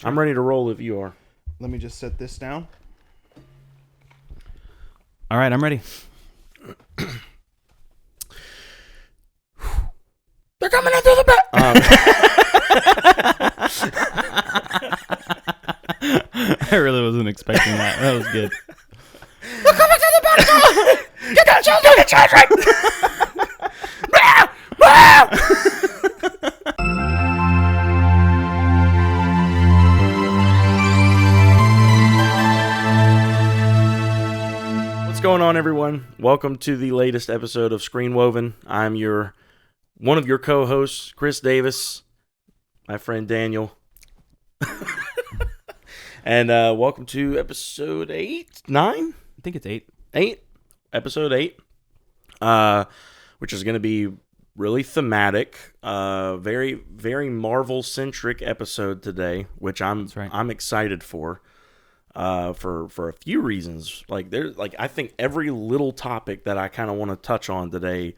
I'm ready to roll if you are. Let me just set this down. All right, I'm ready. They're coming in through the back. I really wasn't expecting that. That was good. They're coming through the back. Get the children! Get the children! What's going on, everyone? Welcome to the latest episode of Screen Woven. I'm one of your co-hosts, Chris Davis, my friend Daniel. And welcome to episode 9? I think it's 8. 8? Episode 8. Which is going to be really thematic. Very, very Marvel-centric episode today, which I'm excited for a few reasons. I think every little topic that I kind of want to touch on today,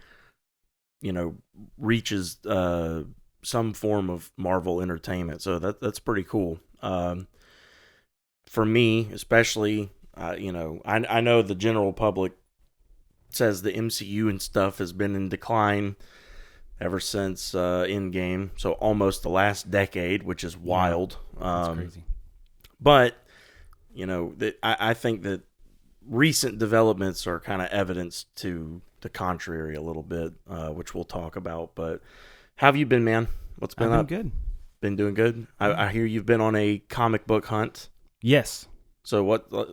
reaches some form of Marvel entertainment. So that's pretty cool. For me, especially, I know the general public says the MCU and stuff has been in decline ever since Endgame, so almost the last decade, which is wild. That's crazy. But, I think that recent developments are kind of evidence to the contrary a little bit, which we'll talk about. But how have you been, man? What's been up? I've been good. Been doing good? I hear you've been on a comic book hunt. Yes. So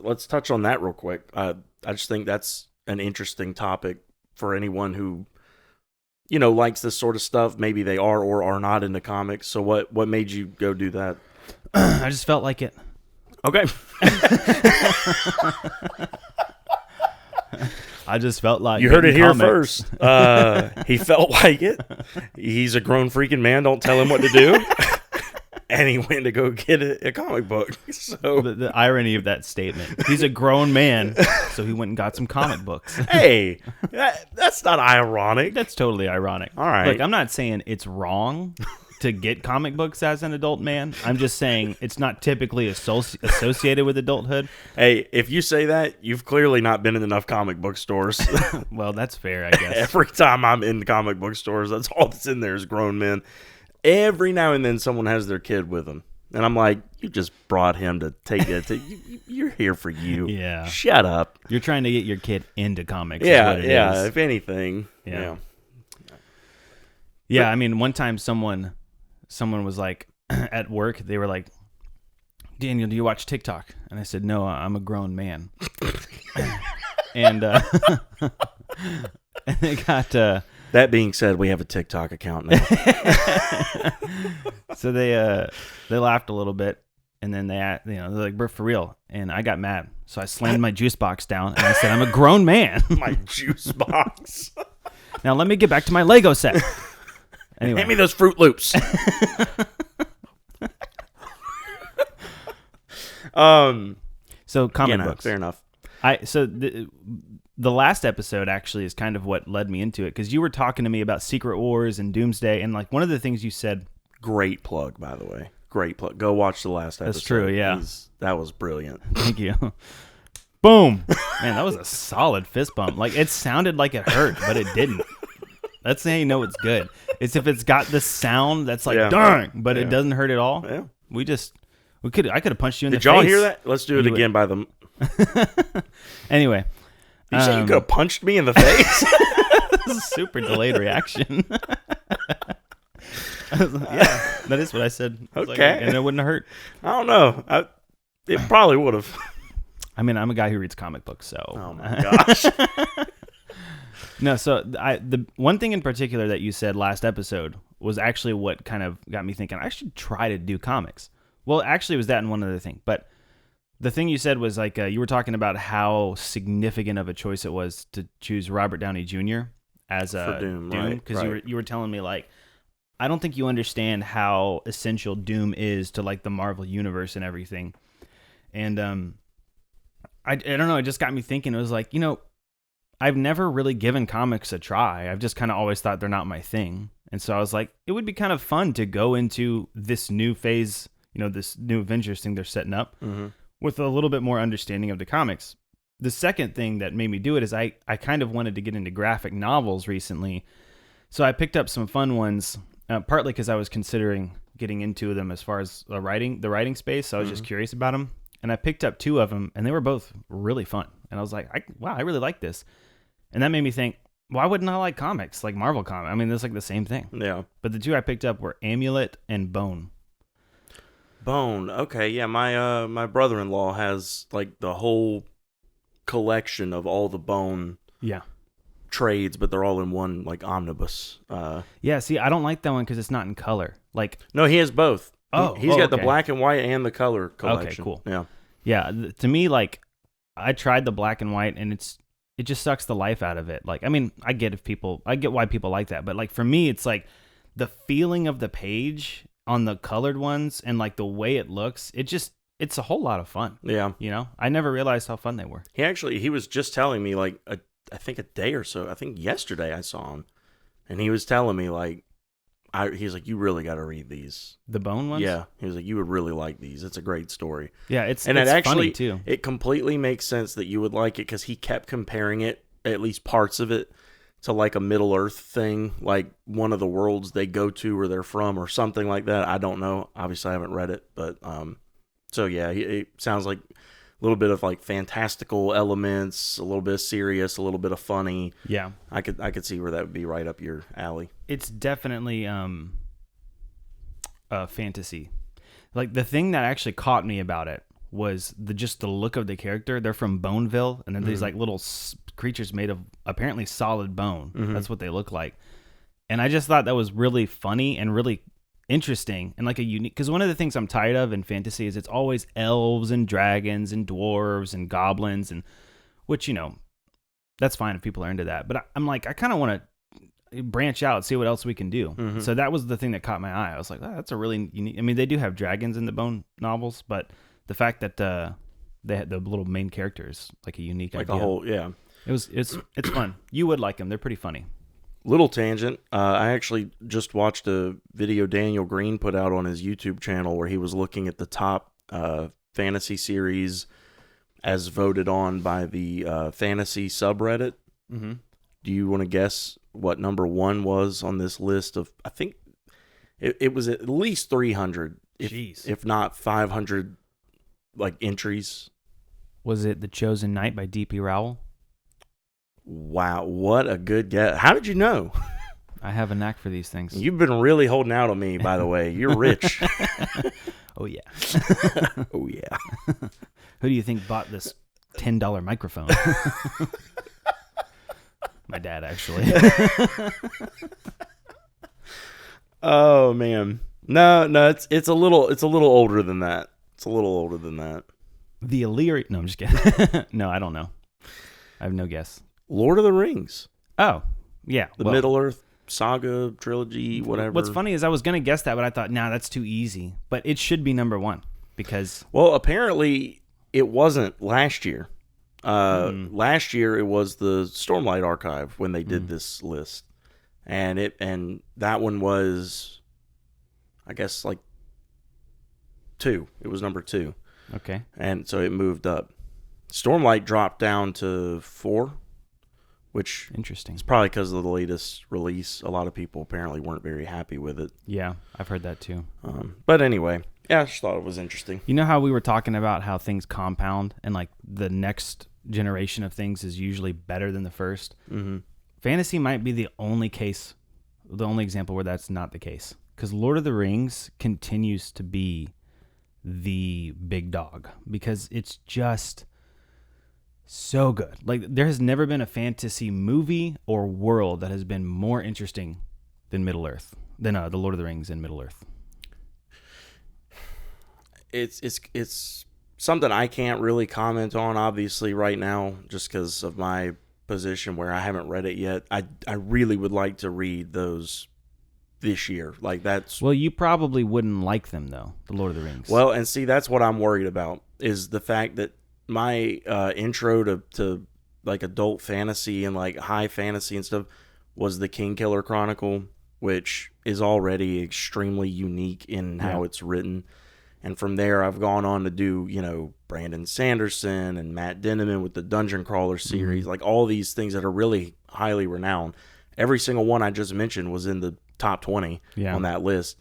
let's touch on that real quick. I just think that's an interesting topic for anyone who, likes this sort of stuff. Maybe they are or are not into comics. So what made you go do that? I just felt like it. Okay. I just felt like you heard it here comics. first. He felt like it. He's a grown freaking man. Don't tell him what to do. And he went to go get a comic book. So the irony of that statement. He's a grown man, so he went and got some comic books. Hey, that's not ironic. That's totally ironic. All right. Look, I'm not saying it's wrong to get comic books as an adult man. I'm just saying it's not typically associated with adulthood. Hey, if you say that, you've clearly not been in enough comic book stores. Well, that's fair, I guess. Every time I'm in comic book stores, that's all that's in there is grown men. Every now and then someone has their kid with them. And I'm like, you just brought him to take it. You're here for you. Yeah. Shut up. You're trying to get your kid into comics. Yeah, is what it is. If anything. Yeah. Yeah, I mean, one time someone was like, at work, they were like, Daniel, do you watch TikTok? And I said, no, I'm a grown man. and they got... That being said, we have a TikTok account now. So they laughed a little bit, and then they're like, "Bro, for real?" And I got mad, so I slammed my juice box down, and I said, "I'm a grown man." My juice box. Now let me get back to my Lego set. Anyway, hand me those Fruit Loops. So comic books. Fair enough. The last episode actually is kind of what led me into it, because you were talking to me about Secret Wars and Doomsday, and like one of the things you said. Great plug, by the way. Great plug. Go watch the last episode. That's true. Yeah, that was brilliant. Thank you. Boom, man, that was a solid fist bump. Like it sounded like it hurt, but it didn't. That's how you know it's good. It's if it's got the sound that's like darn, but it doesn't hurt at all. Yeah, I could have punched you in the face. Did y'all hear that? Let's do it again by the. Anyway. Did you say you could have punched me in the face? This is a super delayed reaction. Yeah, that is what I said. Okay. And it wouldn't hurt. I don't know. It probably would have. I mean, I'm a guy who reads comic books, so. Oh, my gosh. No, so the one thing in particular that you said last episode was actually what kind of got me thinking, I should try to do comics. Well, actually, it was that and one other thing, but... The thing you said was like you were talking about how significant of a choice it was to choose Robert Downey Jr. as for Doom, because right. you were telling me like I don't think you understand how essential Doom is to like the Marvel universe and everything, and I don't know, it just got me thinking. It was like, I've never really given comics a try. I've just kind of always thought they're not my thing, and so I was like, it would be kind of fun to go into this new phase this new Avengers thing they're setting up with a little bit more understanding of the comics. The second thing that made me do it is I kind of wanted to get into graphic novels recently. So I picked up some fun ones, partly because I was considering getting into them as far as the writing space. So I was just curious about them. And I picked up 2 of them, and they were both really fun. And I was like, wow, I really like this. And that made me think, why wouldn't I like comics, like Marvel comics? I mean, it's like the same thing. Yeah. But the 2 I picked up were Amulet and Bone. Bone. Okay, yeah, my brother-in-law has like the whole collection of all the Bone trades, but they're all in one like omnibus. Yeah, see, I don't like that one because it's not in color. Like, no, he has both. He's got the okay. black and white and the color collection. Okay, cool. Yeah. Yeah, to me, like, I tried the black and white, and it just sucks the life out of it. Like, I mean, I get why people like that, but like for me, it's like the feeling of the page on the colored ones and like the way it looks. It's a whole lot of fun. Yeah. I never realized how fun they were. He was just telling me like I think a day or so. I think yesterday I saw him, and he was telling me like. He's like, you really got to read these. The Bone ones? Yeah. He was like, you would really like these. It's a great story. Yeah, it's actually, funny, too. It completely makes sense that you would like it because he kept comparing it, at least parts of it, to like a Middle-earth thing, like one of the worlds they go to where they're from or something like that. I don't know. Obviously, I haven't read it. But, so yeah, it sounds like a little bit of like fantastical elements, a little bit of serious, a little bit of funny. Yeah. I could see where that would be right up your alley. It's definitely fantasy. Like the thing that actually caught me about it was the look of the character. They're from Boneville, and then these like little creatures made of apparently solid bone. That's what they look like. And I just thought that was really funny and really interesting and like a unique, because one of the things I'm tired of in fantasy is it's always elves and dragons and dwarves and goblins, and which that's fine if people are into that, but I'm like, I kind of want to branch out, see what else we can do. So that was the thing that caught my eye. I was like, oh, that's a really unique. I mean, they do have dragons in the Bone novels, but the fact that they had the little main characters like a unique like idea. a whole It's fun. You would like them. They're pretty funny. Little tangent. I actually just watched a video Daniel Green put out on his YouTube channel where he was looking at the top fantasy series as voted on by the fantasy subreddit. Do you want to guess what number 1 was on this list of? I think it was at least 300, if not 500, like entries. Was it The Chosen Knight by D.P. Rowell? Wow, what a good guess. How did you know? I have a knack for these things. You've been really holding out on me, by the way. You're rich. Oh, yeah. Oh, yeah. Who do you think bought this $10 microphone? My dad, actually. Oh, man. No, it's a little older than that. It's a little older than that. The Illyrian. No, I'm just kidding. No, I don't know. I have no guess. Lord of the Rings. Oh, yeah. The Middle-earth saga trilogy, whatever. What's funny is I was going to guess that, but I thought, nah, that's too easy. But it should be number 1 because... Well, apparently it wasn't last year. Last year it was the Stormlight Archive when they did this list. And that one was, I guess, like 2. It was number 2. Okay. And so it moved up. Stormlight dropped down to 4, which interesting. It's probably because of the latest release. A lot of people apparently weren't very happy with it. Yeah, I've heard that too. But anyway, yeah, I just thought it was interesting. You know how we were talking about how things compound and like the next generation of things is usually better than the first? Fantasy might be the only example where that's not the case. Because Lord of the Rings continues to be the big dog because it's just... so good. Like there has never been a fantasy movie or world that has been more interesting than Middle-earth, than the Lord of the Rings and Middle-earth. It's something I can't really comment on, obviously, right now, just because of my position where I haven't read it yet. I really would like to read those this year. Like that's... Well, you probably wouldn't like them, though, the Lord of the Rings. Well, and see, that's what I'm worried about, is the fact that my intro to like adult fantasy and like high fantasy and stuff was the Kingkiller Chronicle, which is already extremely unique in how it's written. And from there, I've gone on to do, Brandon Sanderson and Matt Denneman with the Dungeon Crawler series, like all these things that are really highly renowned. Every single one I just mentioned was in the top 20 on that list.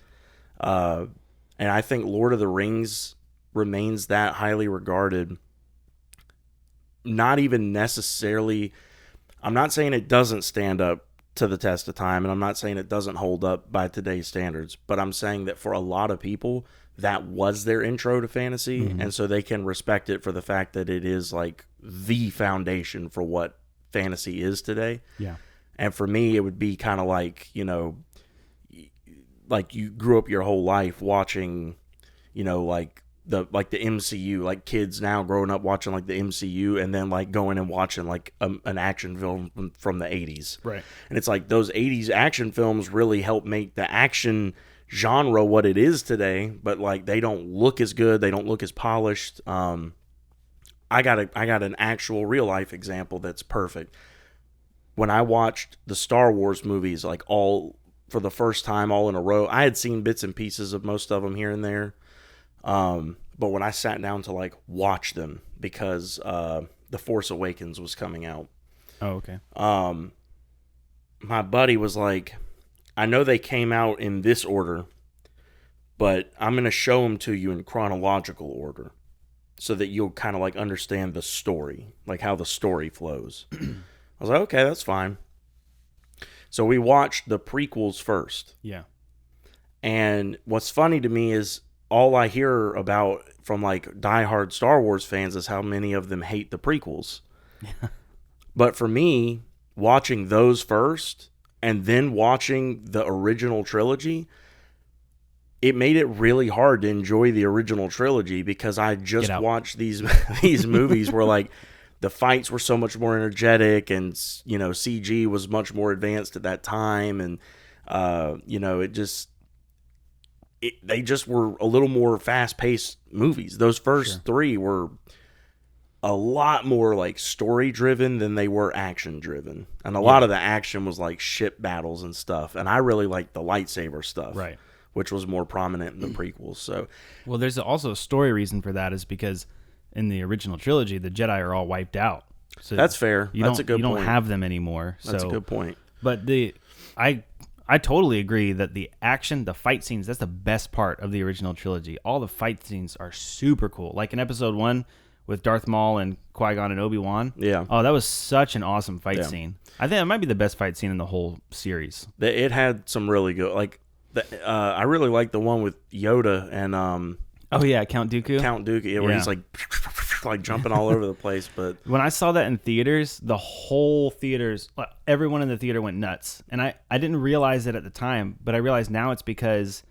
And I think Lord of the Rings remains that highly regarded. Not even necessarily, I'm not saying it doesn't stand up to the test of time, and I'm not saying it doesn't hold up by today's standards, but I'm saying that for a lot of people, that was their intro to fantasy, and so they can respect it for the fact that it is like the foundation for what fantasy is today. Yeah. And for me, it would be kind of like, like you grew up your whole life watching, like the MCU, like kids now growing up watching like the MCU, and then like going and watching like an action film from the 80s. Right. And it's like those 80s action films really help make the action genre what it is today, but like they don't look as good, they don't look as polished. I got an actual real life example that's perfect. When I watched the Star Wars movies, like all for the first time, all in a row, I had seen bits and pieces of most of them here and there. But when I sat down to like watch them, because The Force Awakens was coming out. Oh, okay. My buddy was like, I know they came out in this order, but I'm going to show them to you in chronological order so that you'll kind of like understand the story, like how the story flows. I was like, okay, that's fine. So we watched the prequels first. Yeah. And what's funny to me is all I hear about from like diehard Star Wars fans is how many of them hate the prequels. But for me, watching those first and then watching the original trilogy, it made it really hard to enjoy the original trilogy because I just watched these movies where like the fights were so much more energetic and, CG was much more advanced at that time. And, they just were a little more fast-paced movies. Those first three were a lot more like story-driven than they were action-driven. And a lot of the action was like ship battles and stuff. And I really liked the lightsaber stuff, right, which was more prominent in the prequels. So, well, there's also a story reason for that is because in the original trilogy, the Jedi are all wiped out. So that's fair. That's a good point. You don't have them anymore. That's a good point. But I totally agree that the action, the fight scenes, that's the best part of the original trilogy. All the fight scenes are super cool. Like in episode 1 with Darth Maul and Qui-Gon and Obi-Wan. Yeah. Oh, that was such an awesome fight scene. I think it might be the best fight scene in the whole series. It had some really good, like, I really like the one with Yoda and oh yeah, Count Dooku. Count Dooku, where he's like jumping all over the place. But when I saw that in theaters, the whole theaters, everyone in the theater went nuts, and I didn't realize it at the time, but I realize now it's because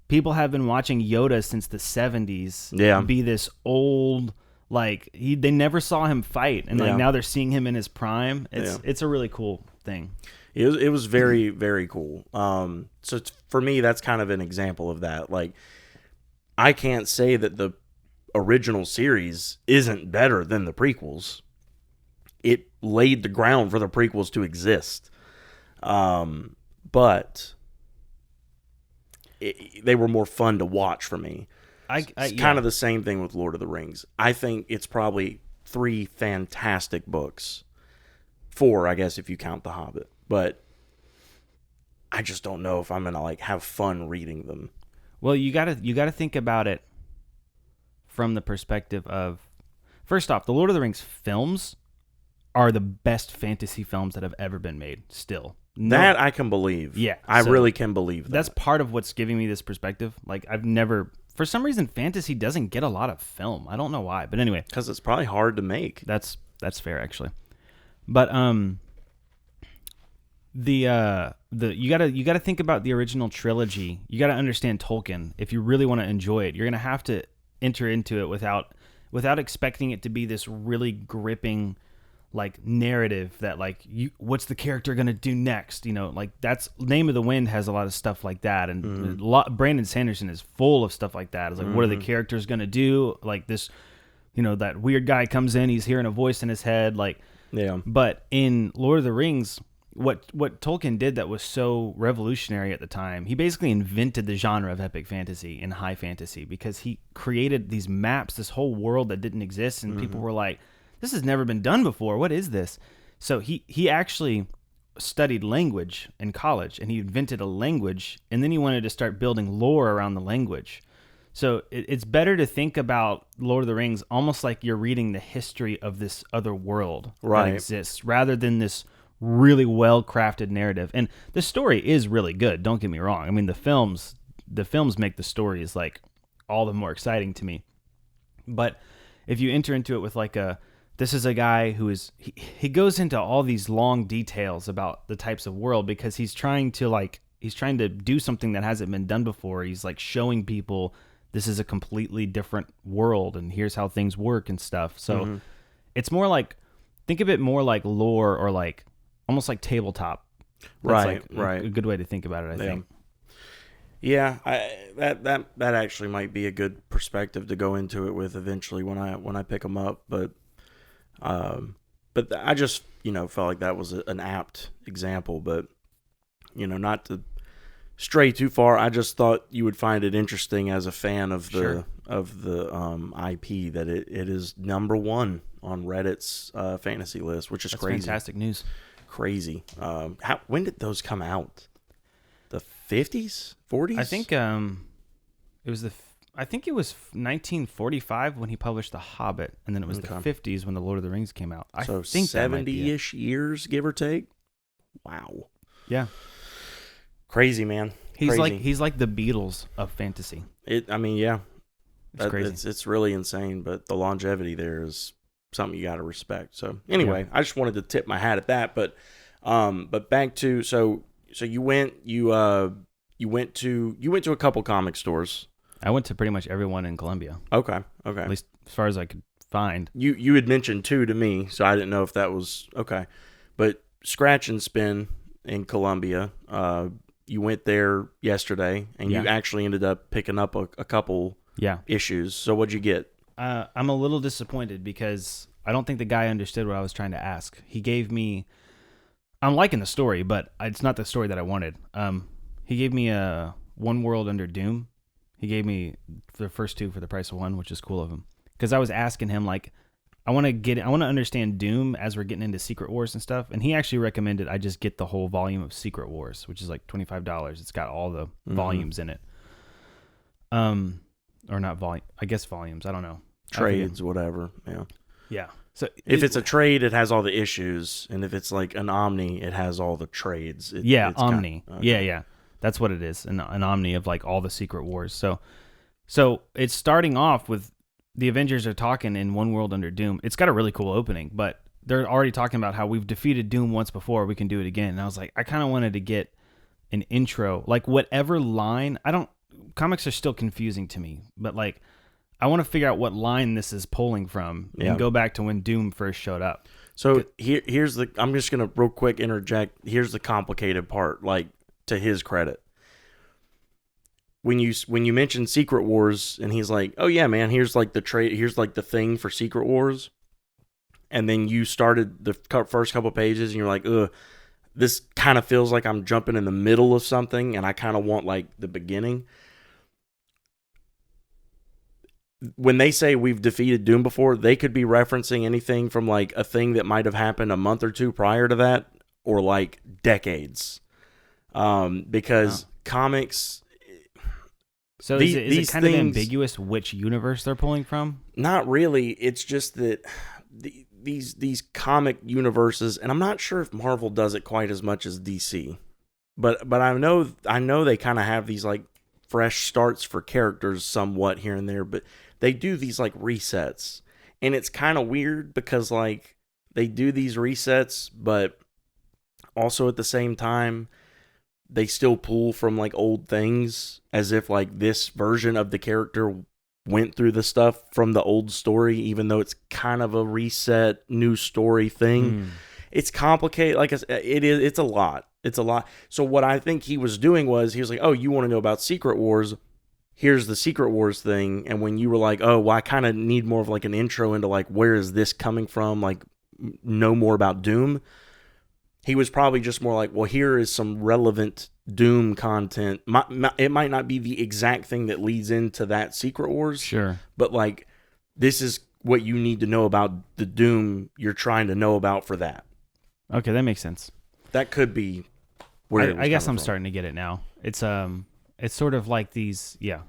people have been watching Yoda since the 70s. Be this old, like they never saw him fight, and like now they're seeing him in his prime. It's a really cool thing. It was very, very cool. So for me, that's kind of an example of that. Like, I can't say that the original series isn't better than the prequels. It laid the ground for the prequels to exist. But they were more fun to watch for me. It's kind of the same thing with Lord of the Rings. I think it's probably 3 fantastic books. 4, I guess, if you count The Hobbit. But I just don't know if I'm going to like have fun reading them. Well, you gotta think about it from the perspective of, first off, the Lord of the Rings films are the best fantasy films that have ever been made. Still, that I can believe. Yeah, I really can believe that. That's part of what's giving me this perspective. Like, I've never, for some reason, fantasy doesn't get a lot of film. I don't know why, but anyway, because it's probably hard to make. That's fair, actually. But you gotta think about the original trilogy. You gotta understand Tolkien if you really want to enjoy it. You're gonna have to enter into it without expecting it to be this really gripping like narrative that like what's the character gonna do next? Like that's Name of the Wind has a lot of stuff like that, and Brandon Sanderson is full of stuff like that. It's like what are the characters gonna do? Like this, that weird guy comes in, he's hearing a voice in his head, like. Yeah. But in Lord of the Rings, what Tolkien did that was so revolutionary at the time, he basically invented the genre of epic fantasy and high fantasy, because he created these maps, this whole world that didn't exist, and people were like, this has never been done before. What is this? So he actually studied language in college, and he invented a language, and then he wanted to start building lore around the language. So it's better to think about Lord of the Rings almost like you're reading the history of this other world that exists, rather than this really well-crafted narrative. And the story is really good, don't get me wrong. I mean, the films make the stories like all the more exciting to me. But if you enter into it with like this is a guy who is, he goes into all these long details about the types of world, because he's trying to do something that hasn't been done before. He's like showing people this is a completely different world, and here's how things work and stuff. So it's more like, think of it more like lore, or like almost like tabletop. That's a good way to think about it, I think. Yeah, that actually might be a good perspective to go into it with eventually when I pick them up. But I just felt like that was an apt example. But not to stray too far, I just thought you would find it interesting as a fan of the IP that it is number one on Reddit's fantasy list, which is That's crazy. Fantastic news. Crazy. When did those come out? The 50s, 40s? I think it was I think it was 1945 when he published The Hobbit, and then it was the 50s when The Lord of the Rings came out. I think 70-ish years, give or take. Wow. Yeah. Crazy, man. He's like the Beatles of fantasy. Yeah. It's crazy. It's really insane, but the longevity there is something you got to respect. So anyway, I just wanted to tip my hat at that. But back to so you went to a couple comic stores. I went to pretty much everyone in Columbia. Okay. At least as far as I could find. You had mentioned 2 to me, so I didn't know if that was okay. But Scratch and Spin in Columbia, you went there yesterday, and you actually ended up picking up a couple issues. So what'd you get? I'm a little disappointed because I don't think the guy understood what I was trying to ask. He gave me, I'm liking the story, but it's not the story that I wanted. He gave me a One World Under Doom. He gave me the first 2 for the price of 1, which is cool of him. Because I was asking him, like, I want to understand Doom as we're getting into Secret Wars and stuff. And he actually recommended I just get the whole volume of Secret Wars, which is like $25. It's got all the volumes in it. Or not volume, I guess volumes. I don't know. Trades, whatever. Yeah. Yeah. So if it's a trade, it has all the issues, and if it's like an Omni, it has all the trades. It's Omni. Yeah. That's what it is. An Omni of like all the Secret Wars. So it's starting off with the Avengers are talking in One World Under Doom. It's got a really cool opening, but they're already talking about how we've defeated Doom once before. We can do it again. And I was like, I kind of wanted to get an intro, like whatever line. Comics are still confusing to me, but like I want to figure out what line this is pulling from and go back to when Doom first showed up. So here's I'm just going to real quick interject. Here's the complicated part, like to his credit. When you mentioned Secret Wars and he's like, "Oh yeah, man, here's like the trade, here's like the thing for Secret Wars." And then you started the first couple pages and you're like, "Ugh, this kind of feels like I'm jumping in the middle of something and I kind of want like the beginning." When they say we've defeated Doom before, they could be referencing anything from like a thing that might have happened a month or 2 prior to that, or like decades. Because comics. So is it kind of ambiguous which universe they're pulling from? Not really. It's just that these comic universes, and I'm not sure if Marvel does it quite as much as DC, but I know they kind of have these like fresh starts for characters somewhat here and there, but they do these like resets, and it's kind of weird because like they do these resets, but also at the same time they still pull from like old things as if like this version of the character went through the stuff from the old story, even though it's kind of a reset new story thing. It's complicated. Like it's a lot. It's a lot. So what I think he was doing was he was like, "Oh, you want to know about Secret Wars? Here's the Secret Wars thing." And when you were like, "Oh, well, I kind of need more of like an intro into like where is this coming from? Like know more about Doom." he was probably just more like, well, here is some relevant Doom content. It might not be the exact thing that leads into that Secret Wars. Sure. But like, this is what you need to know about the Doom you're trying to know about for that. Okay, that makes sense. That could be where I guess I'm starting to get it now. It's sort of like these. Yeah,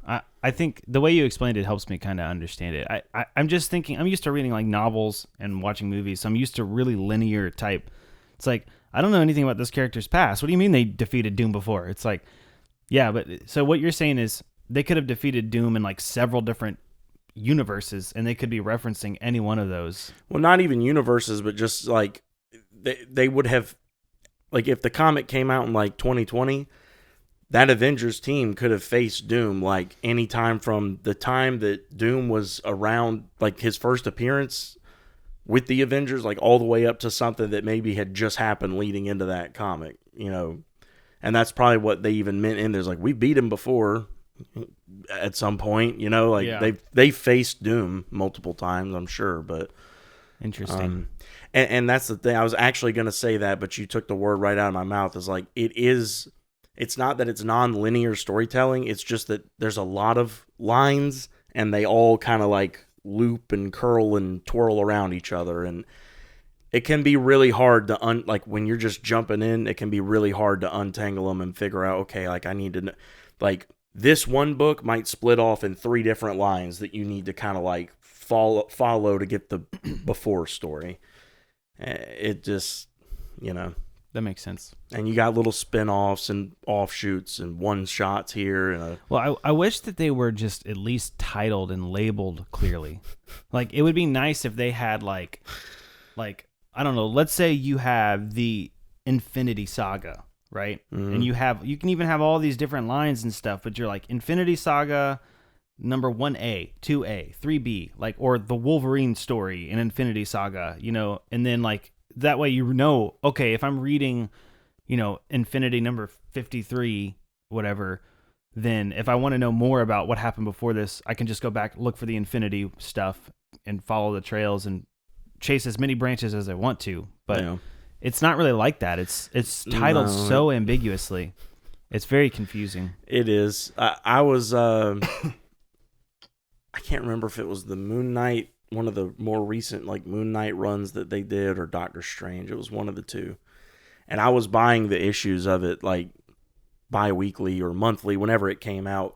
I think the way you explained it helps me kind of understand it. I'm just thinking. I'm used to reading like novels and watching movies, so I'm used to really linear type. It's like, I don't know anything about this character's past. What do you mean they defeated Doom before? It's like, yeah, but so what you're saying is they could have defeated Doom in like several different universes, and they could be referencing any one of those. Well, not even universes, but just like they would have, like if the comic came out in like 2020, that Avengers team could have faced Doom like any time from the time that Doom was around, like his first appearance with the Avengers, like all the way up to something that maybe had just happened leading into that comic, you know. And that's probably what they even meant in there's like, we beat him before at some point, you know, like they faced Doom multiple times, I'm sure, but interesting. And that's the thing. I was actually going to say that, but you took the word right out of my mouth. Is like, it's not that it's non-linear storytelling, it's just that there's a lot of lines and they all kind of like loop and curl and twirl around each other, and it can be really hard to like when you're just jumping in, it can be really hard to untangle them and figure out, okay, like I need to like this one book might split off in 3 different lines that you need to kind of like follow to get the before story. It just, you know, that makes sense. And you got little spin-offs and offshoots and one-shots here. And well, I wish that they were just at least titled and labeled clearly. Like, it would be nice if they had, like I don't know, let's say you have the Infinity Saga, right? Mm-hmm. And you can even have all these different lines and stuff, but you're like, Infinity Saga number 1A, 2A, 3B, like, or the Wolverine story in Infinity Saga, you know, and then, like, that way you know, okay, if I'm reading, you know, Infinity number 53, whatever, then if I want to know more about what happened before this, I can just go back, look for the Infinity stuff, and follow the trails and chase as many branches as I want to. But it's not really like that. It's titled so ambiguously. It's very confusing. It is. I was... I can't remember if it was the Moon Knight, one of the more recent like Moon Knight runs that they did, or Doctor Strange. It was one of the two. And I was buying the issues of it like bi-weekly or monthly whenever it came out.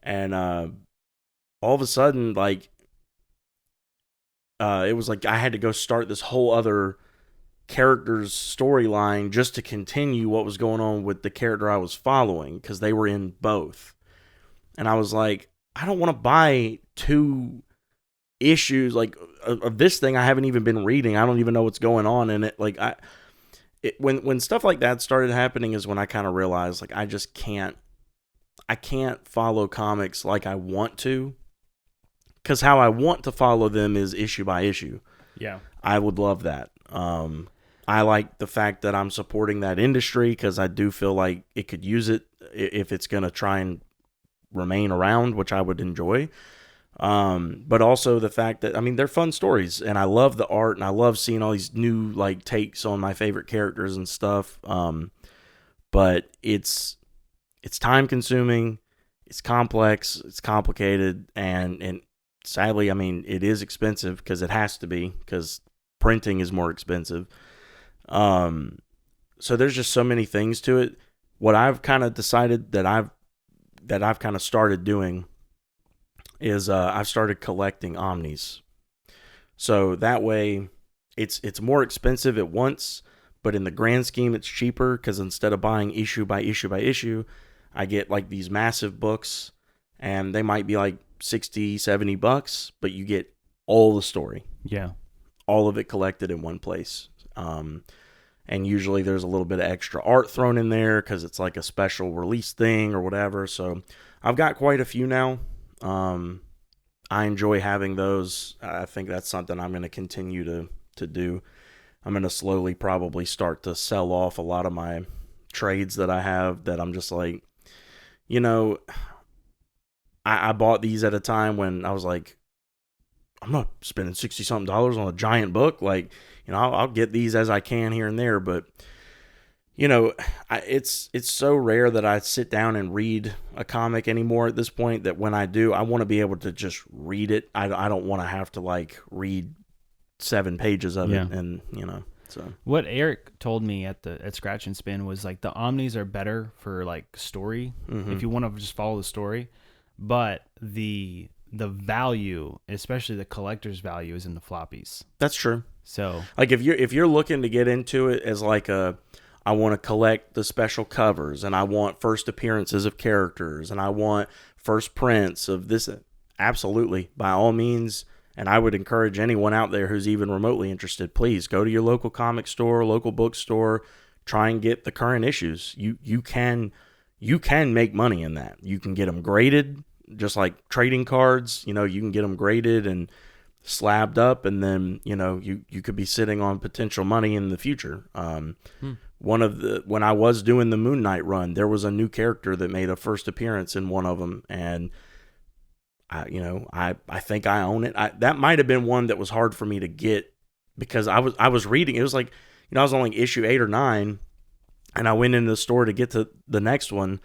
And all of a sudden, like, it was like I had to go start this whole other character's storyline just to continue what was going on with the character I was following, because they were in both. And I was like, I don't want to buy 2 issues like of this thing I haven't even been reading. I don't even know what's going on in it. Like when stuff like that started happening is when I kind of realized like I can't follow comics like I want to, because how I want to follow them is issue by issue. Yeah, I would love that. I like the fact that I'm supporting that industry because I do feel like it could use it if it's going to try and remain around, which I would enjoy. But also the fact that, I mean, they're fun stories and I love the art and I love seeing all these new like takes on my favorite characters and stuff. But it's time consuming, it's complex, it's complicated, and sadly, I mean, it is expensive because it has to be, because printing is more expensive. So there's just so many things to it. What I've kind of decided that I've kind of started doing is I've started collecting omnis. So that way it's more expensive at once, but in the grand scheme it's cheaper, because instead of buying issue by issue by issue, I get like these massive books and they might be like $60-$70, but you get all the story. Yeah. All of it collected in one place. And usually there's a little bit of extra art thrown in there because it's like a special release thing or whatever. So I've got quite a few now. I enjoy having those. I think that's something I'm going to continue to do. I'm going to slowly probably start to sell off a lot of my trades that I have that I'm just like, you know, I bought these at a time when I was like, I'm not spending $60-something on a giant book. Like, you know, I'll get these as I can here and there, but It's so rare that I sit down and read a comic anymore at this point that when I do, I want to be able to just read it. I don't want to have to like read 7 pages of it, and so what Eric told me at Scratch and Spin was like the Omnis are better for like story if you want to just follow the story, but the value, especially the collector's value, is in the floppies. That's true. So like if you're looking to get into it as like I want to collect the special covers, and I want first appearances of characters, and I want first prints of this, absolutely, by all means. And I would encourage anyone out there who's even remotely interested, please go to your local comic store, local bookstore, try and get the current issues. You can make money in that. You can get them graded, just like trading cards. You can get them graded and slabbed up, and then you could be sitting on potential money in the future. When I was doing the Moon Knight run, there was a new character that made a first appearance in one of them, and I think I own it. That might have been one that was hard for me to get because I was reading. It was like, I was on like issue 8 or 9, and I went into the store to get to the next one,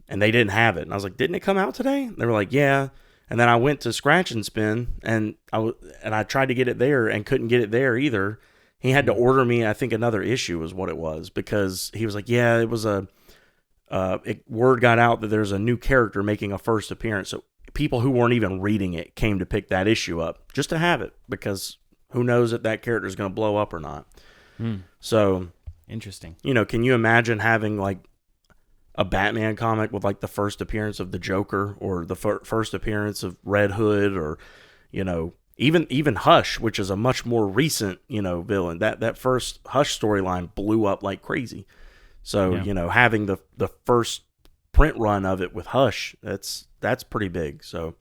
and they didn't have it. And I was like, didn't it come out today? They were like, yeah. And then I went to Scratch and Spin, and I tried to get it there and couldn't get it there either. He had to order me, I think, another issue was what it was, because he was like, yeah, it was word got out that there's a new character making a first appearance. So people who weren't even reading it came to pick that issue up just to have it, because who knows if that character is going to blow up or not. So interesting. Can you imagine having like a Batman comic with like the first appearance of the Joker, or the first appearance of Red Hood, or even Hush, which is a much more recent villain. That first Hush storyline blew up like crazy. So having the first print run of it with Hush, that's pretty big. So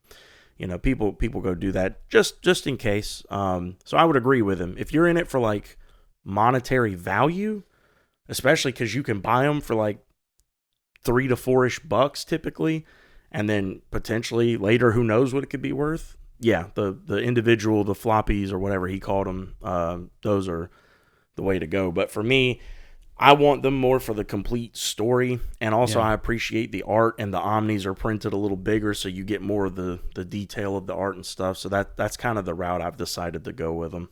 people go do that just in case. So I would agree with him. If you're in it for like monetary value, especially because you can buy them for like $3 to $4-ish typically, and then potentially later, who knows what it could be worth. Yeah, the individual, the floppies or whatever he called them, those are the way to go. But for me, I want them more for the complete story, and also I appreciate the art, and the Omnis are printed a little bigger, so you get more of the detail of the art and stuff. So that's kind of the route I've decided to go with them.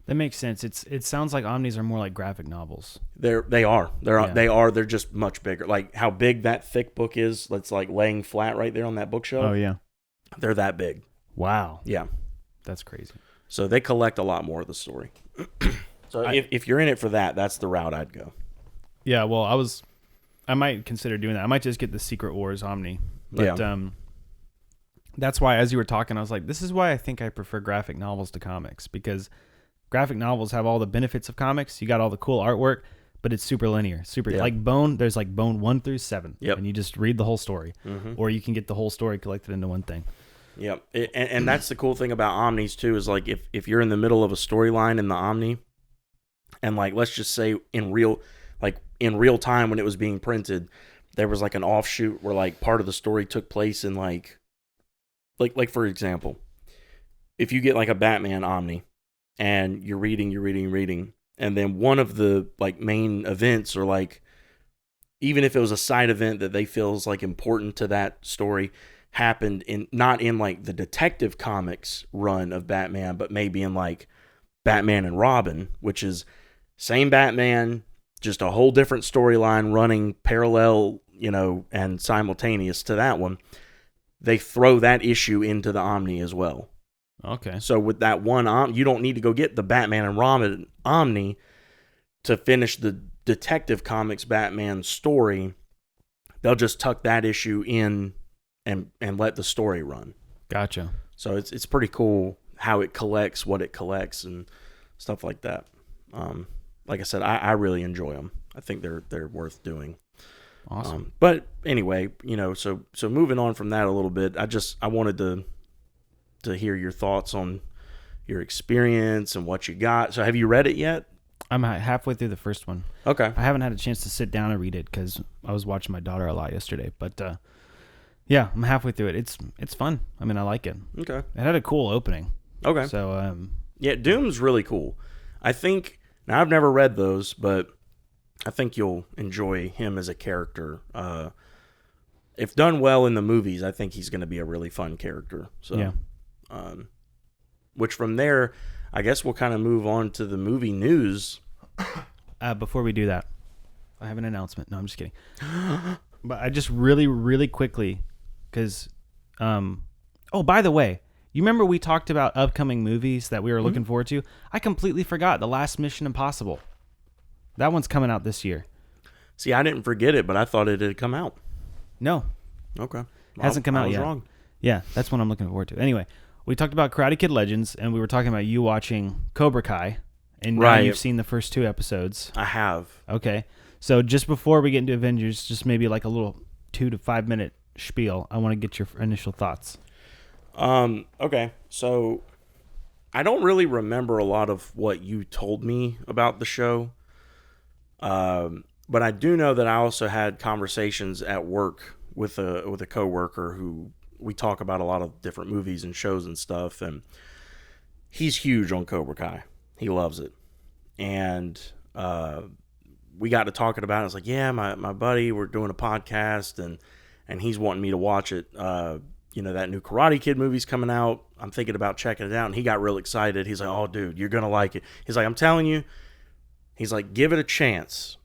That makes sense. It sounds like Omnis are more like graphic novels. They are. They're just much bigger. Like how big that thick book is, that's like laying flat right there on that bookshelf. Oh yeah. They're that big. Wow. Yeah. That's crazy. So they collect a lot more of the story. So if you're in it for that, that's the route I'd go. Yeah, well, I might consider doing that. I might just get the Secret Wars Omni. But that's why, as you were talking, I was like, this is why I think I prefer graphic novels to comics, because graphic novels have all the benefits of comics. You got all the cool artwork, but it's super linear. Like Bone, there's like Bone 1 through 7. Yep. And you just read the whole story. Or you can get the whole story collected into one thing. Yep. And that's the cool thing about Omnis too, is like if you're in the middle of a storyline in the Omni, and like let's just say in real time when it was being printed, there was like an offshoot where like part of the story took place in like for example, if you get like a Batman Omni and you're reading, and then one of the like main events, or like even if it was a side event that they feel is like important to that story, happened not in like the Detective Comics run of Batman, but maybe in like Batman and Robin, which is same Batman, just a whole different storyline running parallel, and simultaneous to that one. They throw that issue into the Omni as well. Okay. So with that one, you don't need to go get the Batman and Robin Omni to finish the Detective Comics Batman story. They'll just tuck that issue in and let the story run. Gotcha. So it's pretty cool how it collects what it collects and stuff like that. Like I said, I really enjoy them. I think they're worth doing. Awesome. But anyway, so moving on from that a little bit, I wanted to hear your thoughts on your experience and what you got. So have you read it yet? I'm halfway through the first one. Okay. I haven't had a chance to sit down and read it because I was watching my daughter a lot yesterday. But yeah, I'm halfway through it. It's fun. I mean, I like it. Okay. It had a cool opening. Okay. So yeah, Doom's really cool. I think, now I've never read those, but I think you'll enjoy him as a character. If done well in the movies, I think he's going to be a really fun character. So, yeah. Which from there, I guess we'll kind of move on to the movie news. Before we do that, I have an announcement. No, I'm just kidding. But I just really, really quickly, because, by the way, you remember we talked about upcoming movies that we were looking forward to? I completely forgot The Last Mission Impossible. That one's coming out this year. See, I didn't forget it, but I thought it had come out. No. Okay. Hasn't come out yet. Wrong. Yeah, that's what I'm looking forward to. Anyway, we talked about Karate Kid Legends, and we were talking about you watching Cobra Kai, and now you've seen the first 2 episodes. I have. Okay. So just before we get into Avengers, just maybe like a little 2 to 5 minute spiel. I want to get your initial thoughts. Okay. So I don't really remember a lot of what you told me about the show. But I do know that I also had conversations at work with a coworker who we talk about a lot of different movies and shows and stuff, and he's huge on Cobra Kai. He loves it. And we got to talking about it. I was like, yeah, my buddy, we're doing a podcast, and he's wanting me to watch it. That new Karate Kid movie's coming out. I'm thinking about checking it out, and he got real excited. He's like, oh, dude, you're going to like it. He's like, I'm telling you. He's like, give it a chance.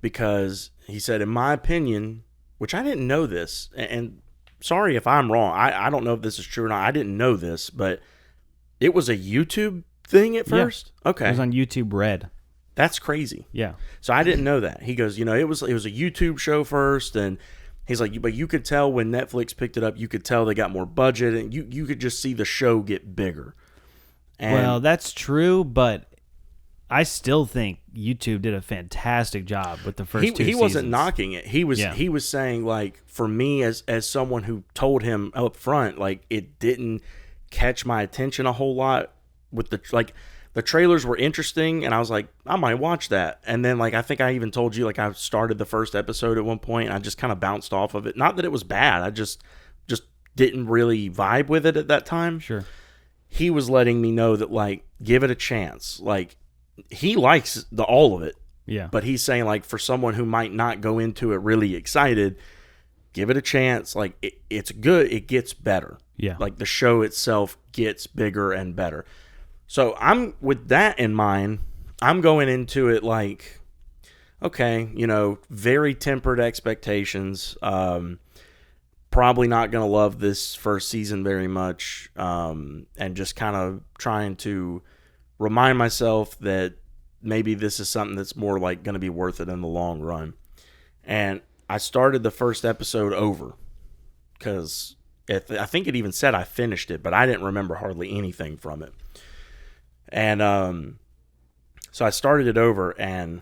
Because he said, in my opinion, which I didn't know this, and sorry if I'm wrong. I don't know if this is true or not. I didn't know this, but it was a YouTube thing at first? Yeah. Okay. It was on YouTube Red. That's crazy. Yeah. So I didn't know that. He goes, it was a YouTube show first, and he's like, but you could tell when Netflix picked it up, you could tell they got more budget, and you could just see the show get bigger. And well, that's true, but I still think YouTube did a fantastic job with the first 2 seasons. He wasn't knocking it. He was saying, like, for me as someone who told him up front, like, it didn't catch my attention a whole lot with the trailers were interesting, and I was like, I might watch that. And then, like, I think I even told you, like, I started the first episode at one point, and I just kind of bounced off of it. Not that it was bad. I just didn't really vibe with it at that time. Sure. He was letting me know that, like, give it a chance. Like, he likes all of it. Yeah. But he's saying, like, for someone who might not go into it really excited, give it a chance. Like, it's good. It gets better. Yeah. Like, the show itself gets bigger and better. So with that in mind, I'm going into it like, okay, very tempered expectations. Probably not going to love this first season very much. And just kind of trying to remind myself that maybe this is something that's more like going to be worth it in the long run. And I started the first episode over because I think it even said I finished it, but I didn't remember hardly anything from it. And so I started it over, and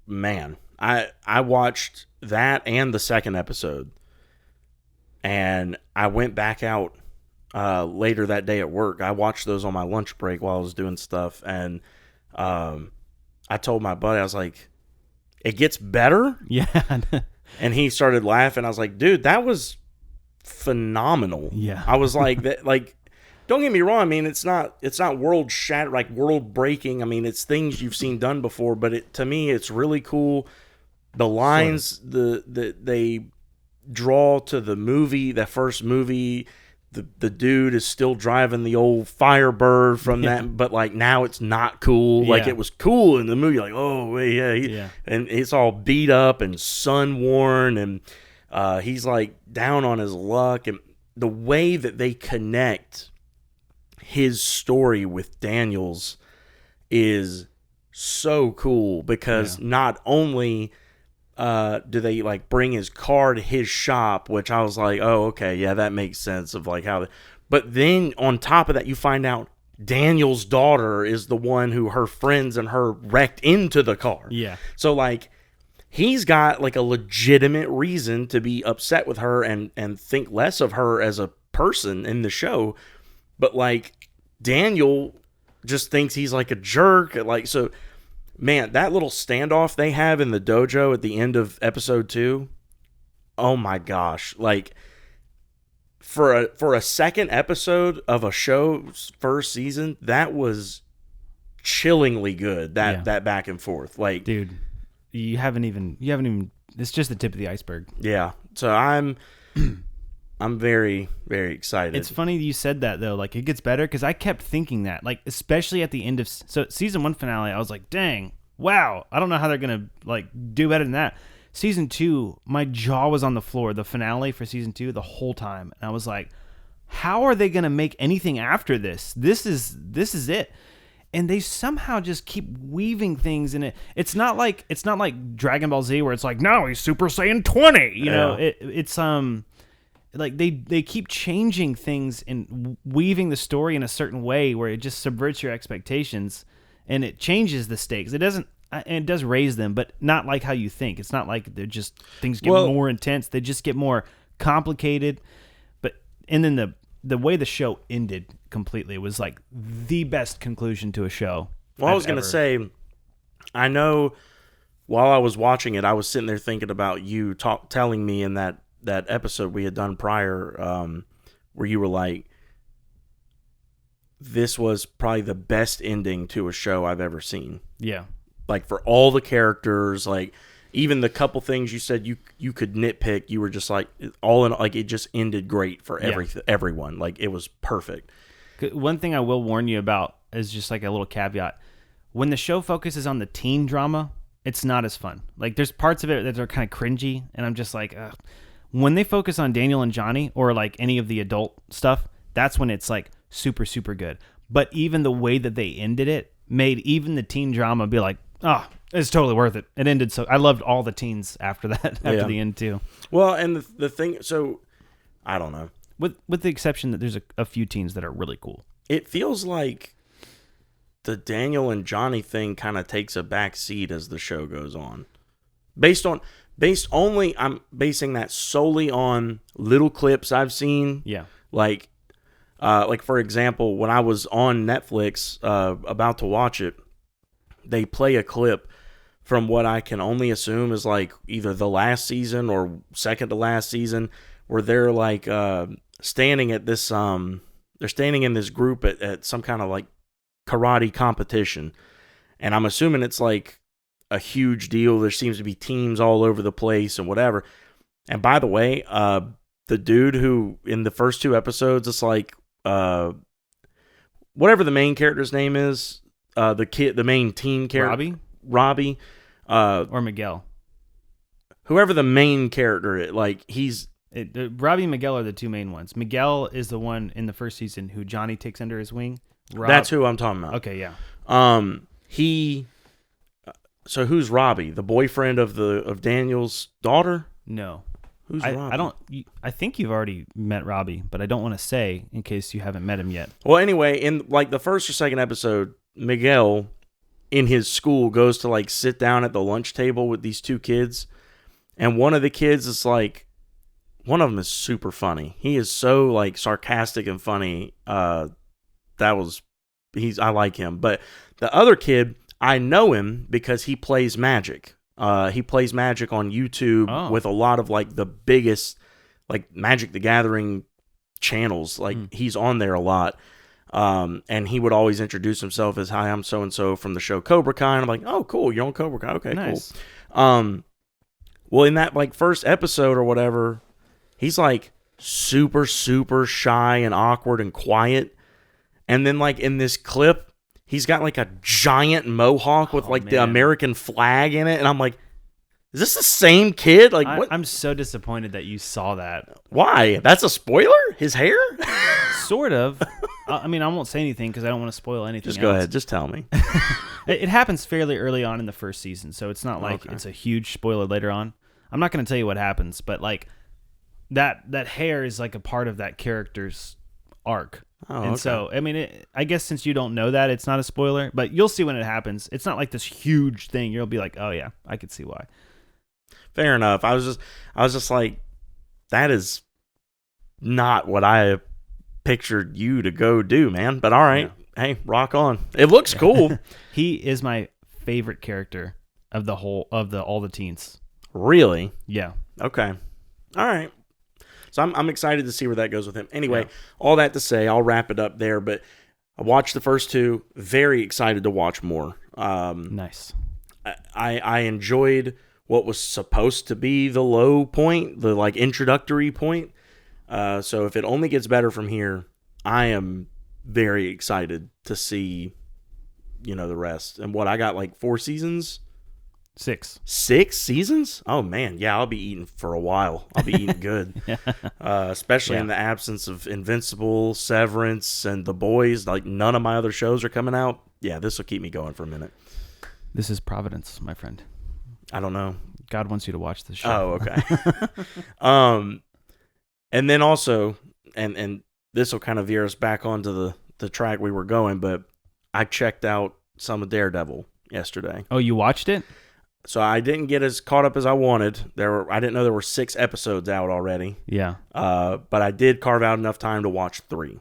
man, I watched that and the second episode, and I went back out later that day at work. I watched those on my lunch break while I was doing stuff, and I told my buddy, I was like, it gets better? Yeah. And he started laughing. I was like, dude, that was phenomenal. Yeah. I was like, that, like, don't get me wrong. I mean, it's not world shatter, like world breaking. I mean, it's things you've seen done before, but to me, it's really cool. The lines they draw to the movie, that first movie, the dude is still driving the old Firebird from that, but like now it's not cool. Like it was cool in the movie. Like, oh yeah, and it's all beat up and sun worn, and he's like down on his luck, and the way that they connect his story with Daniel's is so cool, because not only do they like bring his car to his shop, which I was like, oh, okay, yeah, that makes sense of like how, but then on top of that, you find out Daniel's daughter is the one who her friends and her wrecked into the car. Yeah. So like, he's got like a legitimate reason to be upset with her and think less of her as a person in the show. But like, Daniel just thinks he's like a jerk. Like, so man, that little standoff they have in the dojo at the end of episode 2. Oh my gosh. Like, for a second episode of a show's first season, that was chillingly good. That back and forth, like, dude, you haven't even. It's just the tip of the iceberg. Yeah. So I'm very, very excited. It's funny you said that though. Like, it gets better because I kept thinking that, like, especially at the end of season 1 finale, I was like, dang, wow, I don't know how they're gonna like do better than that. Season 2, my jaw was on the floor. The finale for season 2, the whole time, and I was like, how are they gonna make anything after this? This is it. And they somehow just keep weaving things in it. It's not like Dragon Ball Z where it's like, no, he's Super Saiyan 20. You know, it's like they keep changing things and weaving the story in a certain way where it just subverts your expectations and it changes the stakes. It doesn't, and it does raise them, but not like how you think. It's not like they're just things get more intense. They just get more complicated. And then the way the show ended completely was like the best conclusion to a show. Well, I was going to say, I know while I was watching it, I was sitting there thinking about you telling me in that episode we had done prior, where you were like, this was probably the best ending to a show I've ever seen. Yeah. Like, for all the characters, like, even the couple things you said you could nitpick, you were just like, all in, like, it just ended great for everyone. Like, it was perfect. One thing I will warn you about is just like a little caveat. When the show focuses on the teen drama, it's not as fun. Like, there's parts of it that are kind of cringy, and I'm just like, ugh. When they focus on Daniel and Johnny, or like any of the adult stuff, that's when it's like super, super good. But even the way that they ended it made even the teen drama be like, oh, it's totally worth it. It ended so... I loved all the teens after that, after the end, too. Well, and the thing... So, I don't know. With the exception that there's a few teens that are really cool. It feels like the Daniel and Johnny thing kind of takes a back seat as the show goes on. I'm basing that solely on little clips I've seen. Yeah. Like for example, when I was on Netflix about to watch it, they play a clip from what I can only assume is like either the last season or second to last season, where they're like standing at this they're standing in this group at some kind of like karate competition, and I'm assuming it's like a huge deal. There seems to be teams all over the place and whatever. And by the way, the dude who in the first 2 episodes, it's like whatever the main character's name is, the main teen character, Robbie, or Miguel, whoever the main character is, like Robbie and Miguel are the 2 main ones. Miguel is the one in the first season who Johnny takes under his wing. That's who I'm talking about. Okay, yeah. So who's Robbie? The boyfriend of Daniel's daughter? No. Who's Robbie? I think you've already met Robbie, but I don't want to say in case you haven't met him yet. Well, anyway, in like the first or second episode, Miguel in his school goes to like sit down at the lunch table with these 2 kids, and one of the kids is like, one of them is super funny. He is so like sarcastic and funny. I like him. But the other kid, I know him because he plays Magic. He plays Magic on YouTube with a lot of like the biggest like Magic the Gathering channels. Like he's on there a lot. And he would always introduce himself as, hi, I'm so-and-so from the show Cobra Kai. And I'm like, oh, cool. You're on Cobra Kai. Okay, nice. Cool. Well, in that like first episode or whatever, he's like super, super shy and awkward and quiet. And then like in this clip, he's got like a giant mohawk with like the American flag in it. And I'm like, is this the same kid? Like, what? I'm so disappointed that you saw that. Why? That's a spoiler? His hair? Sort of. I mean, I won't say anything because I don't want to spoil anything. Just go ahead. Just tell me. It happens fairly early on in the first season, so it's not like it's a huge spoiler later on. I'm not going to tell you what happens, but like that hair is like a part of that character's arc. So, I mean, I guess since you don't know that, it's not a spoiler, but you'll see when it happens. It's not like this huge thing. You'll be like, oh yeah, I could see why. Fair enough. I was just like, that is not what I pictured you to go do, man. But all right, hey, rock on. It looks cool. He is my favorite character of all the teens. Really? Yeah. Okay. All right. So I'm excited to see where that goes with him. Anyway, all that to say, I'll wrap it up there. But I watched the first two. Very excited to watch more. Nice. I enjoyed what was supposed to be the low point, the like introductory point. So if it only gets better from here, I am very excited to see, the rest. And what I got, like 4 seasons? 6 seasons? Oh man, yeah, I'll be eating for a while. I'll be eating good. Especially in the absence of Invincible, Severance, and The Boys. Like none of my other shows are coming out. Yeah, this will keep me going for a minute. This is Providence, my friend. I don't know. God wants you to watch this show. Oh, okay. And then also, and this will kind of veer us back onto the track we were going, but I checked out some of Daredevil yesterday. Oh, you watched it? So I didn't get as caught up as I wanted. I didn't know there were 6 episodes out already. Yeah. But I did carve out enough time to watch 3.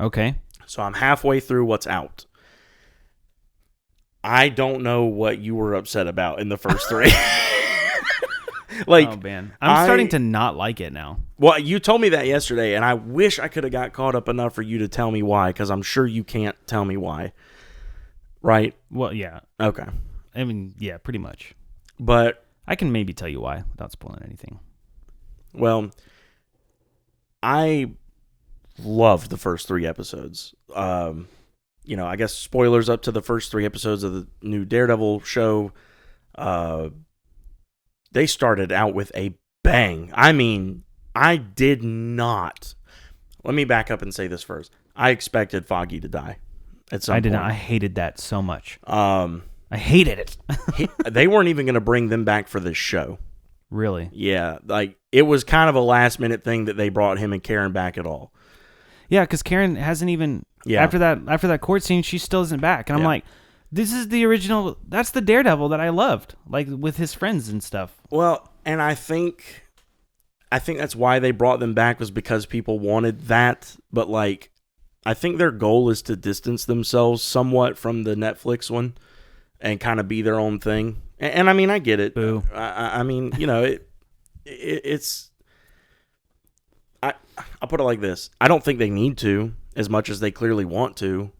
Okay. So I'm halfway through what's out. I don't know what you were upset about in the first 3. Like, oh man, I'm starting to not like it now. Well, you told me that yesterday, and I wish I could have got caught up enough for you to tell me why, because I'm sure you can't tell me why. Right? Well, yeah. Okay. I mean, yeah, pretty much. But I can maybe tell you why without spoiling anything. Well, I loved the first 3 episodes. I guess spoilers up to the first 3 episodes of the new Daredevil show. They started out with a bang. I mean, I did not. Let me back up and say this first. I expected Foggy to die at some point. I did not. I hated that so much. I hated it. They weren't even going to bring them back for this show. Really? Yeah. Like, it was kind of a last-minute thing that they brought him and Karen back at all. Yeah, because Karen hasn't even... Yeah. After that court scene, she still isn't back. And I'm like... This is the original. That's the Daredevil that I loved, like with his friends and stuff. Well, and I think that's why they brought them back, was because people wanted that. But like, I think their goal is to distance themselves somewhat from the Netflix one and kind of be their own thing. And I mean, I get it. Boo. I mean, it's. I'll put it like this: I don't think they need to as much as they clearly want to.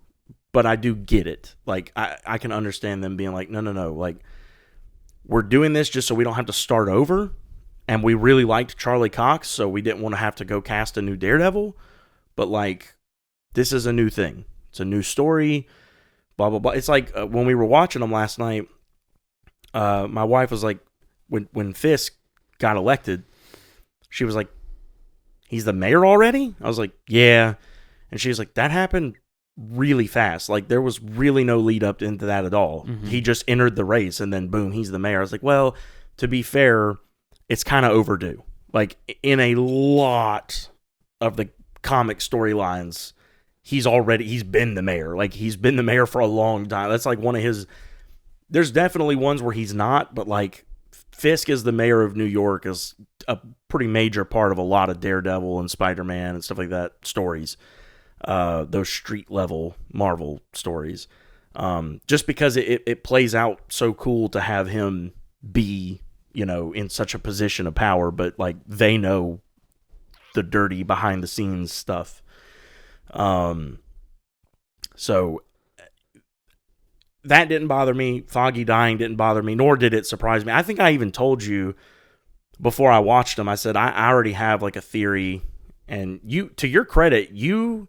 But I do get it. Like, I can understand them being like, no. Like, we're doing this just so we don't have to start over. And we really liked Charlie Cox, so we didn't want to have to go cast a new Daredevil. But, like, this is a new thing. It's a new story. Blah, blah, blah. It's like when we were watching them last night, my wife was like, when Fisk got elected, she was like, he's the mayor already? I was like, yeah. And she was like, that happened really fast. Like, there was really no lead up into that at all. Mm-hmm. He just entered the race and then boom, he's the mayor. I was like, well, to be fair, it's kind of overdue. Like, in a lot of the comic storylines, he's been the mayor. Like, he's been the mayor for a long time. That's like one of his... There's definitely ones where he's not, but like, Fisk as the mayor of New York is a pretty major part of a lot of Daredevil and Spider-Man and stuff like that stories. Those street level Marvel stories, just because it plays out so cool to have him be, in such a position of power, but like they know the dirty behind the scenes stuff. So that didn't bother me. Foggy dying didn't bother me, nor did it surprise me. I think I even told you before I watched them, I said, I already have like a theory, and to your credit, you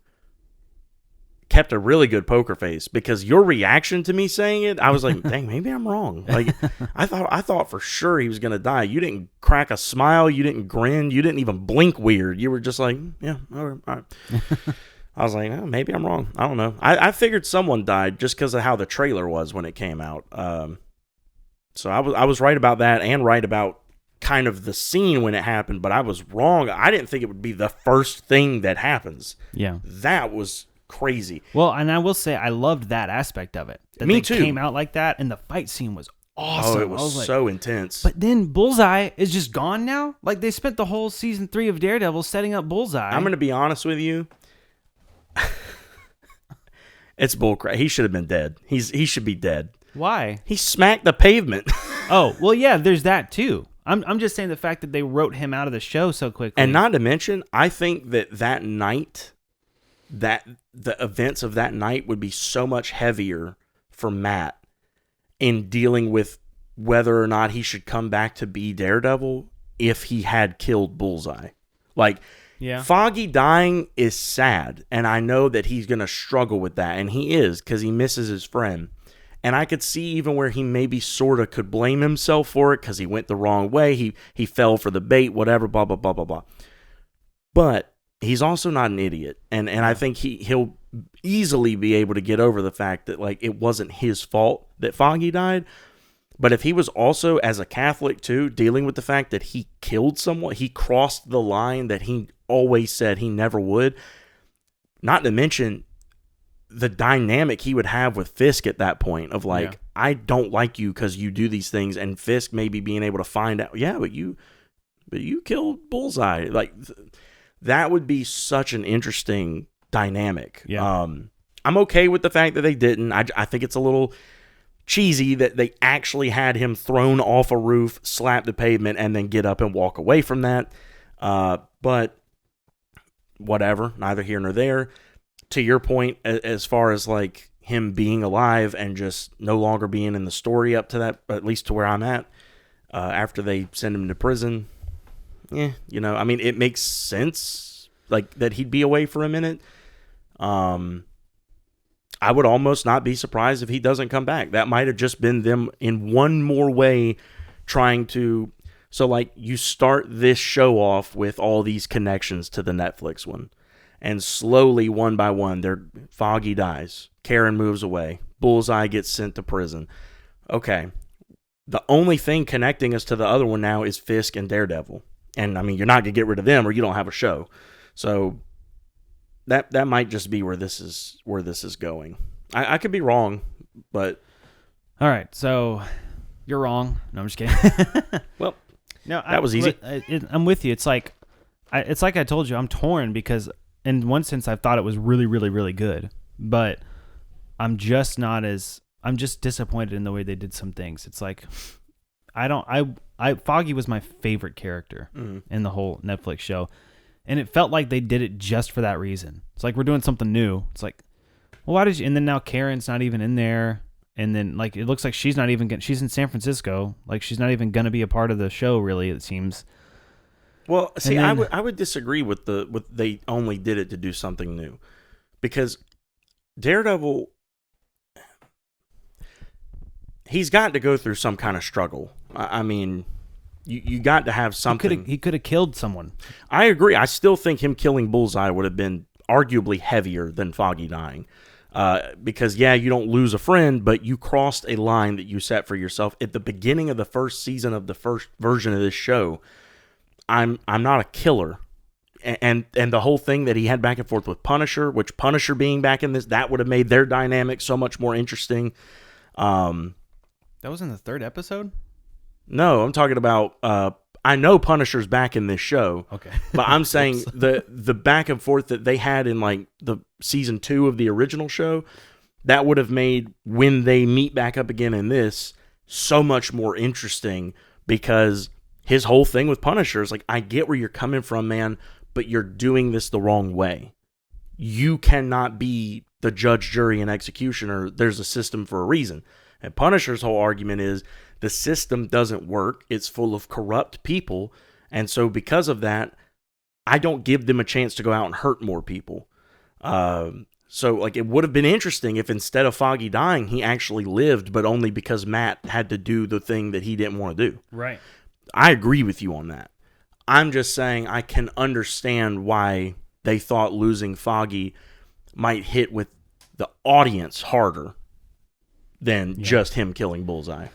kept a really good poker face, because your reaction to me saying it, I was like, dang, maybe I'm wrong. Like, I thought for sure he was going to die. You didn't crack a smile. You didn't grin. You didn't even blink weird. You were just like, yeah, all right. I was like, oh, maybe I'm wrong. I don't know. I figured someone died just because of how the trailer was when it came out. So I was right about that, and right about kind of the scene when it happened, but I was wrong. I didn't think it would be the first thing that happens. Yeah. That was crazy. Well, and I will say I loved that aspect of it. That Me they too. Came out like that, and the fight scene was awesome. Oh, it was so intense. But then Bullseye is just gone now. Like, they spent the whole season 3 of Daredevil setting up Bullseye. I'm going to be honest with you. It's bullcrap. He should have been dead. He should be dead. Why? He smacked the pavement. Oh, well, yeah, there's that too. I'm just saying the fact that they wrote him out of the show so quickly. And not to mention, I think that night that the events of that night would be so much heavier for Matt in dealing with whether or not he should come back to be Daredevil if he had killed Bullseye. Like, Foggy dying is sad, and I know that he's going to struggle with that, and he is, because he misses his friend. And I could see even where he maybe sort of could blame himself for it because he went the wrong way. He fell for the bait, whatever, blah, blah, blah, blah, blah. But he's also not an idiot. And I think he'll easily be able to get over the fact that, like, it wasn't his fault that Foggy died. But if he was also, as a Catholic too, dealing with the fact that he killed someone, he crossed the line that he always said he never would, not to mention the dynamic he would have with Fisk at that point of like, I don't like you because you do these things, and Fisk maybe being able to find out, but you killed Bullseye. Like, that would be such an interesting dynamic. I'm okay with the fact that they didn't. I think it's a little cheesy that they actually had him thrown off a roof, slap the pavement, and then get up and walk away from that. But whatever, neither here nor there. To your point, as far as like him being alive and just no longer being in the story up to that, at least to where I'm at, after they send him to prison, I mean, it makes sense, like, that he'd be away for a minute. I would almost not be surprised if he doesn't come back. That might have just been them in one more way trying to... So, like, you start this show off with all these connections to the Netflix one. And slowly, one by one, Foggy dies. Karen moves away. Bullseye gets sent to prison. Okay. The only thing connecting us to the other one now is Fisk and Daredevil. And, I mean, you're not going to get rid of them or you don't have a show. So, that might just be where this is going. I could be wrong, but... All right, so you're wrong. No, I'm just kidding. Well, no, that was easy. I'm with you. It's like I told you, I'm torn because... In one sense, I thought it was really, really, really good, but I'm just disappointed in the way they did some things. It's like, Foggy was my favorite character in the whole Netflix show, and it felt like they did it just for that reason. It's like, we're doing something new. It's like, well, why did you? And then now Karen's not even in there, and then like it looks like she's not even she's in San Francisco, like she's not even gonna be a part of the show. Really, it seems. Well, see, then, I would disagree with they only did it to do something new, because Daredevil, he's got to go through some kind of struggle. I mean, you got to have something. He could have killed someone. I agree. I still think him killing Bullseye would have been arguably heavier than Foggy dying, because you don't lose a friend, but you crossed a line that you set for yourself at the beginning of the first season of the first version of this show. I'm not a killer, and the whole thing that he had back and forth with Punisher, which Punisher being back in this, that would have made their dynamic so much more interesting. That was in the third episode? No, I'm talking about. I know Punisher's back in this show. Okay, but I'm saying the back and forth that they had in like the season 2 of the original show, that would have made when they meet back up again in this so much more interesting, because his whole thing with Punisher is like, I get where you're coming from, man, but you're doing this the wrong way. You cannot be the judge, jury, and executioner. There's a system for a reason. And Punisher's whole argument is the system doesn't work. It's full of corrupt people. And so because of that, I don't give them a chance to go out and hurt more people. So like, it would have been interesting if instead of Foggy dying, he actually lived, but only because Matt had to do the thing that he didn't want to do. Right. I agree with you on that. I'm just saying I can understand why they thought losing Foggy might hit with the audience harder than just him killing Bullseye.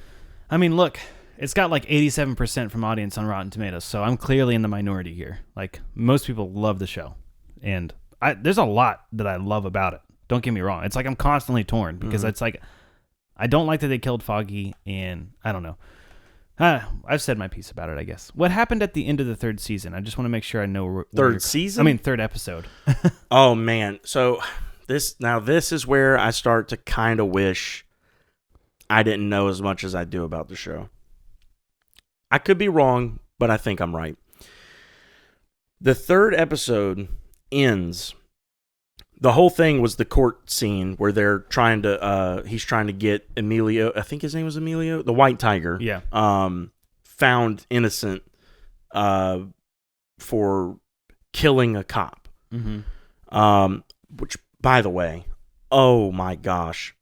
I mean, look, it's got like 87% from audience on Rotten Tomatoes, so I'm clearly in the minority here. Like, most people love the show, and there's a lot that I love about it. Don't get me wrong. It's like I'm constantly torn because it's like I don't like that they killed Foggy, and I don't know. I've said my piece about it, I guess. What happened at the end of the third season? I just want to make sure I know. Third episode. Oh, man. So this is where I start to kind of wish I didn't know as much as I do about the show. I could be wrong, but I think I'm right. The third episode ends the whole thing was the court scene where they're trying to he's trying to get Emilio, I think his name was Emilio, the White Tiger. Yeah. Found innocent for killing a cop. Mm-hmm. Which, by the way, oh my gosh,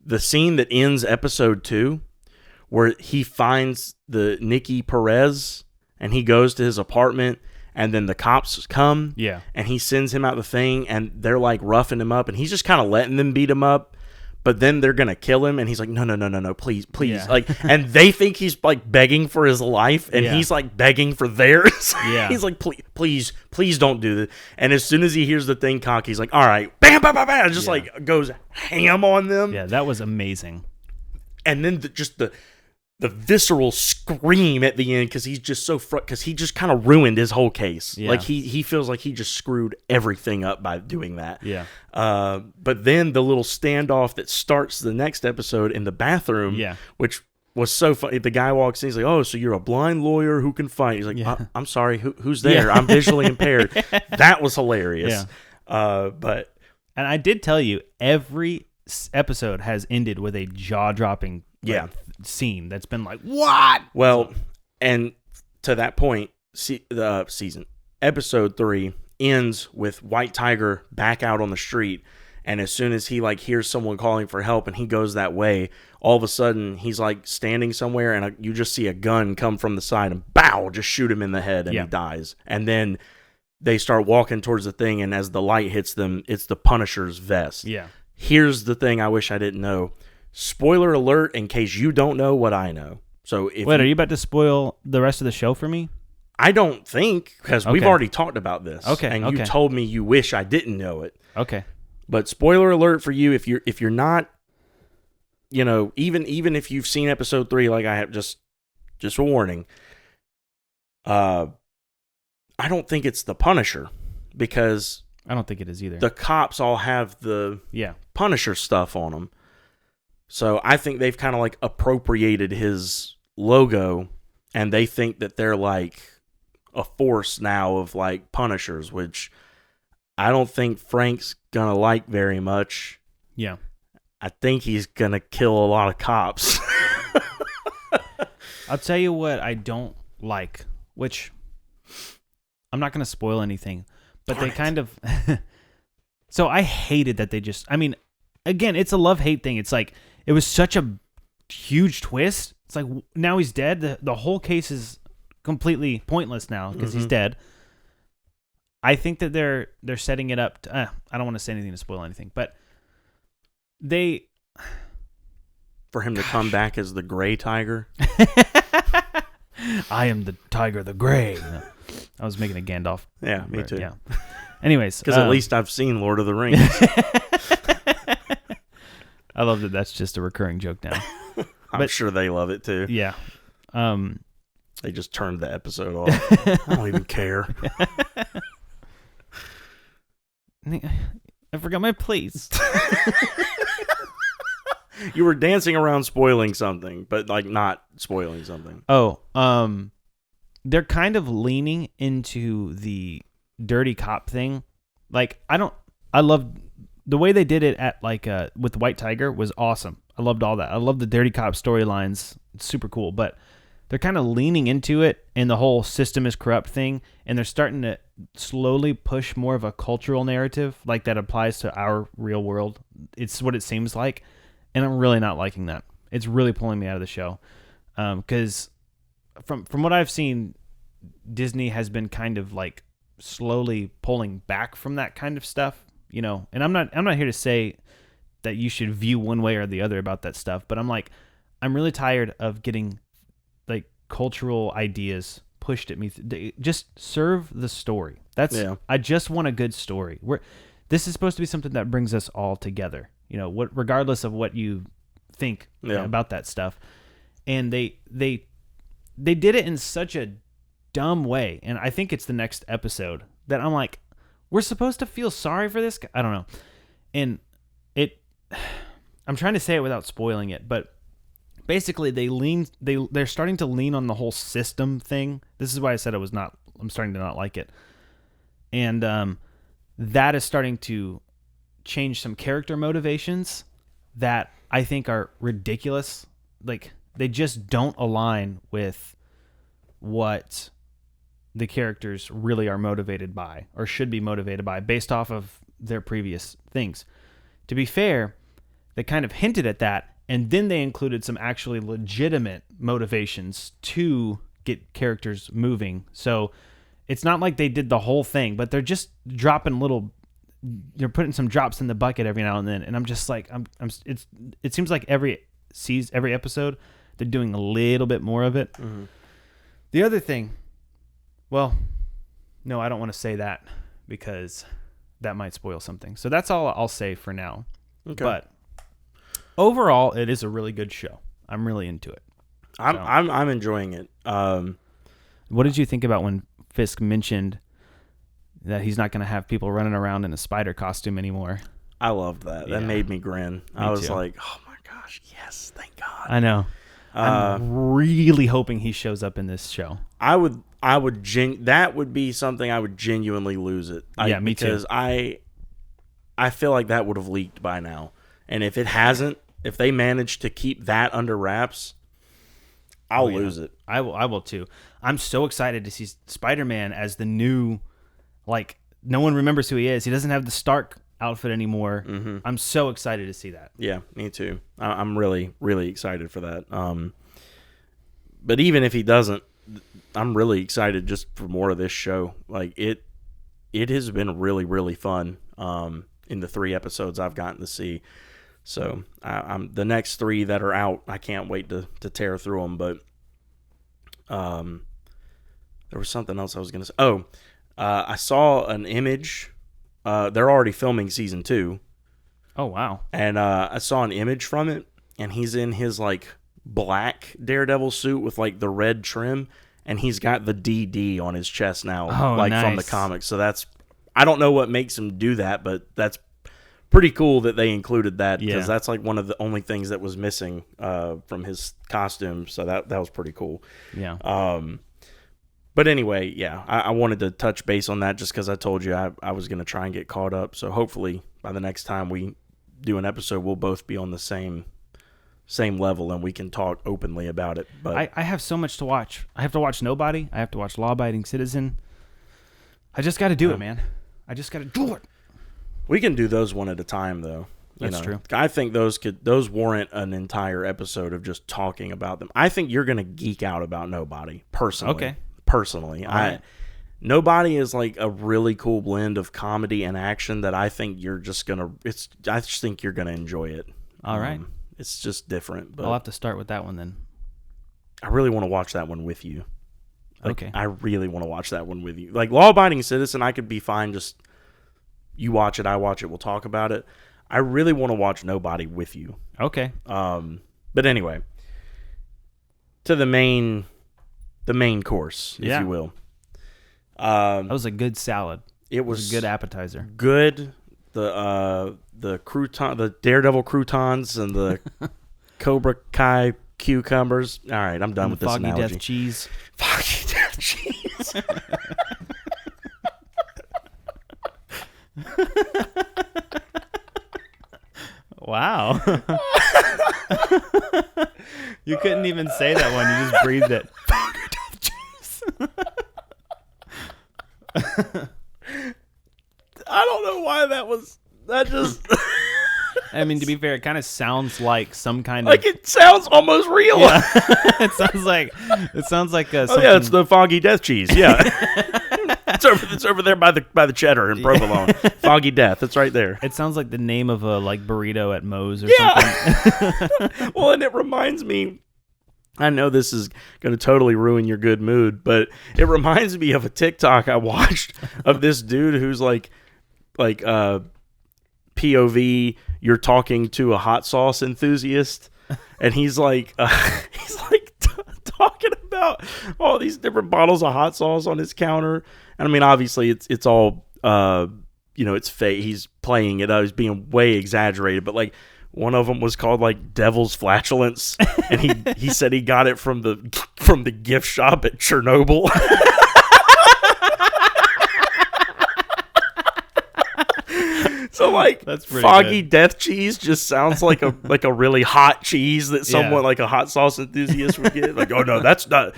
the scene that ends episode 2 where he finds the Nikki Perez and he goes to his apartment and then the cops come, yeah, and he sends him out the thing, and they're like roughing him up, and he's just kind of letting them beat him up, but then they're gonna kill him, and he's like, no, please, yeah. like, and they think he's like begging for his life, and he's like begging for theirs. Yeah, he's like, please don't do this. And as soon as he hears the thing cock, he's like, all right, bam, bam, bam, bam, just like goes ham on them. Yeah, that was amazing. And then the visceral scream at the end because he's just so because he just kind of ruined his whole case. Yeah. Like he feels like he just screwed everything up by doing that. Yeah. But then the little standoff that starts the next episode in the bathroom, which was so funny. The guy walks in, he's like, "Oh, so you're a blind lawyer who can fight?" He's like, "I'm sorry, who's there? I'm visually impaired." That was hilarious. Yeah. And I did tell you every episode has ended with a jaw-dropping scene that's been like, what? Well, and to that point, episode 3 ends with White Tiger back out on the street, and as soon as he like hears someone calling for help and he goes that way, all of a sudden he's like standing somewhere and you just see a gun come from the side and bow, just shoot him in the head and he dies. And then they start walking towards the thing, and as the light hits them, it's the Punisher's vest. Yeah. Here's the thing I wish I didn't know. Spoiler alert in case you don't know what I know. So are you about to spoil the rest of the show for me? I don't think, because we've already talked about this. Okay. And you told me you wish I didn't know it. Okay. But spoiler alert for you, if you're not, even if you've seen episode 3, like I have, just a warning. I don't think it's the Punisher, because I don't think it is either. The cops all have the Punisher stuff on them. So I think they've kind of like appropriated his logo, and they think that they're like a force now of like Punishers, which I don't think Frank's gonna like very much. Yeah. I think he's gonna kill a lot of cops. I'll tell you what I don't like, which I'm not gonna spoil anything, but they kind of so I hated that they just, I mean, again, it's a love-hate thing. It's like, it was such a huge twist. It's like, now he's dead. The whole case is completely pointless now because he's dead. I think that they're setting it up to, I don't want to say anything to spoil anything, but for him to come back as the Gray Tiger. I am the Tiger, the Gray. No, I was making a Gandalf. Yeah, me too. Yeah. Anyways, because at least I've seen Lord of the Rings. I love that. That's just a recurring joke now. I'm sure they love it too. Yeah. They just turned the episode off. I don't even care. I forgot my place. You were dancing around spoiling something, but like not spoiling something. Oh, they're kind of leaning into the dirty cop thing. Like, I love the way they did it at like with White Tiger was awesome. I loved all that. I love the dirty cop storylines. It's super cool, but they're kind of leaning into it and the whole system is corrupt thing, and they're starting to slowly push more of a cultural narrative like that applies to our real world. It's what it seems like, and I'm really not liking that. It's really pulling me out of the show. Because from what I've seen, Disney has been kind of like slowly pulling back from that kind of stuff, and I'm not here to say that you should view one way or the other about that stuff, but I'm really tired of getting like cultural ideas pushed at me. Just serve the story. I just want a good story. This is supposed to be something that brings us all together, regardless of what you think about that stuff. And they did it in such a dumb way, and I think it's the next episode that I'm like, we're supposed to feel sorry for this guy? I don't know. And I'm trying to say it without spoiling it, but basically they're starting to lean on the whole system thing. This is why I said I'm starting to not like it. And that is starting to changed some character motivations that I think are ridiculous. Like, they just don't align with what the characters really are motivated by or should be motivated by based off of their previous things. To be fair, they kind of hinted at that, and then they included some actually legitimate motivations to get characters moving. So it's not like they did the whole thing, but they're just dropping they're putting some drops in the bucket every now and then, and I'm just like, it seems like every episode they're doing a little bit more of it. Mm-hmm. The other thing, well, no, I don't want to say that because that might spoil something. So that's all I'll say for now. Okay. But overall, it is a really good show. I'm really into it. I'm enjoying it. What did you think about when Fisk mentioned that he's not going to have people running around in a spider costume anymore? I loved that. Yeah. That made me grin. I was like, oh my gosh, yes, thank God. I know. I'm really hoping he shows up in this show. That would be something I would genuinely lose it. Me too. Because I feel like that would have leaked by now. And if it hasn't, if they manage to keep that under wraps, I'll lose it. I will too. I'm so excited to see Spider-Man as the new, like, no one remembers who he is. He doesn't have the Stark outfit anymore. Mm-hmm. I'm so excited to see that. Yeah, me too. I'm really, really excited for that. But even if he doesn't, I'm really excited just for more of this show. Like, it has been really, really fun in the 3 episodes I've gotten to see. So I'm the next 3 that are out, I can't wait to tear through them. But there was something else I was going to say. I saw an image. They're already filming season 2. Oh, wow. And I saw an image from it, and he's in his, like, black Daredevil suit with, like, the red trim, and he's got the DD on his chest now, nice. From the comics. So I don't know what makes him do that, but that's pretty cool that they included that, because that's, like, one of the only things that was missing from his costume. So that was pretty cool. Yeah. But anyway, yeah, I wanted to touch base on that just because I told you I was going to try and get caught up. So hopefully by the next time we do an episode, we'll both be on the same level and we can talk openly about it. But I have so much to watch. I have to watch Nobody. I have to watch Law Abiding Citizen. I just got to do it, man. I just got to do it. We can do those one at a time, though. That's true. I think those warrant an entire episode of just talking about them. I think you're going to geek out about Nobody, personally. Okay. Personally, right. Nobody is like a really cool blend of comedy and action that I think you're just gonna. I just think you're gonna enjoy it. All right, it's just different. But I'll have to start with that one then. I really want to watch that one with you. Okay, I really want to watch that one with you. Like Law Abiding Citizen, I could be fine. Just you watch it, I watch it. We'll talk about it. I really want to watch Nobody with you. Okay. But anyway, to the main course, if you will. That was a good salad. It was a good appetizer. Good. The crouton, the Daredevil croutons, and the Cobra Kai cucumbers. All right, I'm done with this analogy. Foggy Death cheese. Foggy Death cheese. Wow. You couldn't even say that one. You just breathed it. Foggy Death cheese. I don't know why that just. I mean, to be fair, it kind of sounds like some kind of. It sounds almost real. Yeah. It sounds like it's the Foggy Death cheese. Yeah. It's over there by the Cheddar in Provolone. Foggy Death. It's right there. It sounds like the name of a burrito at Moe's or something. Well, and it reminds me. I know this is going to totally ruin your good mood, but it reminds me of a TikTok I watched of this dude who's like POV. You're talking to a hot sauce enthusiast, and he's like talking about all these different bottles of hot sauce on his counter. And I mean, obviously, it's all it's fake. He's playing it. He's being way exaggerated, but like. One of them was called like Devil's Flatulence, and he said he got it from the gift shop at Chernobyl. So like That's pretty foggy good. death cheese just sounds like a really hot cheese that someone like a hot sauce enthusiast would get. Like, oh no, that's not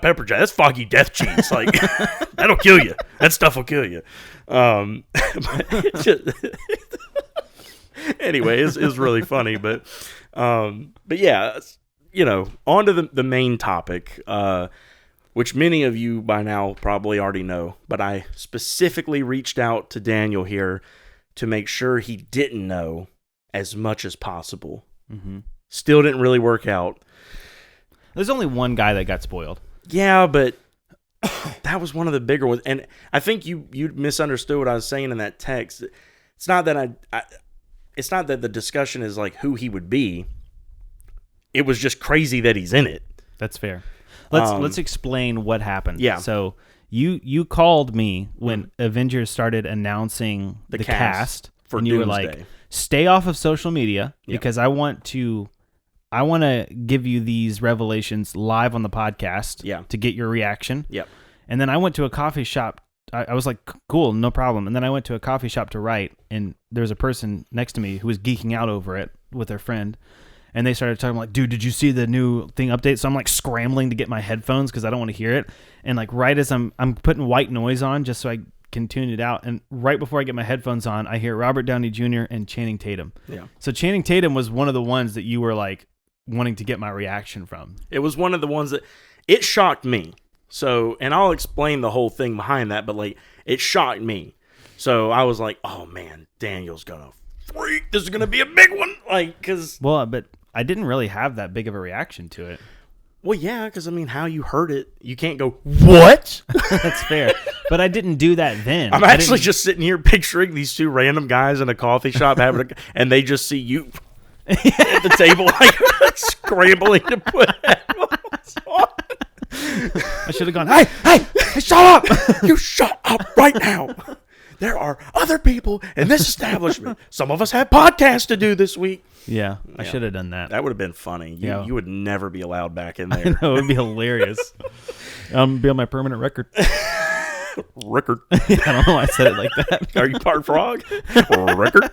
pepper jack. That's foggy death cheese. Like that'll kill you. That stuff will kill you. But it's just, anyway, it's really funny. But yeah, on to the main topic. Which many of you by now probably already know, but I specifically reached out to Daniel here to make sure he didn't know as much as possible. Mm-hmm. Still didn't really work out. There's only one guy that got spoiled. Yeah, but that was one of the bigger ones. And I think you misunderstood what I was saying in that text. It's not that it's not that the discussion is like who he would be. It was just crazy that he's in it. That's fair. Let's explain what happened. Yeah. So you called me when Avengers started announcing the cast for and you Doomsday. were like, "Stay off of social media because I want to give you these revelations live on the podcast to get your reaction." Yep. And then I went to a coffee shop. I was like, "Cool, no problem." And then I went to a coffee shop to write, and there was a person next to me who was geeking out over it with their friend. And they started talking like, dude, did you see the new thing update? So I'm like scrambling to get my headphones because I don't want to hear it. And like right as I'm putting white noise on just so I can tune it out. And right before I get my headphones on, I hear Robert Downey Jr. and Channing Tatum. Yeah. So Channing Tatum was one of the ones that you were like wanting to get my reaction from. It was one of the ones that it shocked me. So, and I'll explain the whole thing behind that, but like it shocked me. So I was like, oh man, Daniel's gonna freak. This is gonna be a big one. Like, but I didn't really have that big of a reaction to it. Well, yeah, because I mean, how you heard it, you can't go, what? That's fair. But I didn't do that then. I'm actually just sitting here picturing these two random guys in a coffee shop and they just see you at the table, like scrambling to put headphones on. I should have gone, hey, shut up! You shut up right now. There are other people in this establishment. Some of us have podcasts to do this week. Yeah, I should have done that. That would have been funny. You would never be allowed back in there. I know, it would be hilarious. Be on my permanent record. Record. I don't know why I said it like that. Are you part frog? Record.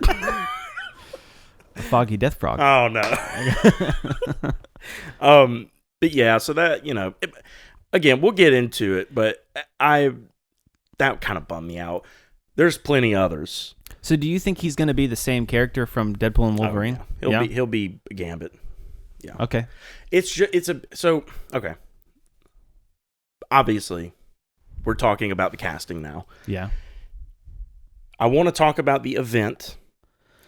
A foggy death frog. Oh no. But yeah, so that again, we'll get into it, but that kind of bummed me out. There's plenty others. So do you think he's going to be the same character from Deadpool and Wolverine? Oh, yeah. He'll be Gambit. Yeah. Okay. Okay. Obviously, we're talking about the casting now. Yeah. I want to talk about the event,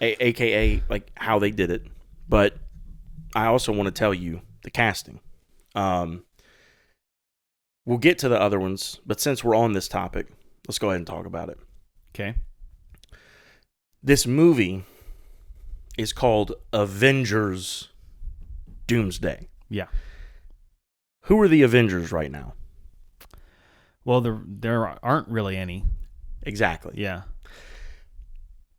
aka like how they did it, but I also want to tell you the casting. We'll get to the other ones, but since we're on this topic, let's go ahead and talk about it. Okay. This movie is called Avengers Doomsday. Yeah. Who are the Avengers right now? Well, there aren't really any. Exactly. Yeah.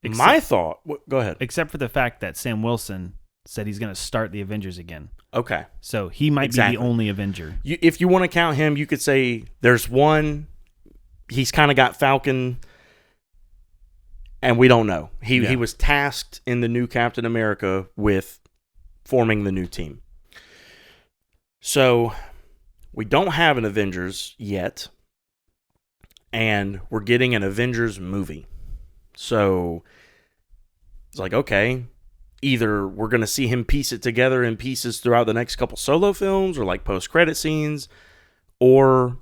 My thought... Go ahead. Except for the fact that Sam Wilson said he's going to start the Avengers again. Okay. So he might be the only Avenger. If you want to count him, you could say there's one. He's kind of got Falcon... And we don't know. He was tasked in the new Captain America with forming the new team. So we don't have an Avengers yet. And we're getting an Avengers movie. So it's like, okay, either we're going to see him piece it together in pieces throughout the next couple solo films or like post-credit scenes, or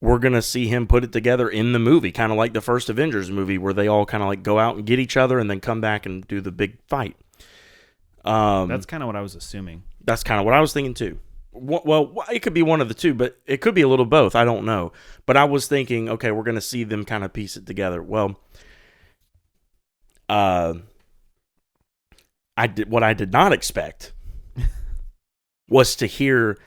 we're going to see him put it together in the movie, kind of like the first Avengers movie where they all kind of like go out and get each other and then come back and do the big fight. That's kind of what I was assuming. That's kind of what I was thinking too. Well, it could be one of the two, but it could be a little both. I don't know. But I was thinking, okay, we're going to see them kind of piece it together. Well, what I did not expect was to hear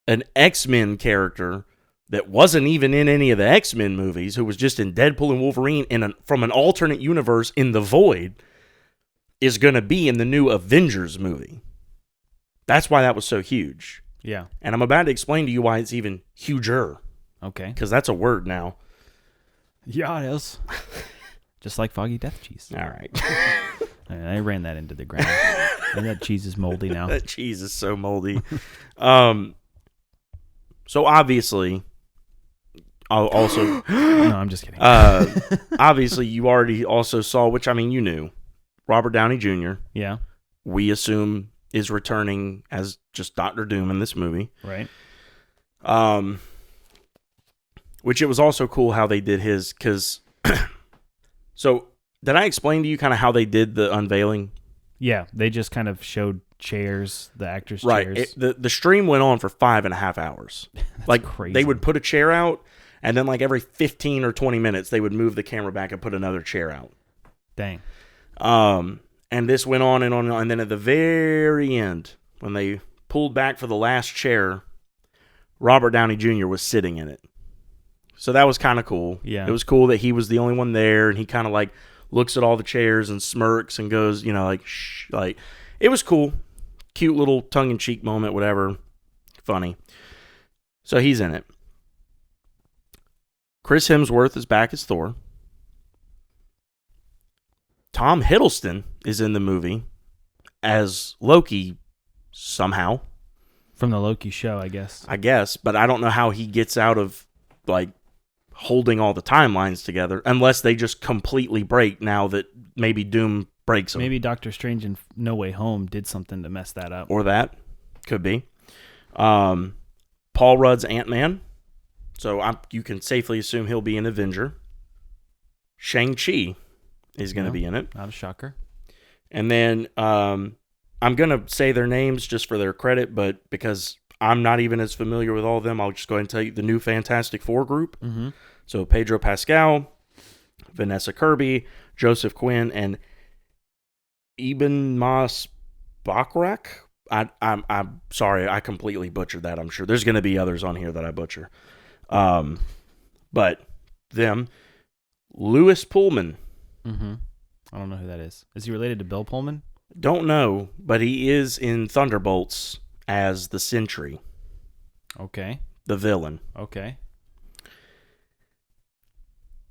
an X-Men character that wasn't even in any of the X-Men movies, who was just in Deadpool and Wolverine from an alternate universe in the Void, is going to be in the new Avengers movie. That's why that was so huge. Yeah. And I'm about to explain to you why it's even huger. Okay. Because that's a word now. Yeah, it is. Just like Foggy Death cheese. All right. I ran that into the ground. And that cheese is moldy now. That cheese is so moldy. So obviously, I'll also... No, I'm just kidding. Obviously, you already also saw, which, I mean, you knew, Robert Downey Jr., yeah. we assume, is returning as just Dr. Doom in this movie. Right. Which it was also cool how they did his, because... So, did I explain to you kind of how they did the unveiling? Yeah, they just kind of showed chairs, the actors' Right. chairs. The stream went on for 5.5 hours. That's crazy. They would put a chair out, and then like every 15 or 20 minutes, they would move the camera back and put another chair out. Dang. And this went on and on, and then at the very end, when they pulled back for the last chair, Robert Downey Jr. was sitting in it. So that was kind of cool. Yeah. It was cool that he was the only one there, and he kind of like looks at all the chairs and smirks and goes, you know, like, shh. Like, it was cool. Cute little tongue-in-cheek moment, whatever. Funny. So he's in it. Chris Hemsworth is back as Thor. Tom Hiddleston is in the movie as Loki somehow. From the Loki show, I guess. But I don't know how he gets out of, like, holding all the timelines together, unless they just completely break now that maybe Doom breaks them. Maybe Doctor Strange in No Way Home did something to mess that up. Or that. Could be. Paul Rudd's Ant-Man. So you can safely assume he'll be an Avenger. Shang-Chi is going to be in it. Not a shocker. And then I'm going to say their names just for their credit, but because I'm not even as familiar with all of them, I'll just go ahead and tell you the new Fantastic Four group. Mm-hmm. So Pedro Pascal, Vanessa Kirby, Joseph Quinn, and Ibn Mas Bachrach. I'm sorry, I completely butchered that. I'm sure there's going to be others on here that I butcher. But them, Louis Pullman. Mm-hmm. I don't know who that is. Is he related to Bill Pullman? Don't know, but he is in Thunderbolts as the Sentry. Okay. The villain. Okay.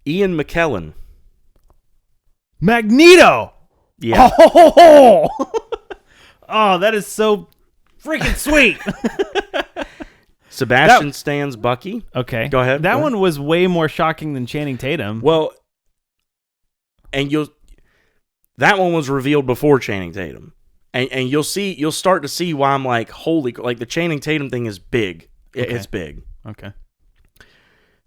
Ian McKellen. Magneto! Yeah. Oh, oh that is so freaking sweet. Sebastian Stan's Bucky. Okay. Go ahead. That one was way more shocking than Channing Tatum. Well, and that one was revealed before Channing Tatum. And you'll start to see why I'm like, holy, like the Channing Tatum thing is big. It's big. Okay.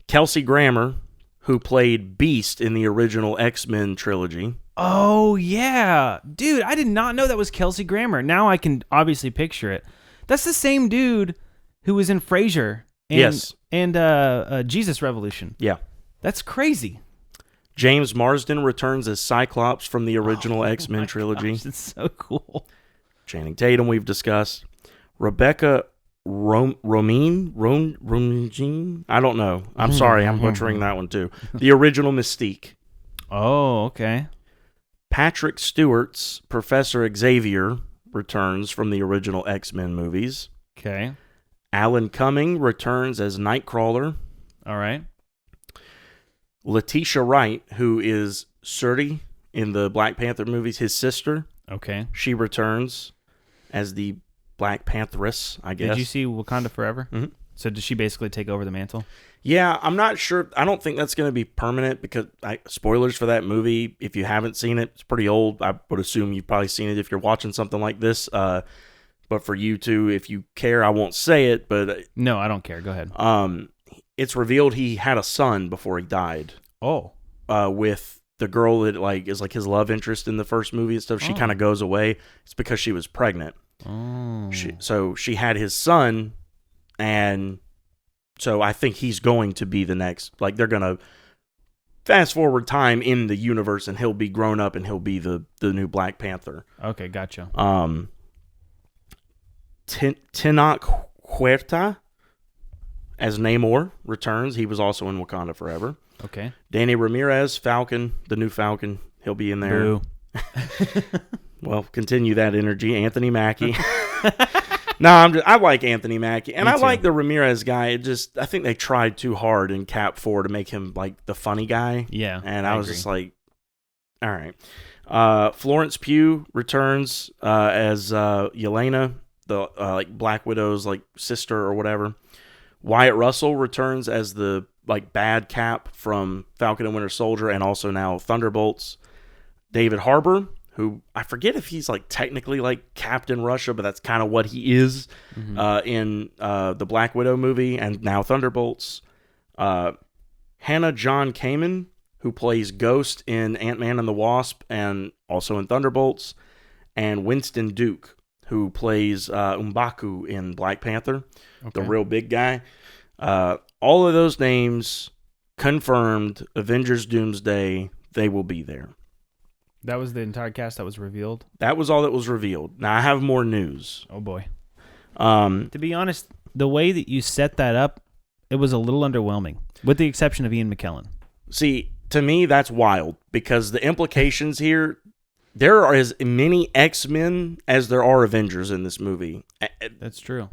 Kelsey Grammer, who played Beast in the original X-Men trilogy. Oh, yeah. Dude, I did not know that was Kelsey Grammer. Now I can obviously picture it. That's the same dude who was in Frasier and Jesus Revolution. Yeah. That's crazy. James Marsden returns as Cyclops from the original X-Men trilogy. Gosh, it's so cool. Channing Tatum, we've discussed. Rebecca Romijn? I don't know. I'm sorry, I'm butchering that one too. The original Mystique. Oh, okay. Patrick Stewart's Professor Xavier returns from the original X-Men movies. Okay. Alan Cumming returns as Nightcrawler. All right. Letitia Wright, who is Shuri in the Black Panther movies, his sister. Okay. She returns as the Black Pantheress, I guess. Did you see Wakanda Forever? Mm-hmm. So did she basically take over the mantle? Yeah, I'm not sure. I don't think that's going to be permanent because spoilers for that movie. If you haven't seen it, it's pretty old. I would assume you've probably seen it if you're watching something like this. But for you two, if you care, I won't say it. But no, I don't care. Go ahead. It's revealed he had a son before he died. Oh, with the girl that is his love interest in the first movie and stuff. She kind of goes away. It's because she was pregnant. Oh, so she had his son, and so I think he's going to be the next. Like they're gonna fast forward time in the universe, and he'll be grown up, and he'll be the new Black Panther. Okay, gotcha. Tenoch Huerta as Namor returns. He was also in Wakanda Forever. Okay. Danny Ramirez, Falcon, the new Falcon. He'll be in there. Boo. Well, continue that energy. Anthony Mackie. No, I like Anthony Mackie. And I like the Ramirez guy. I think they tried too hard in Cap 4 to make him like the funny guy. Yeah. And I was just like, All right. Florence Pugh returns as Yelena, the like Black Widow's like sister or whatever. Wyatt Russell returns as the like bad Cap from Falcon and Winter Soldier, and also now Thunderbolts. David Harbour, who I forget if he's like technically like Captain Russia, but that's kind of what he is in the Black Widow movie, and now Thunderbolts. Hannah John Kamen, who plays Ghost in Ant-Man and the Wasp and also in Thunderbolts, and Winston Duke, who plays M'Baku in Black Panther, the real big guy. All of those names confirmed. Avengers Doomsday, they will be there. That was the entire cast that was revealed? That was all that was revealed. Now, I have more news. Oh, boy. To be honest, the way that you set that up, it was a little underwhelming, with the exception of Ian McKellen. See, to me, that's wild, because the implications here, there are as many X-Men as there are Avengers in this movie. That's true.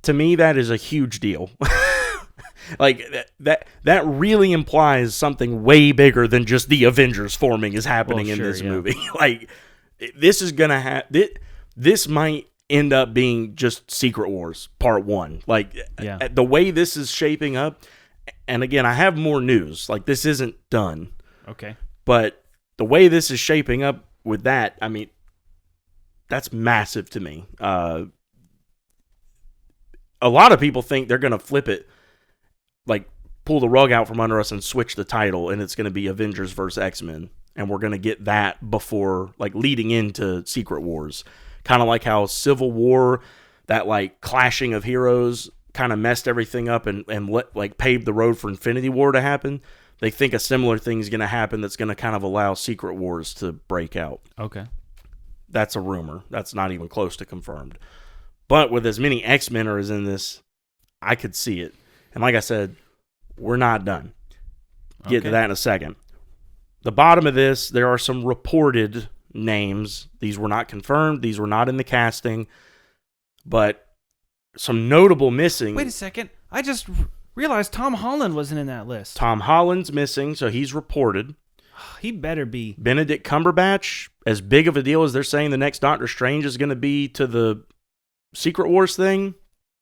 To me, that is a huge deal. Like, that really implies something way bigger than just the Avengers forming is happening in this movie. Like, this is going to this might end up being just Secret Wars Part 1. Like, the way this is shaping up, and again, I have more news. Like, this isn't done. Okay. But the way this is shaping up with that, I mean, that's massive to me. A lot of people think they're going to flip it, like pull the rug out from under us and switch the title, and it's going to be Avengers vs. X-Men, and we're going to get that before, like, leading into Secret Wars. Kind of like how Civil War, that like clashing of heroes kind of messed everything up and paved the road for Infinity War to happen. They think a similar thing is going to happen that's going to kind of allow Secret Wars to break out. Okay. That's a rumor. That's not even close to confirmed. But with as many X-Men as in this, I could see it. And like I said, we're not done. Get to that in a second. The bottom of this, there are some reported names. These were not confirmed. These were not in the casting. But some notable missing. Wait a second. I just realized Tom Holland wasn't in that list. Tom Holland's missing, so he's reported. He better be. Benedict Cumberbatch, as big of a deal as they're saying the next Doctor Strange is going to be to the Secret Wars thing.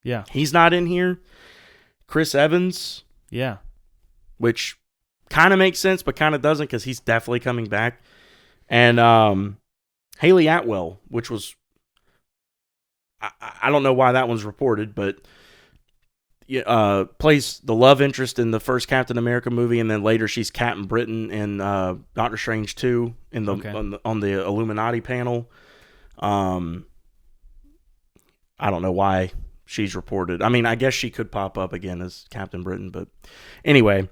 Yeah. He's not in here. Chris Evans. Yeah. Which kind of makes sense, but kind of doesn't, because he's definitely coming back. And Haley Atwell, which was, I don't know why that one's reported, but plays the love interest in the first Captain America movie, and then later she's Captain Britain in Doctor Strange 2 in the on the Illuminati panel. I don't know why she's reported. I mean, I guess she could pop up again as Captain Britain, but anyway,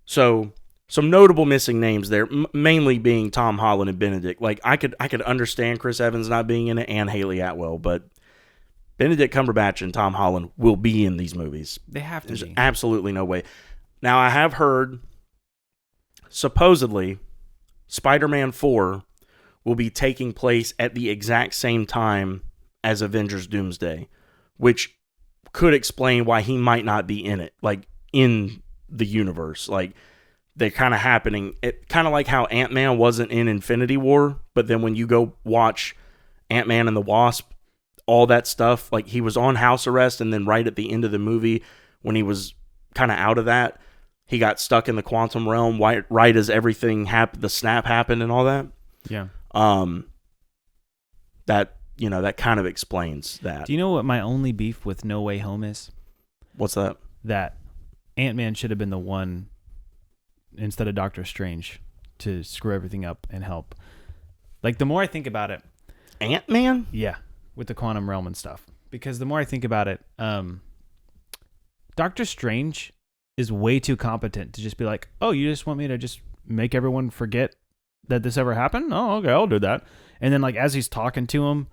so some notable missing names there, mainly being Tom Holland and Benedict. Like, I could understand Chris Evans not being in it and Haley Atwell, but Benedict Cumberbatch and Tom Holland will be in these movies. They have to be. There's absolutely no way. Now, I have heard, supposedly, Spider-Man 4 will be taking place at the exact same time as Avengers Doomsday, which could explain why he might not be in it, like, in the universe. Like, they're kind of happening. It kind of like how Ant-Man wasn't in Infinity War, but then when you go watch Ant-Man and the Wasp, all that stuff, like, he was on house arrest, and then right at the end of the movie, when he was kind of out of that, he got stuck in the quantum realm right as everything happened, the snap happened and all that. Yeah. That kind of explains that. Do you know what my only beef with No Way Home is? What's that? That Ant-Man should have been the one, instead of Doctor Strange, to screw everything up and help. Like, the more I think about it... Ant-Man? Yeah, with the quantum realm and stuff. Because the more I think about it, Doctor Strange is way too competent to just be like, oh, you just want me to just make everyone forget that this ever happened? Oh, okay, I'll do that. And then, like, as he's talking to him,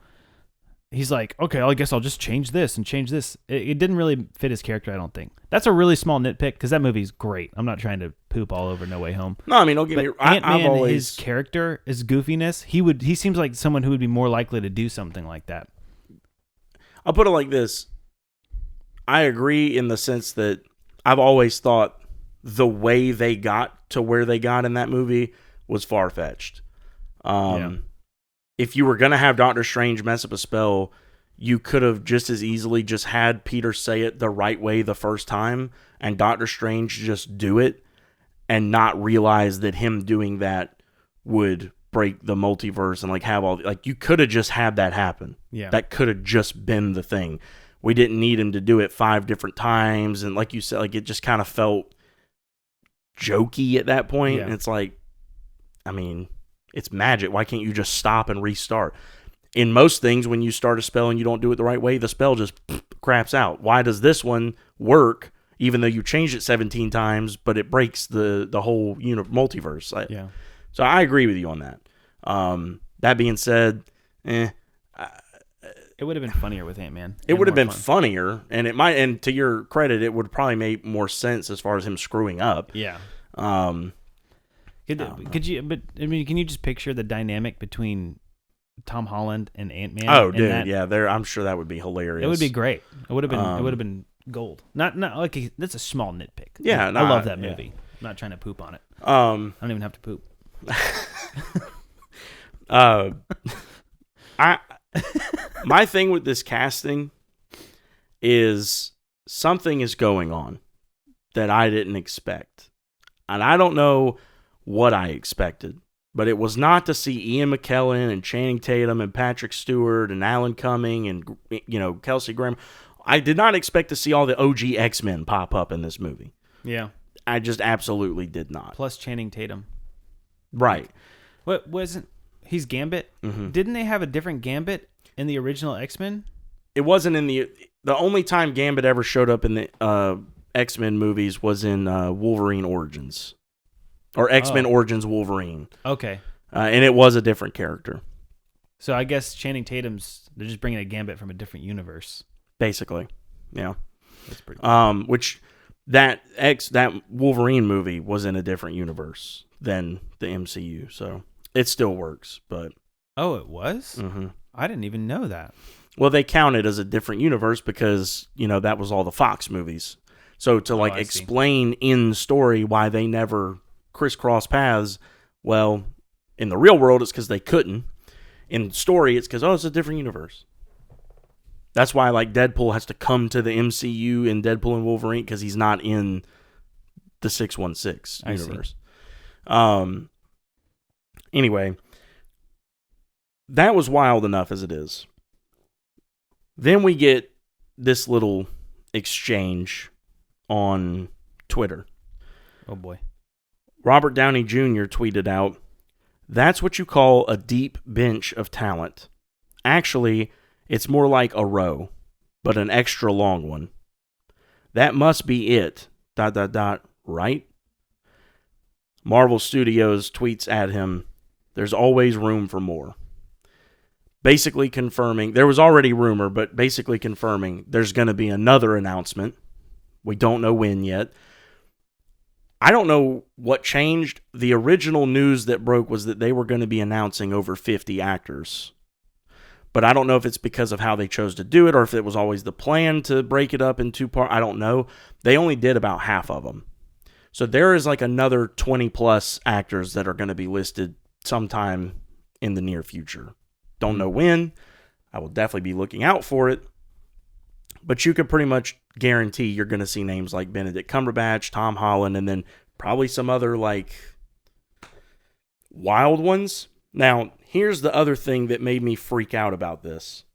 he's like, okay, I guess I'll just change this and change this. It didn't really fit his character, I don't think. That's a really small nitpick, because that movie's great. I'm not trying to poop all over No Way Home. No, I mean, don't get me wrong. Ant-Man, his character, his goofiness, he seems like someone who would be more likely to do something like that. I'll put it like this. I agree in the sense that I've always thought the way they got to where they got in that movie was far-fetched. If you were going to have Doctor Strange mess up a spell, you could have just as easily just had Peter say it the right way the first time and Doctor Strange just do it and not realize that him doing that would break the multiverse and like have all like you could have just had that happen. Yeah. That could have just been the thing. We didn't need him to do it 5 different times, and like you said, like it just kind of felt jokey at that point. Yeah. And it's like, I mean, it's magic. Why can't you just stop and restart? In most things, when you start a spell and you don't do it the right way, the spell just craps out. Why does this one work, even though you changed it 17 times, but it breaks the whole multiverse? So I agree with you on that. That being said, it would have been funnier with Ant-Man. It would have been funnier, and it might. And to your credit, it would probably make more sense as far as him screwing up. Yeah. Could you? But I mean, can you just picture the dynamic between Tom Holland and Ant-Man? Oh, dude, yeah. I'm sure that would be hilarious. It would be great. It would have been. It would have been gold. Not like that's a small nitpick. Yeah, I love that movie. Yeah. I'm not trying to poop on it. I don't even have to poop. My thing with this casting is something is going on that I didn't expect. And I don't know what I expected, but it was not to see Ian McKellen and Channing Tatum and Patrick Stewart and Alan Cumming and, Kelsey Grammer. I did not expect to see all the OG X-Men pop up in this movie. Yeah. I just absolutely did not. Plus Channing Tatum. Right. What wasn't he's Gambit? Mm-hmm. Didn't they have a different Gambit in the original X-Men? It wasn't in the only time Gambit ever showed up in the X-Men movies was in Wolverine Origins. Or X-Men Origins Wolverine. Okay. And it was a different character. So I guess Channing Tatum's they're just bringing a Gambit from a different universe. Basically. Yeah. That's pretty cool. Which that Wolverine movie was in a different universe than the MCU, so it still works, but oh, it was? Mm-hmm. I didn't even know that. Well, they count it as a different universe because, that was all the Fox movies. So to explain in story why they never crisscross paths, well, in the real world it's because they couldn't. In story it's because it's a different universe. That's why Deadpool has to come to the MCU in Deadpool and Wolverine because he's not in the 616 universe. Anyway, that was wild enough as it is. Then we get this little exchange on Twitter. Oh boy. Robert Downey Jr. tweeted out, "That's what you call a deep bench of talent. Actually, it's more like a row, but an extra long one. That must be it, ... right?" Marvel Studios tweets at him, "There's always room for more." Basically confirming, there was already rumor, but basically confirming there's going to be another announcement. We don't know when yet. I don't know what changed. The original news that broke was that they were going to be announcing over 50 actors. But I don't know if it's because of how they chose to do it or if it was always the plan to break it up in 2 parts. I don't know. They only did about half of them. So there is another 20 plus actors that are going to be listed sometime in the near future. Don't know when. I will definitely be looking out for it. But you can pretty much guarantee you're going to see names like Benedict Cumberbatch, Tom Holland, and then probably some other wild ones. Now, here's the other thing that made me freak out about this.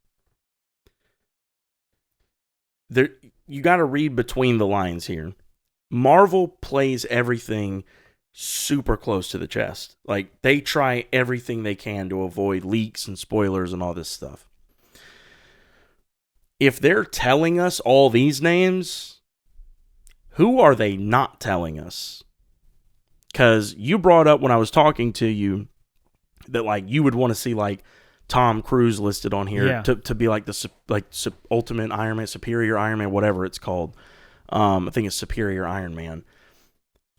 You got to read between the lines here. Marvel plays everything super close to the chest. They try everything they can to avoid leaks and spoilers and all this stuff. If they're telling us all these names, who are they not telling us? Because you brought up when I was talking to you that you would want to see Tom Cruise listed on here to be the ultimate Iron Man, superior Iron Man, whatever it's called. I think it's Superior Iron Man.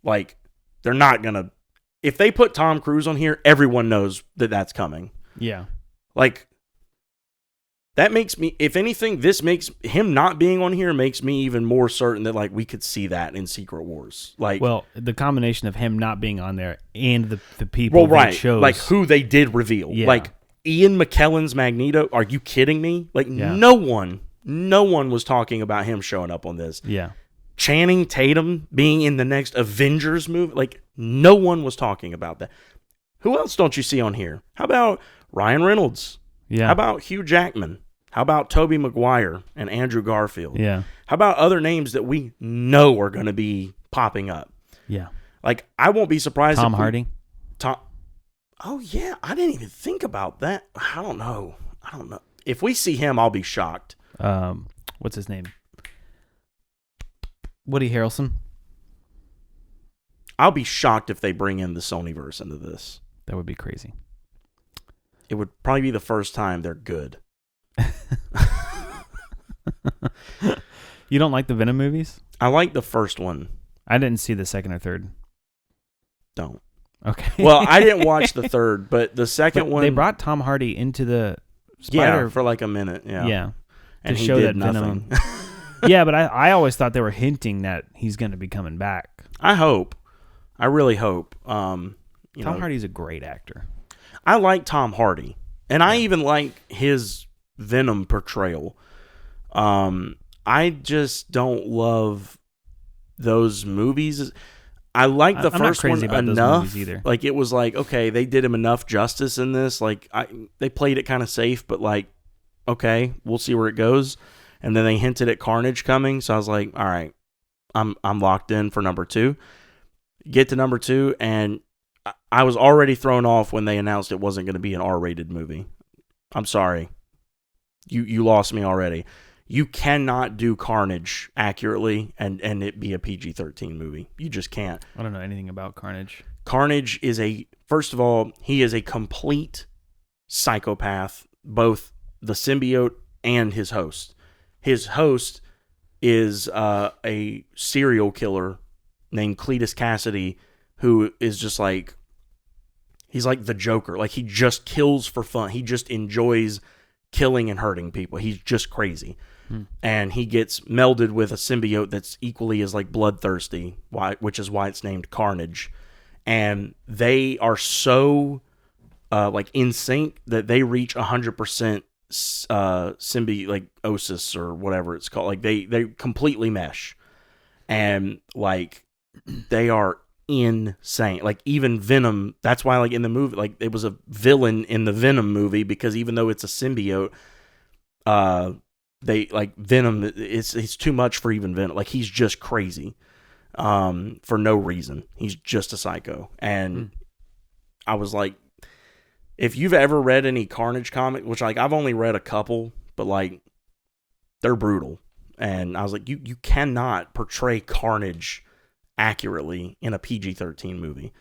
They're not gonna. If they put Tom Cruise on here, everyone knows that that's coming. Yeah. that makes me, if anything, this makes him not being on here makes me even more certain that like we could see that in Secret Wars. Like, well, the combination of him not being on there and the people they chose, like who they did reveal, like Ian McKellen's Magneto. Are you kidding me? Like no one was talking about him showing up on this. Yeah. Channing Tatum being in the next Avengers movie, like no one was talking about that. Who else don't you see on here? How about Ryan Reynolds? Yeah. How about Hugh Jackman? How about Tobey Maguire and Andrew Garfield? Yeah. How about other names that we know are going to be popping up? Yeah. Like, I won't be surprised. Tom Hardy. Oh yeah, I didn't even think about that. I don't know. If we see him, I'll be shocked. What's his name? Woody Harrelson. I'll be shocked if they bring in the Sonyverse into this. That would be crazy. It would probably be the first time they're good. You don't like the Venom movies? I like the first one. I didn't see the second or third. Don't. Okay. Well, I didn't watch the third, but the second one. They brought Tom Hardy into the Spider for like a minute. Yeah. Yeah. And to he show did that nothing. Venom. Yeah, but I always thought they were hinting that he's going to be coming back. I hope. I really hope. Tom Hardy's a great actor. I like Tom Hardy, and I even like his Venom portrayal. I just don't love those movies. I like the first one enough. Either. Like, it was like, okay, they did him enough justice in this. Like, they played it kind of safe, but like, okay, we'll see where it goes. And then they hinted at Carnage coming, so I was like, all right, I'm locked in for number 2. Get to number 2, and I was already thrown off when they announced it wasn't going to be an R-rated movie. I'm sorry. You lost me already. You cannot do Carnage accurately and it be a PG-13 movie. You just can't. I don't know anything about Carnage. Carnage is first of all, he is a complete psychopath, both the symbiote and his host. His host is a serial killer named Cletus Cassidy, who is just like, he's like the Joker. Like, he just kills for fun. He just enjoys killing and hurting people. He's just crazy. And he gets melded with a symbiote that's equally as like bloodthirsty, which is why it's named Carnage. And they are so like in sync that they reach 100% symbiosis or whatever it's called. Like they completely mesh, and like they are insane. Like, even Venom, that's why like in the movie, like it was a villain in the Venom movie, because even though it's a symbiote, they like Venom, it's too much for even Venom. Like, he's just crazy for no reason. He's just a psycho. And I was like, if you've ever read any Carnage comic, which like I've only read a couple, but like they're brutal. And I was like, you cannot portray Carnage accurately in a PG-13 movie.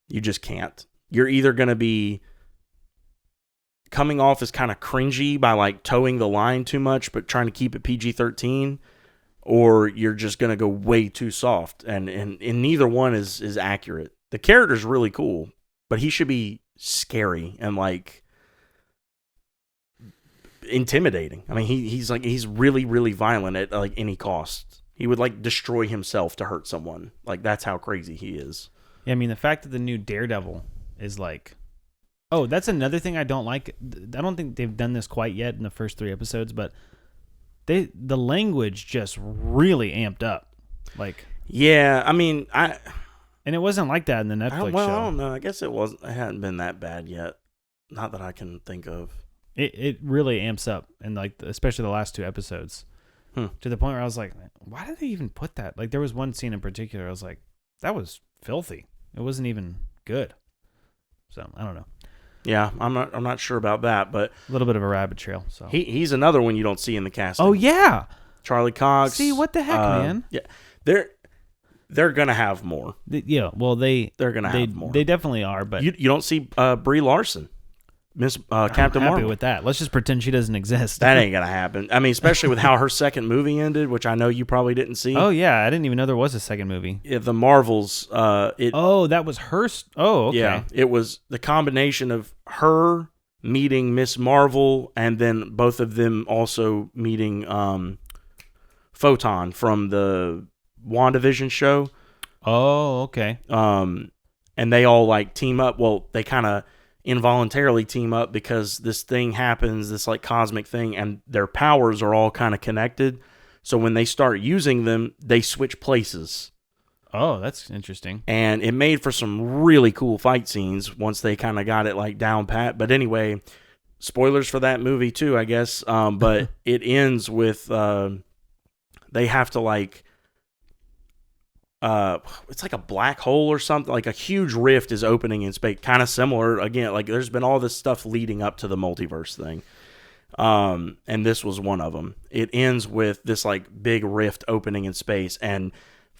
You just can't. You're either going to be coming off as kind of cringy by like towing the line too much but trying to keep it PG-13, or you're just going to go way too soft, and neither one is accurate. The character's really cool, but he should be scary and like intimidating. I mean, he's really, really violent at like any cost. He would like destroy himself to hurt someone. Like, that's how crazy he is. Yeah, I mean, the fact that the new Daredevil is like, oh, that's another thing I don't like. I don't think they've done this quite yet in the first 3 episodes, but the language just really amped up. Like, yeah, I mean, and it wasn't like that in the Netflix show. I don't know. I guess it hadn't been that bad yet. Not that I can think of. It really amps up, and like especially the last 2 episodes, to the point where I was like, why did they even put that? Like, there was one scene in particular I was like, that was filthy. It wasn't even good. So I don't know. Yeah, I'm not sure about that, but a little bit of a rabbit trail. So he's another one you don't see in the casting. Oh yeah, Charlie Cox. See, what the heck, man? Yeah, they're gonna have more. Yeah, well they're gonna have more. They definitely are, but you don't see Brie Larson, Miss Captain Marvel. I'm happy with that. Let's just pretend she doesn't exist. That ain't gonna happen. I mean, especially with how her second movie ended, which I know you probably didn't see. Oh yeah, I didn't even know there was a second movie. Yeah, the Marvels. Oh, that was her. Oh, okay. Yeah, it was the combination of her, meeting Miss Marvel, and then both of them also meeting Photon from the WandaVision show. Oh, okay. And they all like team up. Well, they kind of involuntarily team up because this thing happens, this like cosmic thing, and their powers are all kind of connected. So when they start using them, they switch places. Oh, that's interesting. And it made for some really cool fight scenes once they kind of got it like down pat. But anyway, spoilers for that movie too, I guess. But it ends with they have to like it's like a black hole or something. Like a huge rift is opening in space. Kind of similar again. Like there's been all this stuff leading up to the multiverse thing. And this was one of them. It ends with this like big rift opening in space, and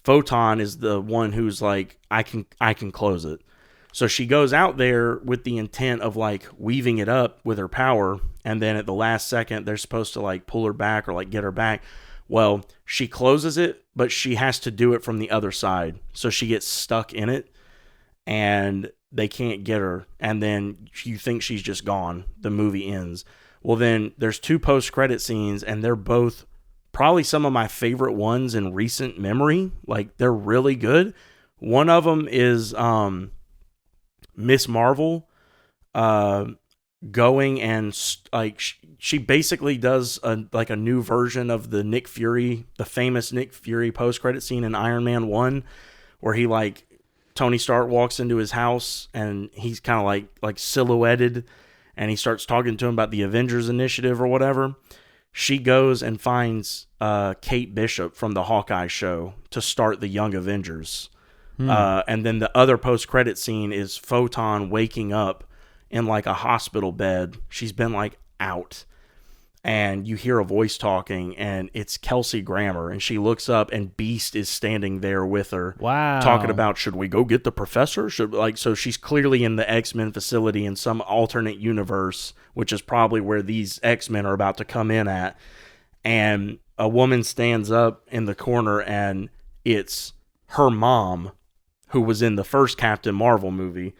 Photon is the one who's like, I can close it. So she goes out there with the intent of like weaving it up with her power, and then at the last second they're supposed to like pull her back or like get her back. Well, she closes it, but she has to do it from the other side. So she gets stuck in it, and they can't get her. And then you think she's just gone. The movie ends. Well, then there's 2 post-credit scenes, and they're both probably some of my favorite ones in recent memory. Like, they're really good. One of them is Miss Marvel going and like she basically does a new version of the Nick Fury, the famous Nick Fury post-credit scene in Iron Man 1, where he like Tony Stark walks into his house and he's kind of like silhouetted, and he starts talking to him about the Avengers Initiative or whatever. She goes and finds Kate Bishop from the Hawkeye show to start the Young Avengers. And then the other post-credit scene is Photon waking up in like a hospital bed. She's been like out. And you hear a voice talking, and it's Kelsey Grammer. And she looks up, and Beast is standing there with her. Wow. Talking about, should we go get the professor? So she's clearly in the X-Men facility in some alternate universe, which is probably where these X-Men are about to come in at. And a woman stands up in the corner, and it's her mom, who was in the first Captain Marvel movie.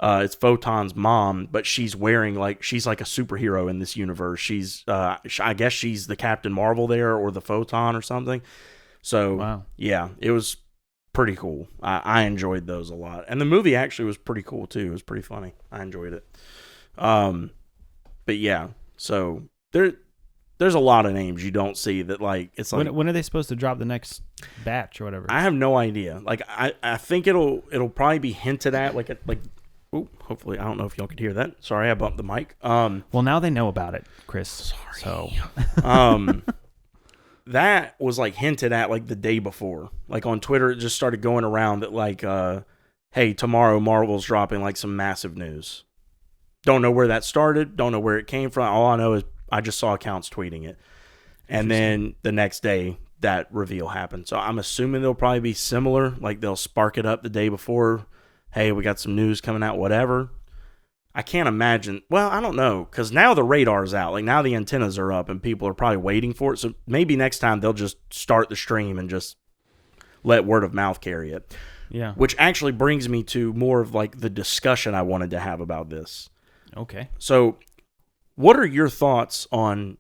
It's Photon's mom, but she's wearing she's like a superhero in this universe. She's, I guess she's the Captain Marvel there, or the Photon or something. So, wow. Yeah, it was pretty cool. I enjoyed those a lot. And the movie actually was pretty cool too. It was pretty funny. I enjoyed it. But yeah, so there's a lot of names you don't see that like, it's like, when are they supposed to drop the next batch or whatever? I have no idea. Like, I think it'll probably be hinted at like. Oh, hopefully, I don't know if y'all could hear that. Sorry, I bumped the mic. Well, now they know about it, Chris. Sorry. That was like hinted at like the day before. Like on Twitter, it just started going around that like, hey, tomorrow Marvel's dropping like some massive news. Don't know where that started. Don't know where it came from. All I know is I just saw accounts tweeting it. And then the next day, that reveal happened. So I'm assuming they'll probably be similar. Like they'll spark it up the day before. Hey, we got some news coming out, whatever. I can't imagine. Well, I don't know, because now the radar's out. Like, now the antennas are up, and people are probably waiting for it. So maybe next time they'll just start the stream and just let word of mouth carry it. Yeah. Which actually brings me to more of, like, the discussion I wanted to have about this. Okay. So, what are your thoughts on,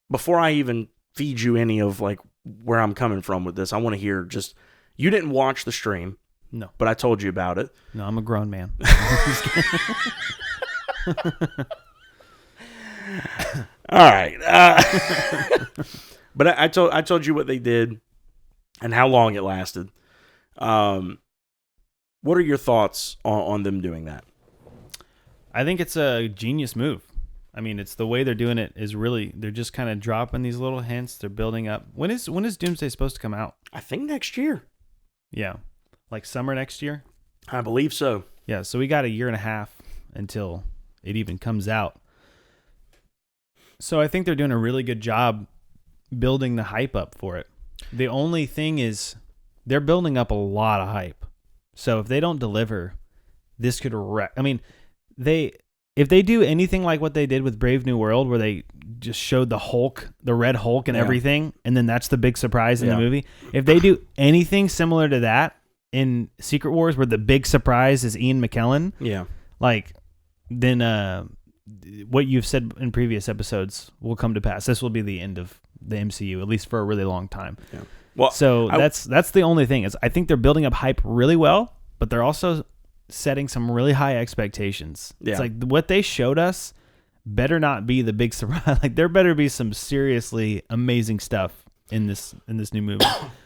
before I even feed you any of, like, where I'm coming from with this, I want to hear just, you didn't watch the stream. No. But I told you about it. No, I'm a grown man. All right. But I told you what they did and how long it lasted. What are your thoughts on them doing that? I think it's a genius move. I mean, it's the way they're doing it is really, they're just kind of dropping these little hints. They're building up. When is Doomsday supposed to come out? I think next year. Yeah. Like summer next year? I believe so. Yeah, so we got a year and a half until it even comes out. So I think they're doing a really good job building the hype up for it. The only thing is they're building up a lot of hype. So if they don't deliver, this could wreck. I mean, if they do anything like what they did with Brave New World, where they just showed the Hulk, the Red Hulk and everything, and then that's the big surprise in the movie. If they do anything similar to that, in Secret Wars, where the big surprise is Ian McKellen, yeah, like then what you've said in previous episodes will come to pass. This will be the end of the MCU, at least for a really long time. Yeah. Well, so that's the only thing is I think they're building up hype really well, but they're also setting some really high expectations. Yeah. It's like what they showed us better not be the big surprise. Like there better be some seriously amazing stuff in this new movie,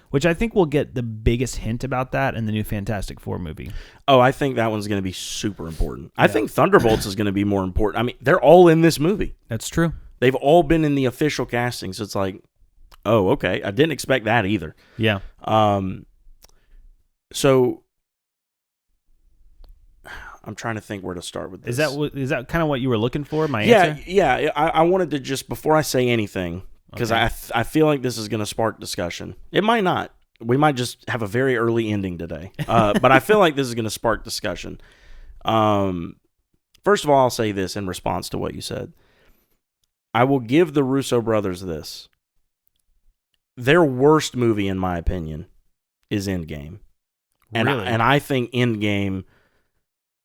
which I think we'll get the biggest hint about that in the new Fantastic Four movie. Oh, I think that one's going to be super important. I think Thunderbolts is going to be more important. I mean, they're all in this movie. That's true. They've all been in the official casting, so it's like, oh, okay. I didn't expect that either. Yeah. So I'm trying to think where to start with this. Is that kind of what you were looking for? My answer? Yeah. I wanted to just, before I say anything, because I feel like this is going to spark discussion. It might not. We might just have a very early ending today. But I feel like this is going to spark discussion. First of all, I'll say this in response to what you said. I will give the Russo brothers this. Their worst movie, in my opinion, is Endgame. Really? And I think Endgame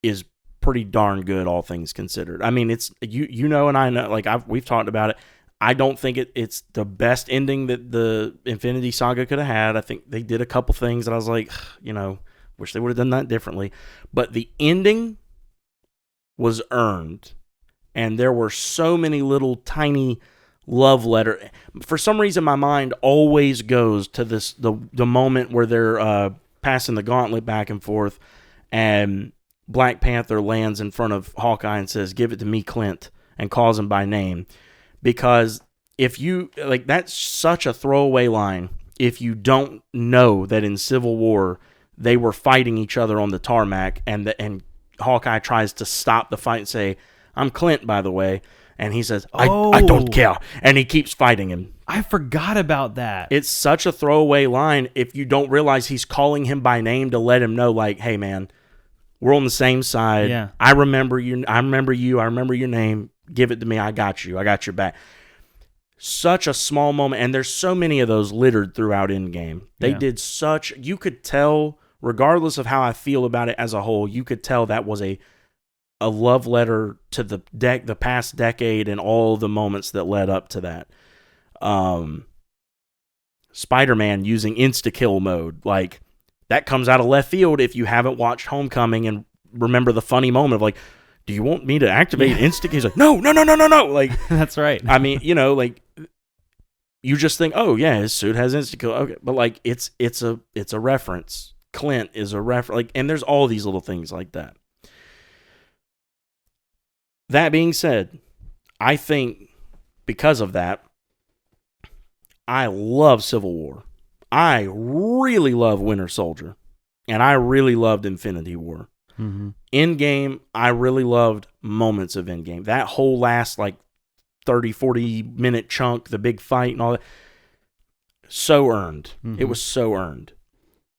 is pretty darn good, all things considered. I mean, it's you know, and I know, like we've talked about it. I don't think it's the best ending that the Infinity Saga could have had. I think they did a couple things that I was like, wish they would have done that differently. But the ending was earned, and there were so many little tiny love letter. For some reason, my mind always goes to the moment where they're passing the gauntlet back and forth, and Black Panther lands in front of Hawkeye and says, "Give it to me, Clint," and calls him by name. Because if you, like, that's such a throwaway line if you don't know that in Civil War they were fighting each other on the tarmac, and Hawkeye tries to stop the fight and say, "I'm Clint, by the way," and he says, I don't care," and he keeps fighting him. I forgot about that. It's such a throwaway line if you don't realize he's calling him by name to let him know, like, hey, man, we're on the same side. Yeah. I remember you. I remember your name. Give it to me. I got you. I got your back. Such a small moment, and there's so many of those littered throughout Endgame. They did such. You could tell, regardless of how I feel about it as a whole, you could tell that was a love letter to the past decade and all the moments that led up to that. Spider-Man using insta-kill mode, like, that comes out of left field if you haven't watched Homecoming and remember the funny moment of, like, do you want me to activate insta-kill? He's like, no. Like, that's right. I mean, like, you just think, oh yeah, his suit has insta-kill. Okay, but like, it's a reference. Clint is a reference. Like, and there's all these little things like that. That being said, I think because of that, I love Civil War. I really love Winter Soldier, and I really loved Infinity War. Mm-hmm. Endgame, I really loved moments of Endgame. That whole last, like, 30, 40-minute chunk, the big fight and all that, so earned. Mm-hmm. It was so earned.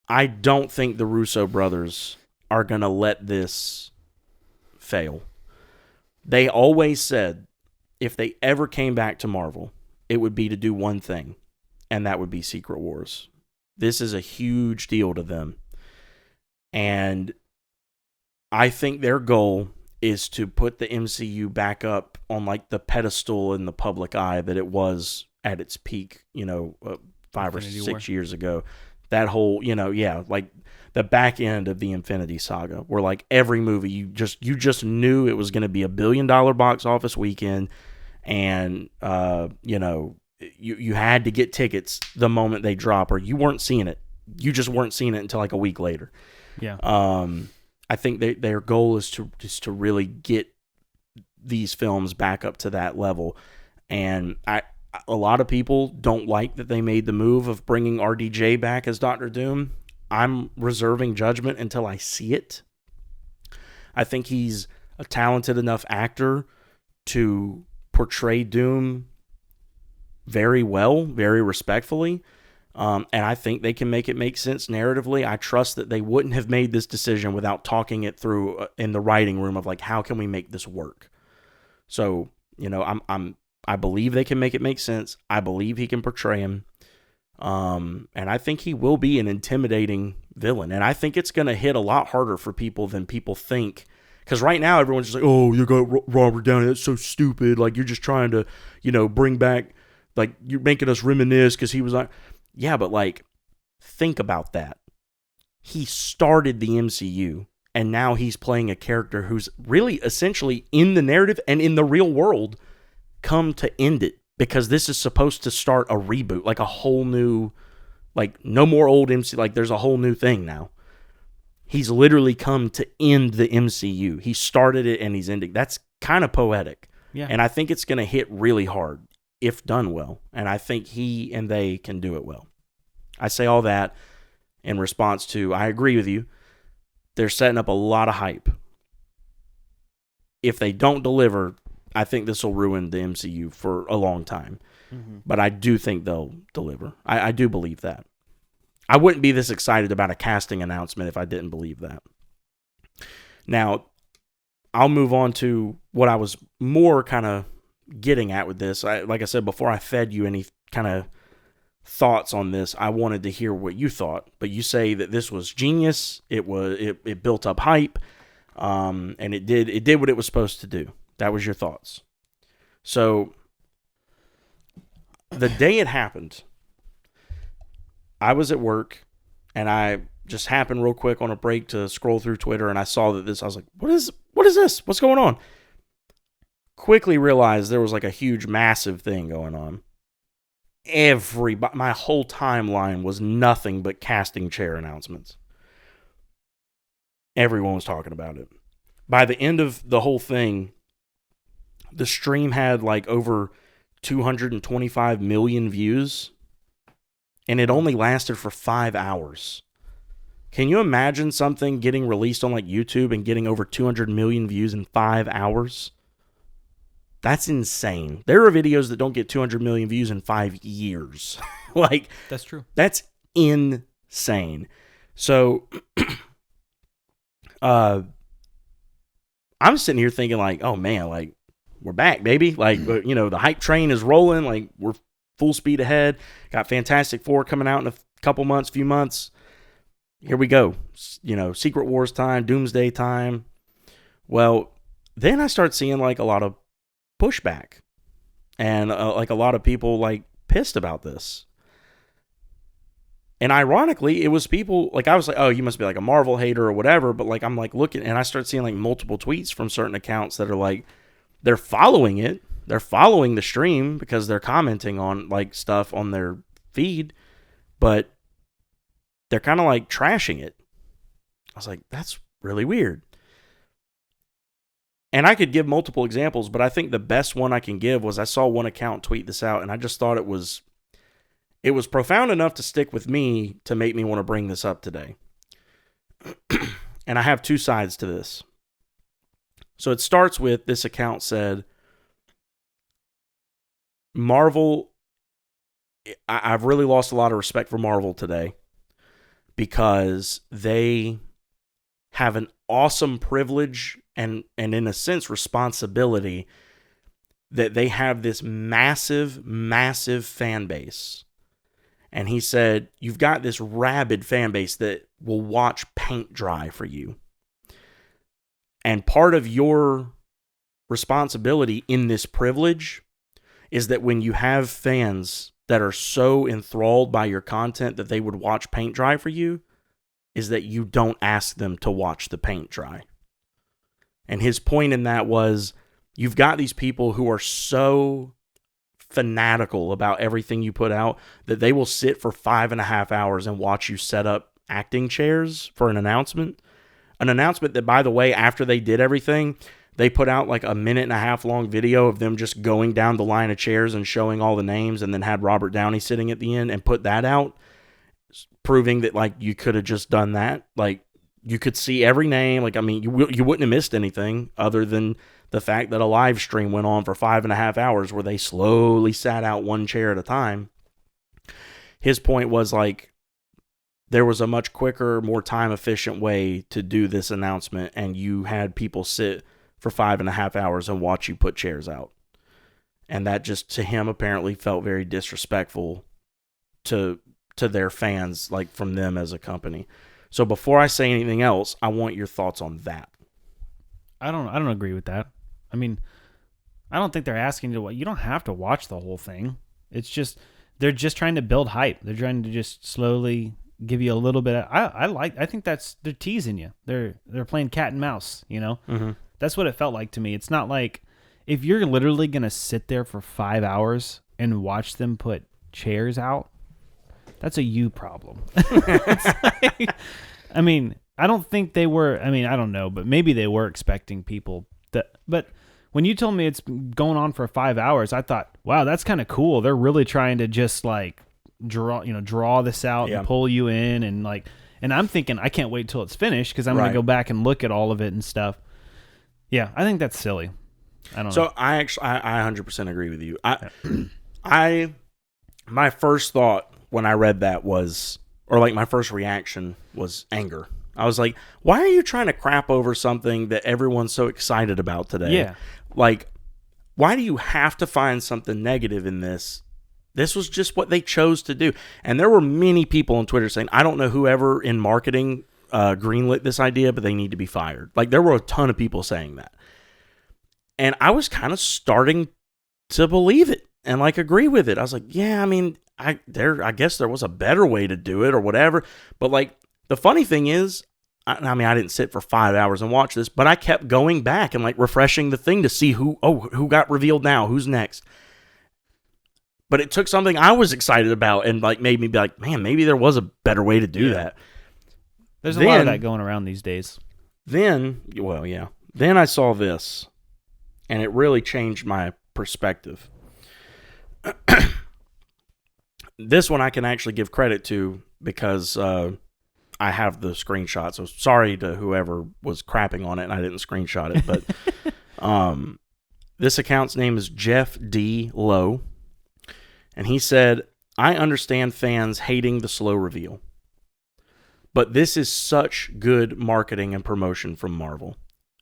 I don't think the Russo brothers are going to let this fail. They always said if they ever came back to Marvel, it would be to do one thing, and that would be Secret Wars. This is a huge deal to them. And I think their goal is to put the MCU back up on, like, the pedestal in the public eye that it was at its peak, 5 or 6 years ago. That whole, like the back end of the Infinity Saga, where, like, every movie you just knew it was going to be $1 billion box office weekend, and you had to get tickets the moment they drop, or you weren't seeing it. You just weren't seeing it until like a week later. Yeah. I think their goal is to really get these films back up to that level, and a lot of people don't like that they made the move of bringing RDJ back as Doctor Doom. I'm reserving judgment until I see it. I think he's a talented enough actor to portray Doom very well, very respectfully. And I think they can make sense narratively. I trust that they wouldn't have made this decision without talking it through in the writing room of, like, how can we make this work? So, I believe they can make it make sense. I believe he can portray him. And I think he will be an intimidating villain. And I think it's going to hit a lot harder for people than people think. Because right now everyone's just like, oh, you got Robert Downey. That's so stupid. Like, you're just trying to, bring back, like, you're making us reminisce because he was like, yeah, but like, think about that. He started the MCU, and now he's playing a character who's really essentially in the narrative and in the real world come to end it, because this is supposed to start a reboot, like a whole new, like, no more old MCU. Like, there's a whole new thing now. He's literally come to end the MCU. He started it and he's ending. That's kind of poetic. Yeah. And I think it's going to hit really hard if done well. And I think he and they can do it well. I say all that in response to, I agree with you. They're setting up a lot of hype. If they don't deliver, I think this will ruin the MCU for a long time. Mm-hmm. But I do think they'll deliver. I do believe that. I wouldn't be this excited about a casting announcement if I didn't believe that. Now, I'll move on to what I was more kind of getting at with this. Like I said, before I fed you any kind of thoughts on this, I wanted to hear what you thought. But you say that this was genius. It built up hype, and it did what it was supposed to do. That was your thoughts. So the day it happened, I was at work, and I just happened real quick on a break to scroll through Twitter, and I saw that I was like, what is this? What's going on? Quickly realized there was like a huge, massive thing going on. My whole timeline was nothing but casting chair announcements. Everyone was talking about it. By the end of the whole thing, the stream had like over 225 million views. And it only lasted for 5 hours. Can you imagine something getting released on like YouTube and getting over 200 million views in 5 hours? That's insane. There are videos that don't get 200 million views in 5 years. Like, that's true. That's insane. So, I'm sitting here thinking like, oh man, like, we're back, baby. Like, the hype train is rolling. Like, we're full speed ahead. Got Fantastic Four coming out in a few months. Here we go. Secret Wars time, Doomsday time. Well, then I start seeing like a lot of pushback, and like a lot of people like pissed about this. And ironically, it was people like, I was like, oh, you must be like a Marvel hater or whatever. But like, I'm like looking, and I start seeing like multiple tweets from certain accounts that are like, they're following it. They're following the stream because they're commenting on like stuff on their feed, but they're kind of like trashing it. I was like, that's really weird. And I could give multiple examples, but I think the best one I can give was I saw one account tweet this out, and I just thought it was profound enough to stick with me to make me want to bring this up today. And I have two sides to this. So it starts with, this account said, Marvel, I've really lost a lot of respect for Marvel today because they have an awesome privilege and in a sense responsibility that they have this massive, massive fan base. And he said, you've got this rabid fan base that will watch paint dry for you. And part of your responsibility in this privilege is that when you have fans that are so enthralled by your content that they would watch paint dry for you, is that you don't ask them to watch the paint dry. And his point in that was, you've got these people who are so fanatical about everything you put out that they will sit for 5.5 hours and watch you set up acting chairs for an announcement. An announcement that, by the way, after they did everything, they put out like a 1.5 minute long video of them just going down the line of chairs and showing all the names, and then had Robert Downey sitting at the end and put that out, proving that like you could have just done that. Like, you could see every name. Like, I mean, you wouldn't have missed anything other than the fact that a live stream went on for 5.5 hours where they slowly sat out one chair at a time. His point was like, there was a much quicker, more time efficient way to do this announcement, and you had people sit for 5.5 hours and watch you put chairs out. And that just, to him, apparently felt very disrespectful to their fans, like from them as a company. So before I say anything else, I want your thoughts on that. I don't agree with that. I mean, I don't think they're asking you to. You don't have to watch the whole thing. It's just they're just trying to build hype. They're trying to just slowly give you a little bit. I think they're teasing you. They're playing cat and mouse. Mm-hmm. That's what it felt like to me. It's not like if you're literally gonna sit there for 5 hours and watch them put chairs out. That's a you problem. I mean, I don't think they were. I mean, I don't know, but maybe they were expecting people that. But when you told me it's going on for 5 hours, I thought, wow, that's kind of cool. They're really trying to just like draw this out and pull you in and like. And I'm thinking, I can't wait till it's finished because I'm going to go back and look at all of it and stuff. Yeah, I think that's silly. I don't know. So I 100% agree with you. My first thought when I read that was, or like my first reaction was anger. I was like, why are you trying to crap over something that everyone's so excited about today? Yeah. Like, why do you have to find something negative in this? This was just what they chose to do. And there were many people on Twitter saying, I don't know whoever in marketing greenlit this idea, but they need to be fired. Like, there were a ton of people saying that. And I was kind of starting to believe it and like agree with it. I was like, yeah, I mean, I guess there was a better way to do it or whatever. But like, the funny thing is, I mean, I didn't sit for 5 hours and watch this, but I kept going back and like refreshing the thing to see who got revealed now, who's next. But it took something I was excited about and like made me be like, man, maybe there was a better way to do that. There's a lot of that going around these days. Then I saw this, and it really changed my perspective. This one I can actually give credit to because I have the screenshot. So sorry to whoever was crapping on it and I didn't screenshot it. But this account's name is Jeff D. Lowe. And he said, I understand fans hating the slow reveal, but this is such good marketing and promotion from Marvel.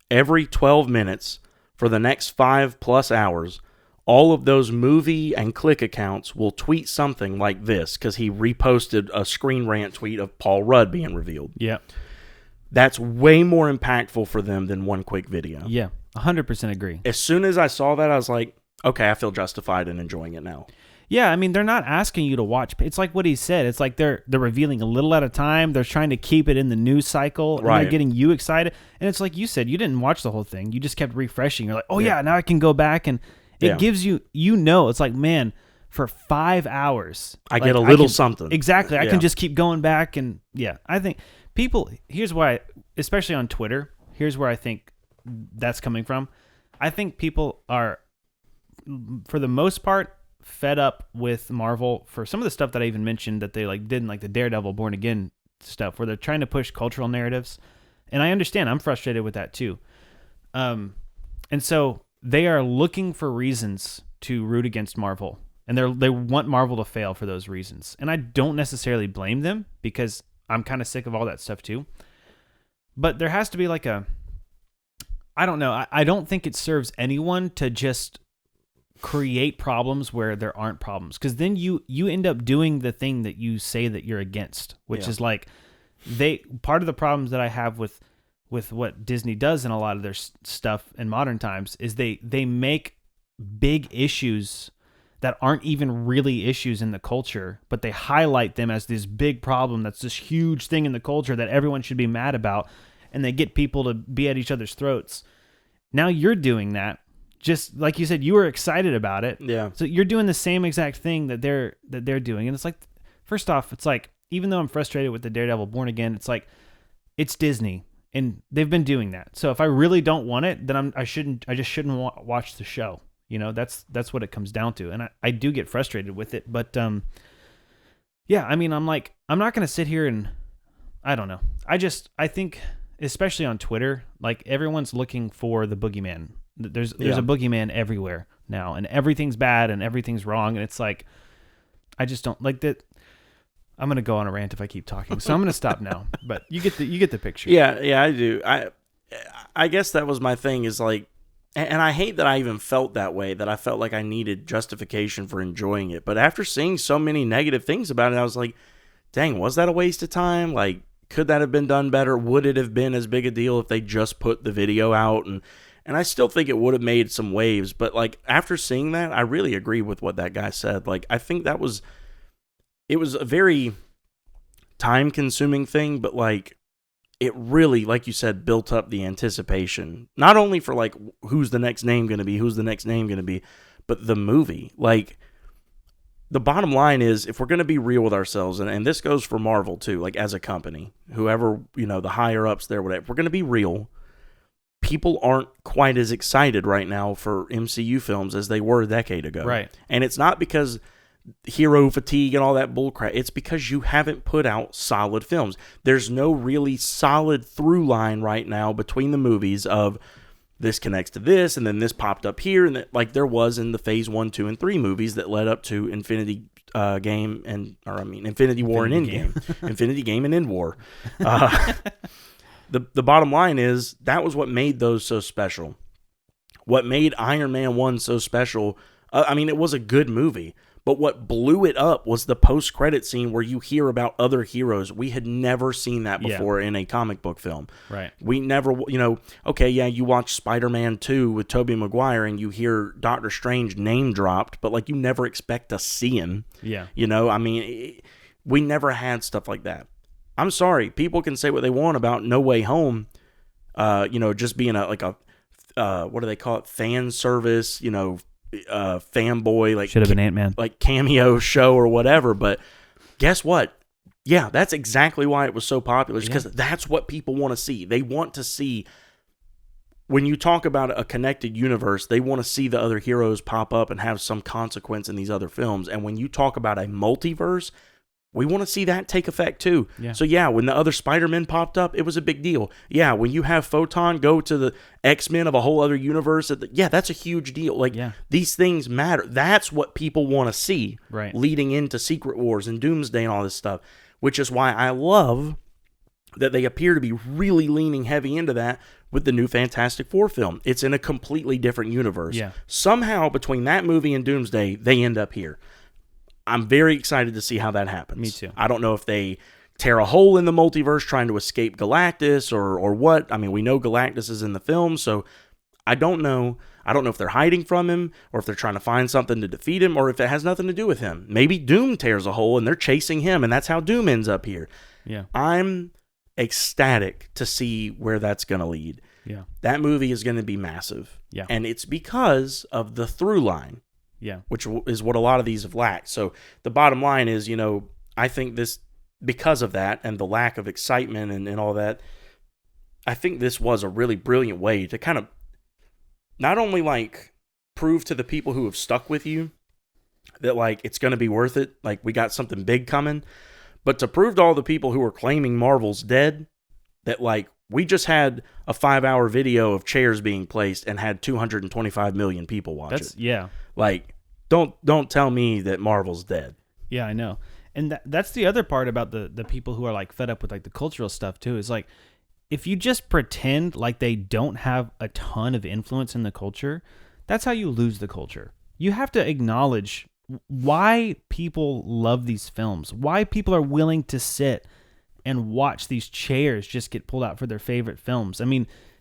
Every 12 minutes for the next 5+ hours, all of those movie and click accounts will tweet something like this because he reposted a Screen Rant tweet of Paul Rudd being revealed. Yeah. That's way more impactful for them than one quick video. Yeah, 100% agree. As soon as I saw that, I was like, okay, I feel justified in enjoying it now. Yeah, I mean, they're not asking you to watch. It's like what he said. It's like they're revealing a little at a time. They're trying to keep it in the news cycle. And right. They're getting you excited. And it's like you said, you didn't watch the whole thing. You just kept refreshing. You're like, oh, yeah now I can go back. And it gives you, it's like, man, for 5 hours. I get a little something. Exactly. I can just keep going back. And I think people, here's why, especially on Twitter, here's where I think that's coming from. I think people are, for the most part, fed up with Marvel for some of the stuff that I even mentioned that they like did in like the Daredevil Born Again stuff where they're trying to push cultural narratives. And I understand, I'm frustrated with that too. And so they are looking for reasons to root against Marvel, and they want Marvel to fail for those reasons. And I don't necessarily blame them because I'm kind of sick of all that stuff too. But there has to be like I don't know. I don't think it serves anyone to just create problems where there aren't problems, because then you end up doing the thing that you say that you're against, which is like part of the problems that I have with what Disney does in a lot of their stuff in modern times is they make big issues that aren't even really issues in the culture, but they highlight them as this big problem that's this huge thing in the culture that everyone should be mad about, and they get people to be at each other's throats. Now you're doing that. Just like you said, you were excited about it. Yeah. So you're doing the same exact thing that they're doing. And it's like, first off, it's like, even though I'm frustrated with the Daredevil Born Again, it's like, it's Disney and they've been doing that. So if I really don't want it, then I just shouldn't watch the show. That's what it comes down to. And I do get frustrated with it, but I mean, I'm like, I'm not going to sit here and I don't know. I think, especially on Twitter, like everyone's looking for the boogeyman. There's a boogeyman everywhere now, and everything's bad and everything's wrong, and it's like, I just don't like that. I'm gonna go on a rant if I keep talking, so I'm gonna stop now. But you get the picture. Yeah, I do. I guess that was my thing is like, and I hate that I even felt that way. That I felt like I needed justification for enjoying it. But after seeing so many negative things about it, I was like, dang, was that a waste of time? Like, Could that have been done better? Would it have been as big a deal if they just put the video out? And I still think it would have made some waves. But like after seeing that, I really agree with what that guy said. Like I think it was a very time consuming thing, but like it really, like you said, built up the anticipation. Not only for like who's the next name going to be, but the movie. Like the bottom line is, if we're going to be real with ourselves, and this goes for Marvel too, like as a company, whoever, the higher ups there, whatever, if we're going to be real, people aren't quite as excited right now for MCU films as they were a decade ago. Right. And it's not because hero fatigue and all that bullcrap. It's because you haven't put out solid films. There's no really solid through line right now between the movies of this connects to this, and then this popped up here, and like there was in the Phase 1, 2, and 3 movies that led up to Infinity War and Endgame. Infinity Game and End War. The bottom line is that was what made those so special. What made Iron Man 1 so special, it was a good movie, but what blew it up was the post-credit scene where you hear about other heroes. We had never seen that before in a comic book film. Right. We never, you watch Spider-Man 2 with Tobey Maguire and you hear Doctor Strange name dropped, but like you never expect to see him. Yeah. We never had stuff like that. I'm sorry. People can say what they want about No Way Home, just being what do they call it? Fan service, fanboy, like should have been Ant-Man, like cameo show or whatever. But guess what? Yeah, that's exactly why it was so popular. Because that's what people want to see. They want to see, when you talk about a connected universe, they want to see the other heroes pop up and have some consequence in these other films. And when you talk about a multiverse, we want to see that take effect too. Yeah. So when the other Spider-Men popped up, it was a big deal. Yeah, when you have Photon go to the X-Men of a whole other universe, that's a huge deal. Like these things matter. That's what people want to see leading into Secret Wars and Doomsday and all this stuff, which is why I love that they appear to be really leaning heavy into that with the new Fantastic Four film. It's in a completely different universe. Yeah. Somehow between that movie and Doomsday, they end up here. I'm very excited to see how that happens. Me too. I don't know if they tear a hole in the multiverse trying to escape Galactus or what. We know Galactus is in the film, so I don't know. I don't know if they're hiding from him or if they're trying to find something to defeat him or if it has nothing to do with him. Maybe Doom tears a hole and they're chasing him and that's how Doom ends up here. Yeah. I'm ecstatic to see where that's going to lead. Yeah. That movie is going to be massive. Yeah. And it's because of the through line. Yeah. Which is what a lot of these have lacked. So the bottom line is, I think this, because of that and the lack of excitement and all that, I think this was a really brilliant way to kind of not only like prove to the people who have stuck with you that like it's going to be worth it, like we got something big coming, but to prove to all the people who are claiming Marvel's dead that like we just had a 5-hour video of chairs being placed and had 225 million people watch it. Yeah. Like, don't tell me that Marvel's dead. Yeah, I know. And that's the other part about the people who are like fed up with like the cultural stuff too, is like if you just pretend like they don't have a ton of influence in the culture, that's how you lose the culture. You have to acknowledge why people love these films, why people are willing to sit and watch these chairs just get pulled out for their favorite films.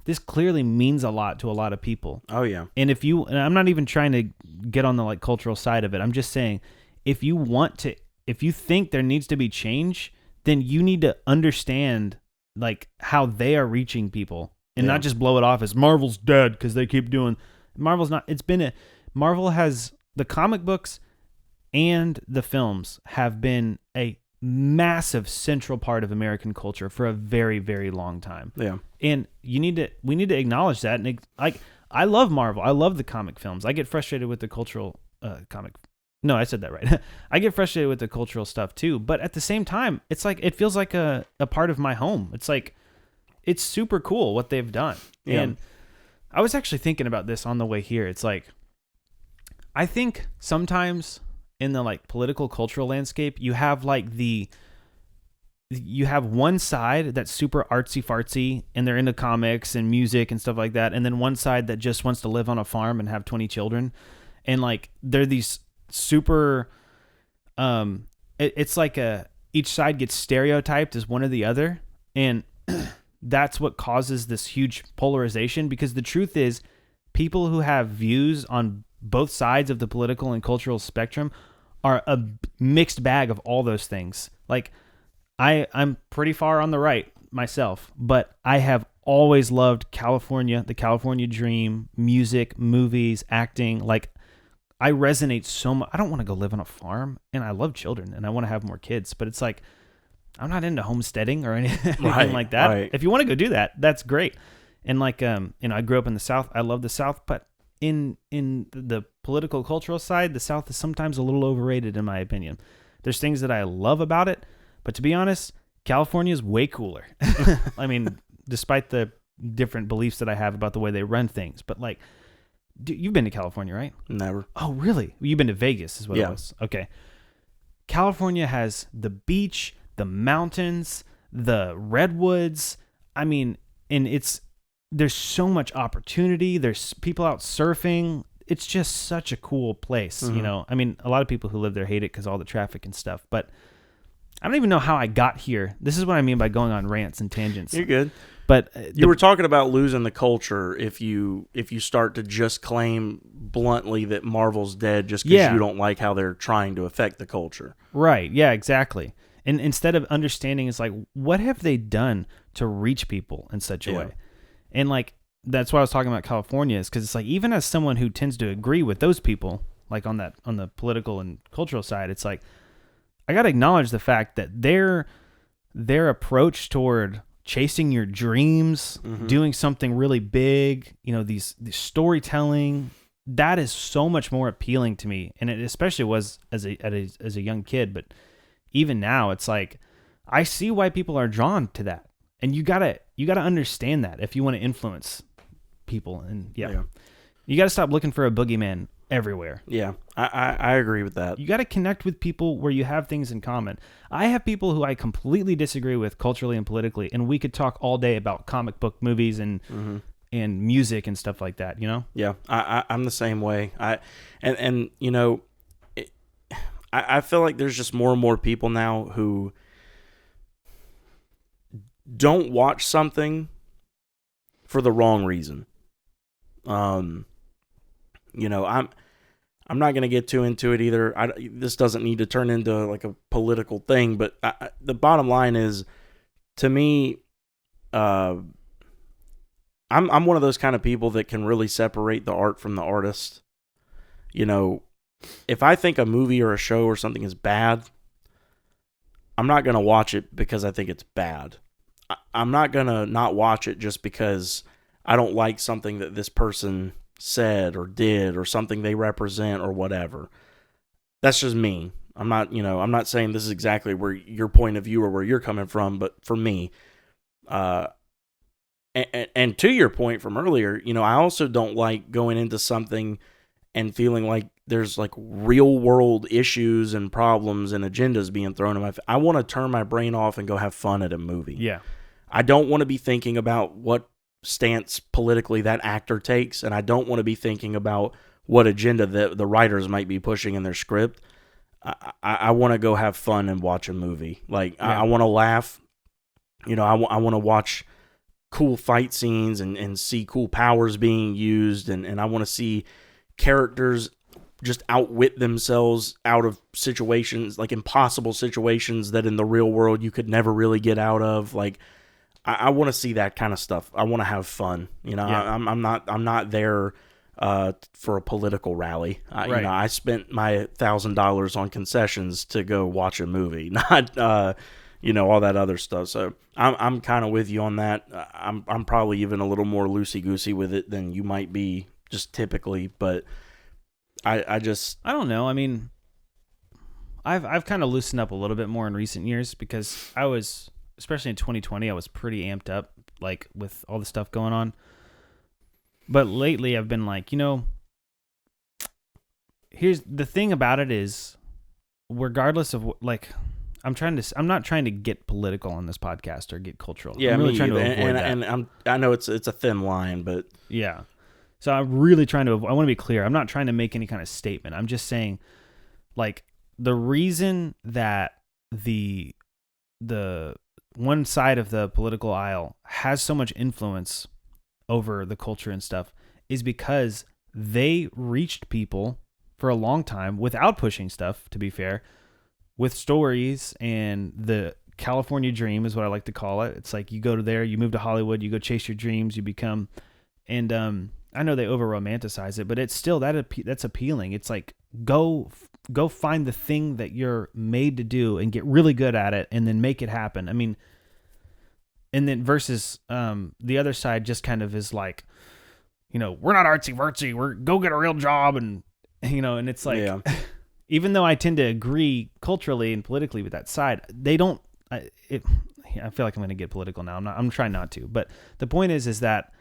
This clearly means a lot to a lot of people. Oh yeah. And and I'm not even trying to get on the like cultural side of it. I'm just saying, if you think there needs to be change, then you need to understand like how they are reaching people and not just blow it off as Marvel's dead because they keep doing. Marvel's not. Marvel has the comic books and the films have been a massive central part of American culture for a very, very long time. Yeah. And we need to acknowledge that. And like, I love Marvel. I love the comic films. I get frustrated with the cultural No, I said that right. I get frustrated with the cultural stuff too. But at the same time, it's like, it feels like a part of my home. It's like, it's super cool what they've done. Yeah. And I was actually thinking about this on the way here. It's like, I think sometimes in the like political cultural landscape, you have like you have one side that's super artsy fartsy and they're into comics and music and stuff like that. And then one side that just wants to live on a farm and have 20 children. And like, they're these super, it's like each side gets stereotyped as one or the other. And that's what causes this huge polarization, because the truth is people who have views on both sides of the political and cultural spectrum are a mixed bag of all those things. Like I'm pretty far on the right myself, but I have always loved California, the California dream, music, movies, acting. Like I resonate so much. I don't want to go live on a farm, and I love children and I want to have more kids, but it's like, I'm not into homesteading or anything like that. Right. If you want to go do that, that's great. And like, I grew up in the South. I love the South, but in the political cultural side, the South is sometimes a little overrated in my opinion. There's things that I love about it, but to be honest, California is way cooler. I mean, despite the different beliefs that I have about the way they run things, but like, you've been to California, right? Never. Oh, really? You've been to Vegas is what it was. Okay. California has the beach, the mountains, the redwoods. I mean, and there's so much opportunity. There's people out surfing. It's just such a cool place, you know? I mean, a lot of people who live there hate it because all the traffic and stuff, but I don't even know how I got here. This is what I mean by going on rants and tangents. You're good. But you were talking about losing the culture if you start to just claim bluntly that Marvel's dead just because you don't like how they're trying to affect the culture. Right. Yeah, exactly. And instead of understanding, it's like, what have they done to reach people in such a way? And like, that's why I was talking about California, is because it's like, even as someone who tends to agree with those people, like on the political and cultural side, it's like, I got to acknowledge the fact that their approach toward chasing your dreams, doing something really big, you know, these storytelling, that is so much more appealing to me. And it especially was as a young kid, but even now it's like, I see why people are drawn to that. And you gotta understand that if you want to influence people. And you gotta stop looking for a boogeyman everywhere. Yeah, I agree with that. You got to connect with people where you have things in common. I have people who I completely disagree with culturally and politically, and we could talk all day about comic book movies and music and stuff like that, you know? Yeah, I'm the same way. And you know, I feel like there's just more and more people now who don't watch something for the wrong reason. You know, I'm not going to get too into it either. This doesn't need to turn into like a political thing, but the bottom line is, to me, I'm one of those kind of people that can really separate the art from the artist. You know, if I think a movie or a show or something is bad, I'm not going to watch it because I think it's bad. I'm not going to not watch it just because I don't like something that this person said or did or something they represent or whatever. That's just me. I'm not saying this is exactly where your point of view or where you're coming from, but for me, and to your point from earlier, you know, I also don't like going into something and feeling like there's like real world issues and problems and agendas being thrown in my face. I want to turn my brain off and go have fun at a movie. Yeah. I don't want to be thinking about what stance politically that actor takes, and I don't want to be thinking about what agenda the writers might be pushing in their script. I want to go have fun and watch a movie. Like, I want to laugh. You know, I want to watch cool fight scenes and see cool powers being used, and I want to see characters just outwit themselves out of situations, like impossible situations that in the real world you could never really get out of. Like, I want to see that kind of stuff. I want to have fun. You know, I'm not there for a political rally. You know, I spent my $1,000 on concessions to go watch a movie, not you know, all that other stuff. So I'm kind of with you on that. I'm probably even a little more loosey goosey with it than you might be just typically, but I don't know. I mean, I've kind of loosened up a little bit more in recent years because I was, especially in 2020, I was pretty amped up, like with all the stuff going on. But lately I've been like, you know, here's the thing about it is, regardless of what, like, I'm not trying to get political on this podcast or get cultural. Yeah, I'm really trying to avoid that. And I know it's a thin line, but yeah. So I'm really trying to, I want to be clear. I'm not trying to make any kind of statement. I'm just saying, like, the reason that the one side of the political aisle has so much influence over the culture and stuff is because they reached people for a long time without pushing stuff, to be fair, with stories and the California dream is what I like to call it. It's like you go to there, you move to Hollywood, you go chase your dreams, you become, and I know they over romanticize it, but it's still that's appealing. It's like go find the thing that you're made to do and get really good at it, and then make it happen. I mean, and then versus the other side just kind of is like, we're not artsy fartsy. We're go get a real job, and and it's like, even though I tend to agree culturally and politically with that side, they don't. I feel like I'm going to get political now. I'm trying not to, but the point is that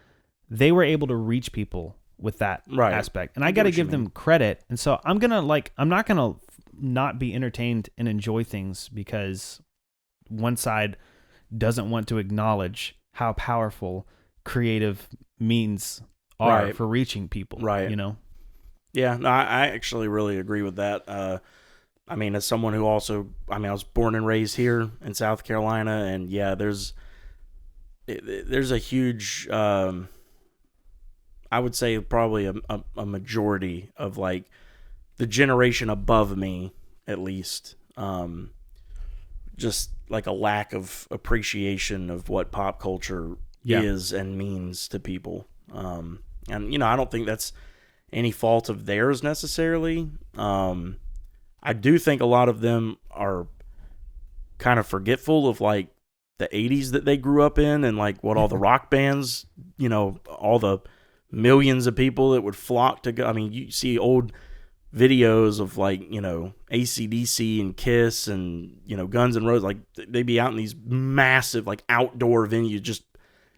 they were able to reach people with that aspect, and I got to give them credit. And so I'm not gonna not be entertained and enjoy things because one side doesn't want to acknowledge how powerful creative means are for reaching people. Right. Yeah, no, I actually really agree with that. I mean, as someone who also, I was born and raised here in South Carolina, and yeah, there's a huge, I would say probably a majority of like the generation above me, at least, just like a lack of appreciation of what pop culture is and means to people. And I don't think that's any fault of theirs necessarily. I do think a lot of them are kind of forgetful of like the 80s that they grew up in and like what all the rock bands, all the millions of people that would flock to go. I mean, you see old videos of like, AC/DC and Kiss and, Guns N' Roses. Like they'd be out in these massive like outdoor venues. Just,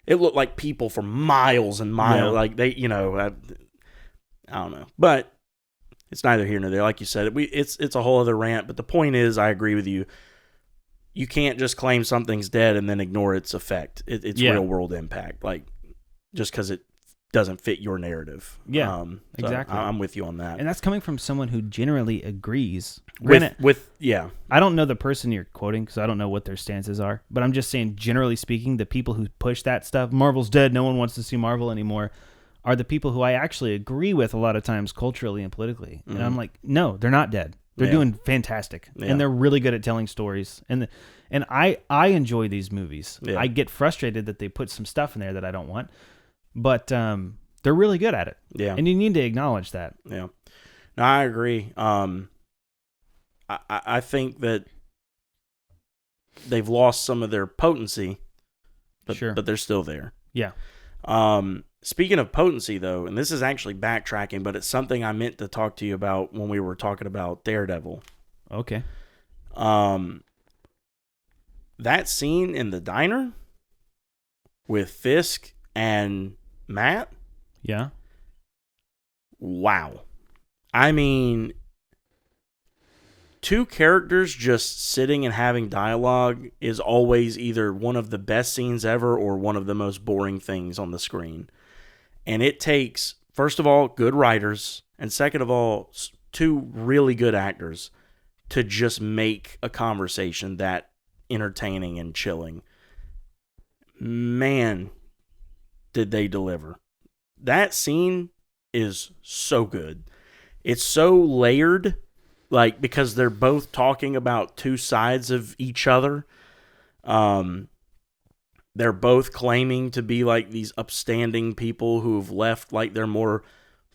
it looked like people for miles and miles. Yeah. Like they, I don't know. But it's neither here nor there. Like you said, it's a whole other rant. But the point is, I agree with you. You can't just claim something's dead and then ignore its effect. Its real world impact. Like just because it doesn't fit your narrative. Yeah, exactly. I'm with you on that. And that's coming from someone who generally agrees. With I don't know the person you're quoting because I don't know what their stances are. But I'm just saying, generally speaking, the people who push that stuff, Marvel's dead, no one wants to see Marvel anymore, are the people who I actually agree with a lot of times culturally and politically. Mm-hmm. And I'm like, no, they're not dead. They're doing fantastic. Yeah. And they're really good at telling stories. And I enjoy these movies. Yeah. I get frustrated that they put some stuff in there that I don't want. But they're really good at it. Yeah. And you need to acknowledge that. Yeah. No, I agree. I think that they've lost some of their potency, but they're still there. Yeah. Speaking of potency, though, and this is actually backtracking, but it's something I meant to talk to you about when we were talking about Daredevil. Okay. That scene in the diner with Fisk and Matt. Yeah. Wow. I mean, two characters just sitting and having dialogue is always either one of the best scenes ever or one of the most boring things on the screen. And it takes, first of all, good writers, and second of all, two really good actors to just make a conversation that entertaining and chilling. Man, did they deliver. That scene is so good. It's so layered, like, because they're both talking about two sides of each other. They're both claiming to be like these upstanding people who've left like their more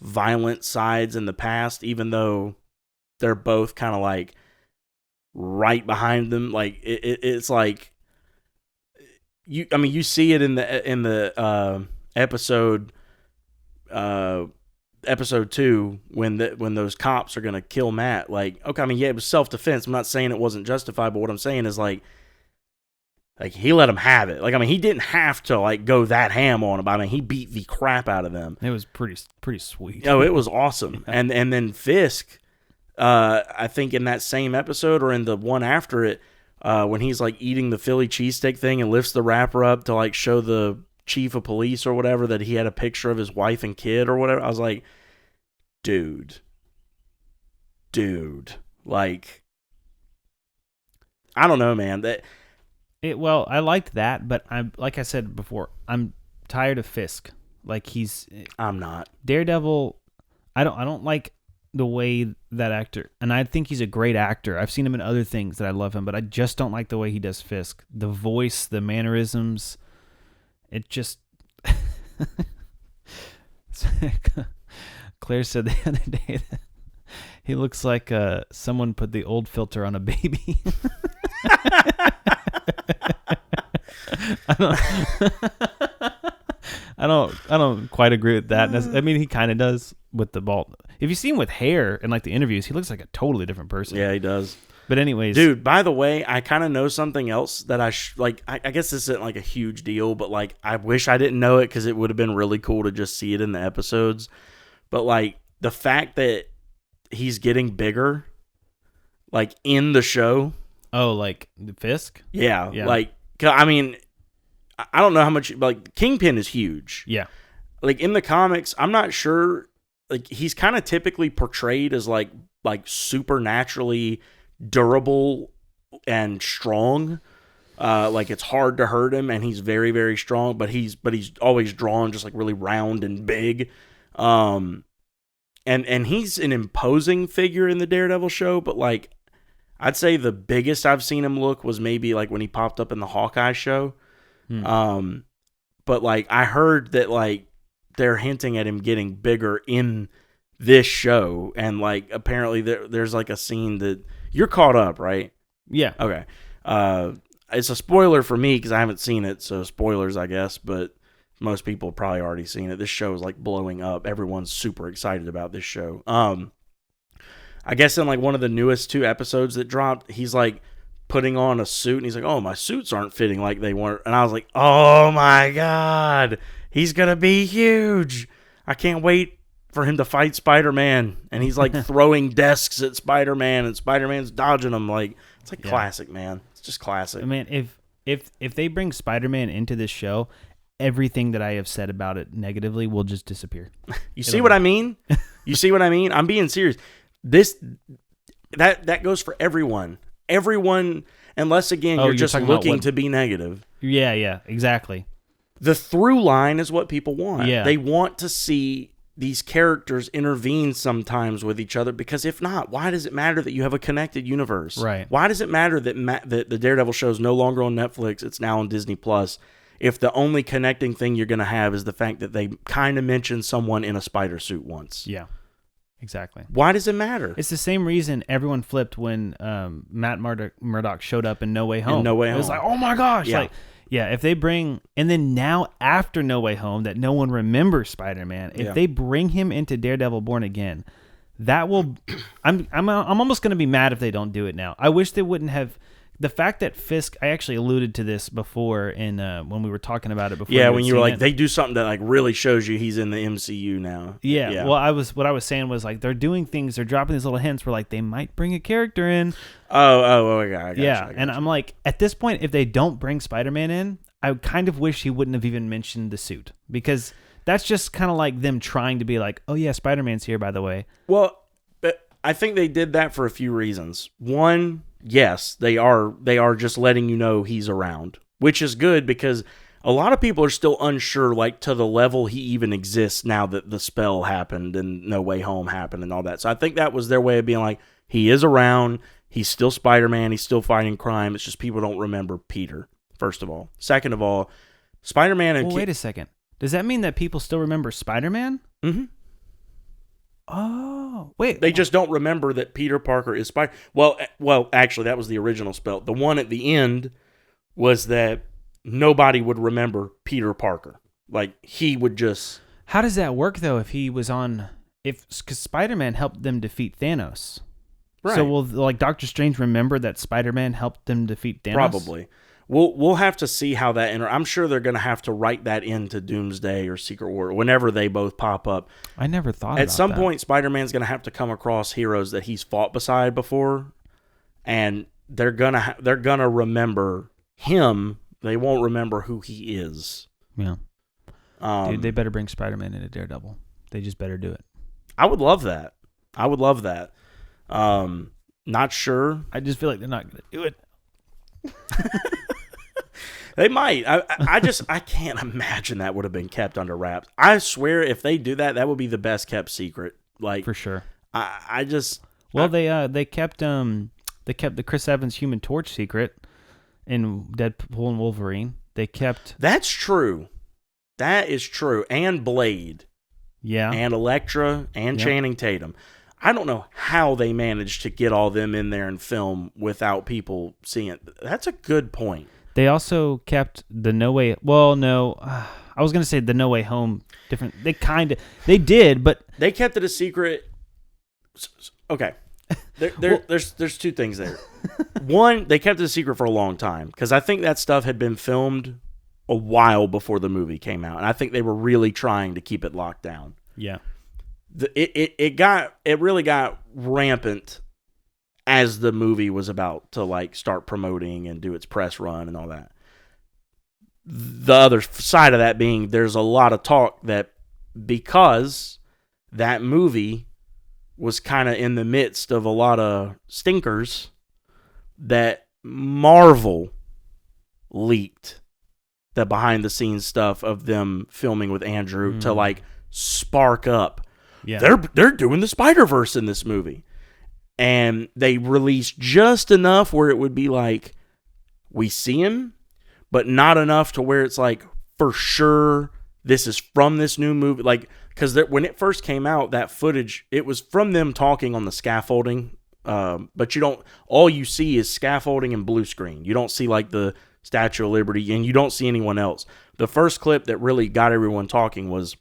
violent sides in the past, even though they're both kind of like right behind them. Like it's like you see it in the episode 2 when those cops are gonna kill Matt. Like, okay, it was self-defense. I'm not saying it wasn't justified, but what I'm saying is like he let him have it. Like, he didn't have to like go that ham on him. He beat the crap out of them. It was pretty sweet. Oh, it was awesome. And then Fisk, I think in that same episode or in the one after it, when he's like eating the Philly cheesesteak thing and lifts the wrapper up to like show the chief of police or whatever that he had a picture of his wife and kid or whatever. I was like, dude, like, I don't know, man. Well, I liked that, but like I said before, I'm tired of Fisk. Like I'm not. Daredevil. I don't like the way that actor, and I think he's a great actor. I've seen him in other things that I love him, but I just don't like the way he does Fisk. The voice, the mannerisms, it just. Claire said the other day that he looks like someone put the old filter on a baby. I don't quite agree with that. I mean, he kind of does with the bald. If you see him with hair in like the interviews, he looks like a totally different person. Yeah, he does. But anyways, dude, by the way, I kind of know something else that I guess this isn't like a huge deal, but like I wish I didn't know it because it would have been really cool to just see it in the episodes. But like the fact that he's getting bigger, like in the show. Oh, like Fisk? Yeah. Like, I mean, I don't know how much, like, Kingpin is huge. Yeah. Like, in the comics, I'm not sure, like, he's kind of typically portrayed as, like supernaturally durable and strong. Like, it's hard to hurt him, and he's very, very strong, but he's always drawn just, like, really round and big. And he's an imposing figure in the Daredevil show, but, like, I'd say the biggest I've seen him look was maybe like when he popped up in the Hawkeye show. But like I heard that like they're hinting at him getting bigger in this show, and like apparently there's like a scene that you're caught up, right? Yeah. Okay. It's a spoiler for me because I haven't seen it, so spoilers, I guess. But most people have probably already seen it. This show is like blowing up. Everyone's super excited about this show. I guess in like one of the newest 2 episodes that dropped, he's like putting on a suit and he's like, oh, my suits aren't fitting like they were. And I was like, oh my God, he's going to be huge. I can't wait for him to fight Spider-Man. And he's like throwing desks at Spider-Man and Spider-Man's dodging them. Like, it's like classic, man. It's just classic. Man, if they bring Spider-Man into this show, everything that I have said about it negatively will just disappear. You see what I mean? You see what I mean? I'm being serious. That goes for everyone, unless again you're just looking to be negative. Yeah, exactly. The through line is what people want. Yeah. They want to see these characters intervene sometimes with each other, because if not, why does it matter that you have a connected universe? Right. Why does it matter that that the Daredevil show is no longer on Netflix, it's now on Disney Plus, if the only connecting thing you're going to have is the fact that they kind of mentioned someone in a spider suit once? Yeah. Exactly. Why does it matter? It's the same reason everyone flipped when Matt Murdock showed up in No Way Home. It was like, oh my gosh. Yeah. If they bring, and then now after No Way Home that no one remembers Spider-Man, if they bring him into Daredevil Born Again, that will, I'm almost going to be mad if they don't do it now. I wish they wouldn't have. The fact that Fisk, I actually alluded to this before in when we were talking about it before. Yeah, when you were like, they do something that like really shows you he's in the MCU now. Yeah. Well, what I was saying was like they're doing things, they're dropping these little hints where like they might bring a character in. I got you. I'm like, at this point, if they don't bring Spider-Man in, I kind of wish he wouldn't have even mentioned the suit, because that's just kind of like them trying to be like, oh yeah, Spider-Man's here, by the way. Well, but I think they did that for a few reasons. One, yes, they are just letting you know he's around, which is good because a lot of people are still unsure, like to the level he even exists now that the spell happened and No Way Home happened and all that. So I think that was their way of being like, he is around, he's still Spider-Man, he's still fighting crime. It's just people don't remember Peter, first of all. Second of all, Spider-Man and... Well, wait a second. Does that mean that people still remember Spider-Man? Mm-hmm. Oh, wait. They just don't remember that Peter Parker is Spider. Well, actually, that was the original spell. The one at the end was that nobody would remember Peter Parker. Like, he would just... How does that work, though, if he was on... Because Spider-Man helped them defeat Thanos. Right. So will, like, Doctor Strange remember that Spider-Man helped them defeat Thanos? Probably. We'll have to see how that... I'm sure they're going to have to write that into Doomsday or Secret War, whenever they both pop up. I never thought about that. At some point, Spider-Man's going to have to come across heroes that he's fought beside before, and they're gonna remember him. They won't remember who he is. Yeah. Dude, they better bring Spider-Man into Daredevil. They just better do it. I would love that. Not sure. I just feel like they're not going to do it. They might. I can't imagine that would have been kept under wraps. I swear, if they do that, that would be the best kept secret. Like For sure. They kept the Chris Evans Human Torch secret in Deadpool and Wolverine. They kept. That's true. That is true. And Blade. Yeah. And Elektra and Channing Tatum. I don't know how they managed to get all them in there and film without people seeing it. That's a good point. They also kept the No Way... Well, no. I was going to say the No Way Home different... They did, but... They kept it a secret. Okay. There's two things there. One, they kept it a secret for a long time because I think that stuff had been filmed a while before the movie came out, and I think they were really trying to keep it locked down. Yeah. It really got rampant as the movie was about to like start promoting and do its press run and all that. The other side of that being there's a lot of talk that because that movie was kind of in the midst of a lot of stinkers that Marvel leaked the behind the scenes stuff of them filming with Andrew to like spark up. Yeah. They're doing the Spider-Verse in this movie. And they released just enough where it would be like, we see him, but not enough to where it's like, for sure, this is from this new movie. Like, because when it first came out, that footage, it was from them talking on the scaffolding. But all you see is scaffolding and blue screen. You don't see like the Statue of Liberty, and you don't see anyone else. The first clip that really got everyone talking was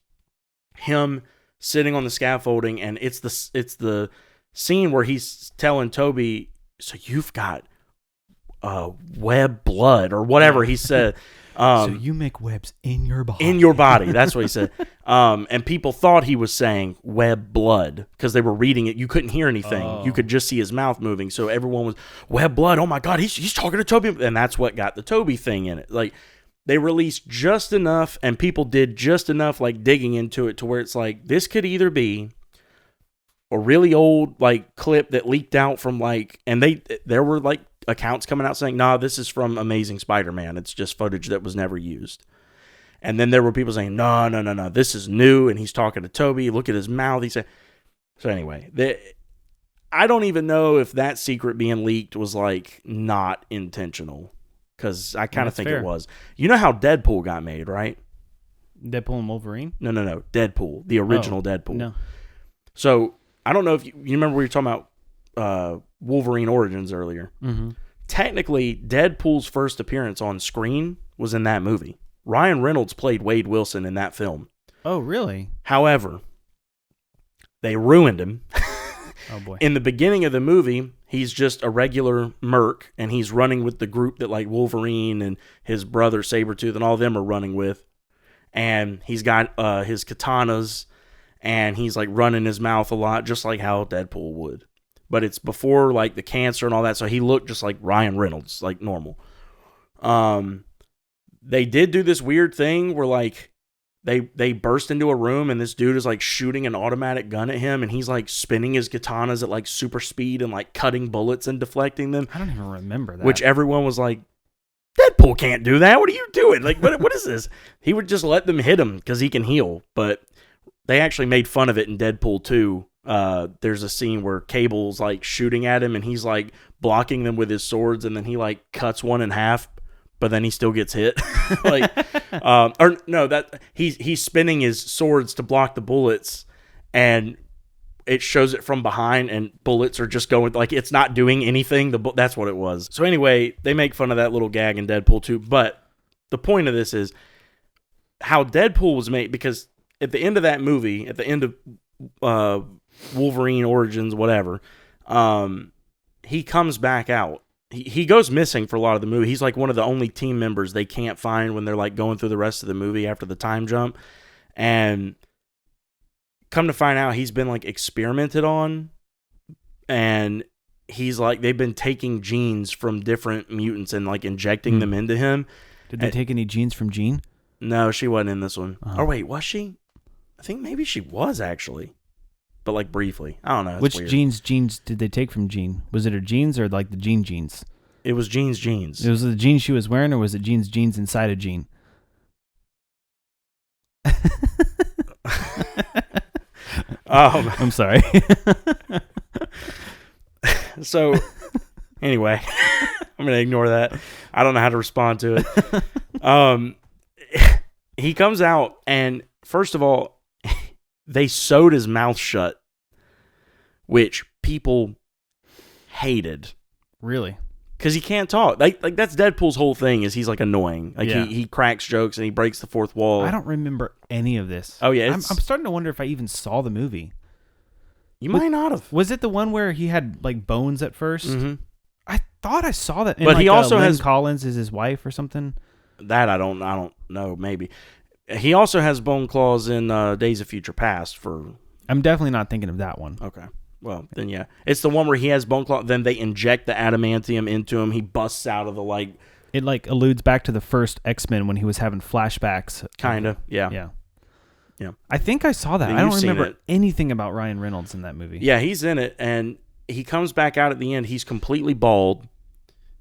him sitting on the scaffolding, and it's the scene where he's telling Toby, so you've got web blood or whatever he said. So you make webs in your body. In your body, that's what he said. And people thought he was saying web blood because they were reading it. You couldn't hear anything. Oh. You could just see his mouth moving. So everyone was, web blood, oh my God, he's talking to Toby. And that's what got the Toby thing in it. Like, they released just enough, and people did just enough like digging into it to where it's like, this could either be a really old like clip that leaked out from like, and there were like accounts coming out saying, nah, this is from Amazing Spider-Man. It's just footage that was never used. And then there were people saying, no, this is new, and he's talking to Toby. Look at his mouth. He said. So anyway, I don't even know if that secret being leaked was like not intentional, because I kind of think it was. You know how Deadpool got made, right? Deadpool and Wolverine? No. Deadpool, the original Deadpool. No. So I don't know if you remember we were talking about Wolverine Origins earlier. Mm-hmm. Technically, Deadpool's first appearance on screen was in that movie. Ryan Reynolds played Wade Wilson in that film. Oh, really? However, they ruined him. Oh, boy. In the beginning of the movie, he's just a regular merc, and he's running with the group that like Wolverine and his brother Sabretooth and all of them are running with. And he's got his katanas, and he's like running his mouth a lot, just like how Deadpool would. But it's before like the cancer and all that, so he looked just like Ryan Reynolds, like normal. They did do this weird thing where like they burst into a room, and this dude is like shooting an automatic gun at him, and he's like spinning his katanas at like super speed and like cutting bullets and deflecting them. I don't even remember that. Which everyone was like, Deadpool can't do that. What are you doing? Like, what is this? He would just let them hit him because he can heal. But they actually made fun of it in Deadpool 2. There's a scene where Cable's like shooting at him, and he's like blocking them with his swords, and then he like cuts one in half, but then he still gets hit. Like, or no, that he's spinning his swords to block the bullets, and it shows it from behind, and bullets are just going, like, it's not doing anything. That's what it was. So anyway, they make fun of that little gag in Deadpool 2, but the point of this is how Deadpool was made, because at the end of that movie, at the end of Wolverine Origins, whatever, he comes back out. He goes missing for a lot of the movie. He's like one of the only team members they can't find when they're like going through the rest of the movie after the time jump. And come to find out, he's been like experimented on, and he's like, they've been taking genes from different mutants and like injecting them into him. Did they take any genes from Jean? No, she wasn't in this one. Or wait, was she? I think maybe she was actually, but like briefly. I don't know. Which genes did they take from Jean? Was it her genes or like the genes? It was Jean's jeans. It was the jeans she was wearing, or was it jeans inside a jean? I'm sorry. So, anyway, I'm going to ignore that. I don't know how to respond to it. He comes out, and first of all, they sewed his mouth shut, which people hated. Really? Because he can't talk. Like that's Deadpool's whole thing is he's like annoying. Like Yeah. he cracks jokes and he breaks the fourth wall. I don't remember any of this. Oh yeah, I'm starting to wonder if I even saw the movie. You might not have. Was it the one where he had like bones at 1st? Mm-hmm. I thought I saw that. But he also Lynn has Collins is his wife or something. That I don't know. Maybe he also has bone claws in Days of Future Past. I'm definitely not thinking of that one. Okay. Well, then yeah. It's the one where he has bone claw, then they inject the adamantium into him. He busts out of the like... It like alludes back to the first X-Men when he was having flashbacks. Kind of, yeah. Yeah. I think I saw that. Then I don't you've seen remember it. anything about Ryan Reynolds in that movie. Yeah, he's in it, and he comes back out at the end. He's completely bald.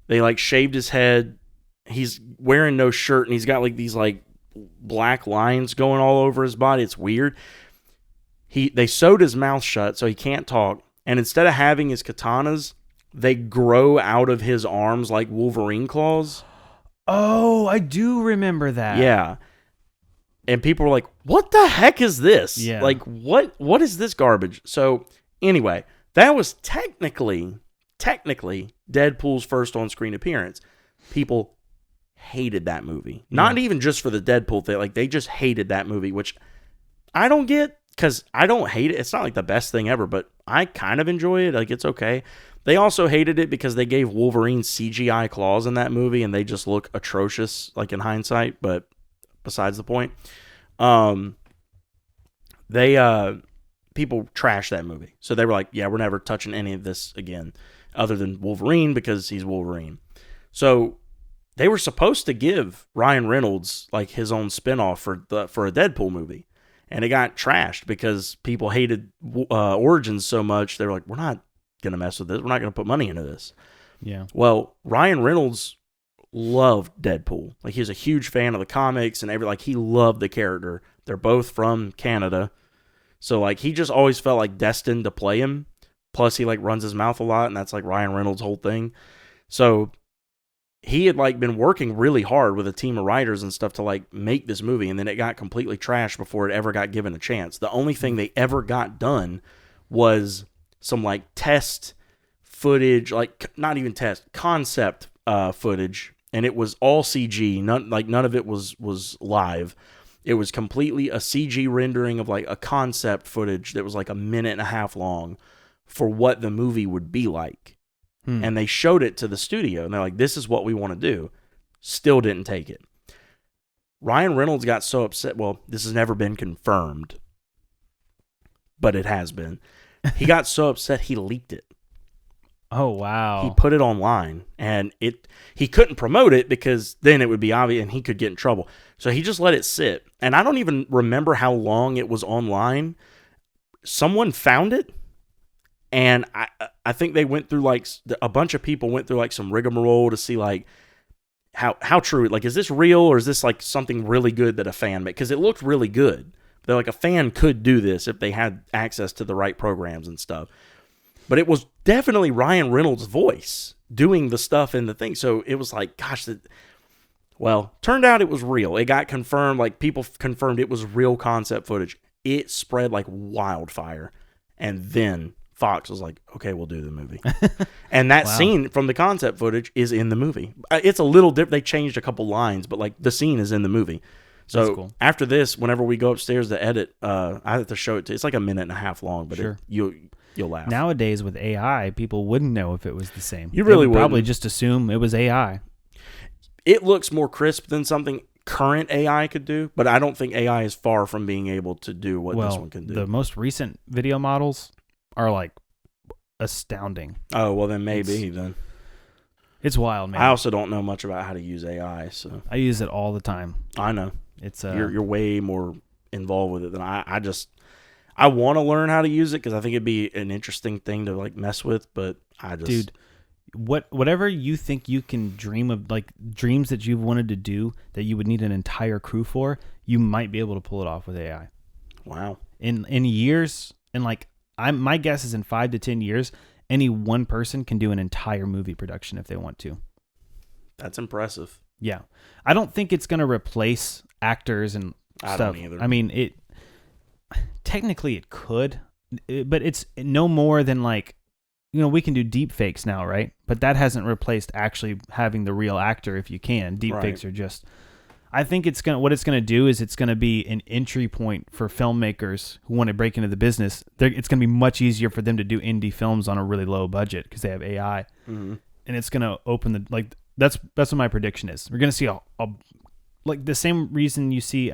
They like shaved his head. He's wearing no shirt, and he's got like these like black lines going all over his body. It's weird. They sewed his mouth shut so he can't talk, and instead of having his katanas, they grow out of his arms like Wolverine claws. Oh, I do remember that. Yeah. And people were like, what the heck is this? Yeah. Like, what is this garbage? So, anyway, that was technically Deadpool's first on-screen appearance. People hated that movie. Yeah. Not even just for the Deadpool thing. Like, they just hated that movie, which I don't get because I don't hate it. It's not like the best thing ever, but I kind of enjoy it. Like, it's okay. They also hated it because they gave Wolverine CGI claws in that movie, and they just look atrocious, like, in hindsight, but besides the point. People trashed that movie. So they were like, yeah, we're never touching any of this again other than Wolverine because he's Wolverine. So they were supposed to give Ryan Reynolds like his own spinoff for a Deadpool movie. And it got trashed because people hated Origins so much. They were like, we're not going to mess with this. We're not going to put money into this. Yeah. Well, Ryan Reynolds loved Deadpool. Like, he's a huge fan of the comics and he loved the character. They're both from Canada. So, like, he just always felt like destined to play him. Plus, he, like, runs his mouth a lot, and that's, like, Ryan Reynolds' whole thing. So, he had, like, been working really hard with a team of writers and stuff to, like, make this movie, and then it got completely trashed before it ever got given a chance. The only thing they ever got done was some, like, test footage, like, not even test, concept footage, and it was all CG. None of it was live. It was completely a CG rendering of like a concept footage that was like a minute and a half long for what the movie would be like. And they showed it to the studio and they're like, this is what we want to do. Still didn't take it. Ryan Reynolds got so upset. Well, this has never been confirmed, but it has been. He got so upset he leaked it. Oh, wow. He put it online, and he couldn't promote it because then it would be obvious and he could get in trouble. So he just let it sit. And I don't even remember how long it was online. Someone found it, and I think they went through, like, a bunch of people went through, like, some rigmarole to see, like, how true, like, is this real or is this, like, something really good that a fan made? Because it looked really good. They're like, a fan could do this if they had access to the right programs and stuff. But it was definitely Ryan Reynolds' voice doing the stuff in the thing. So it was like, gosh, turned out it was real. It got confirmed. Like, people confirmed it was real concept footage. It spread like wildfire. And then Fox was like, okay, we'll do the movie. And that scene from the concept footage is in the movie. It's a little different. They changed a couple lines, but like the scene is in the movie. So cool. After this, whenever we go upstairs to edit, I have to show it to you. It's like a minute and a half long, but sure. You'll laugh. Nowadays with AI, people wouldn't know if it was the same. You really would probably wouldn't. just assume it was AI. It looks more crisp than something current AI could do, but I don't think AI is far from being able to do what this one can do. The most recent video models are like astounding. Oh, well then maybe It's wild, man. I also don't know much about how to use AI, so I use it all the time. I know. It's you're way more involved with it than I want to learn how to use it because I think it'd be an interesting thing to like mess with, but dude, whatever you think you can dream of, like dreams that you've wanted to do that you would need an entire crew for, you might be able to pull it off with AI. Wow. In years, and like my guess is in 5 to 10 years, any one person can do an entire movie production if they want to. That's impressive. Yeah. I don't think it's going to replace actors and stuff. I don't either. I mean, technically it could, but it's no more than like, we can do deep fakes now, right? But that hasn't replaced actually having the real actor if you can. Deep fakes are just, I think what it's going to do is it's going to be an entry point for filmmakers who want to break into the business. It's going to be much easier for them to do indie films on a really low budget because they have AI. Mm-hmm. And it's going to open that's what my prediction is. We're going to see like the same reason you see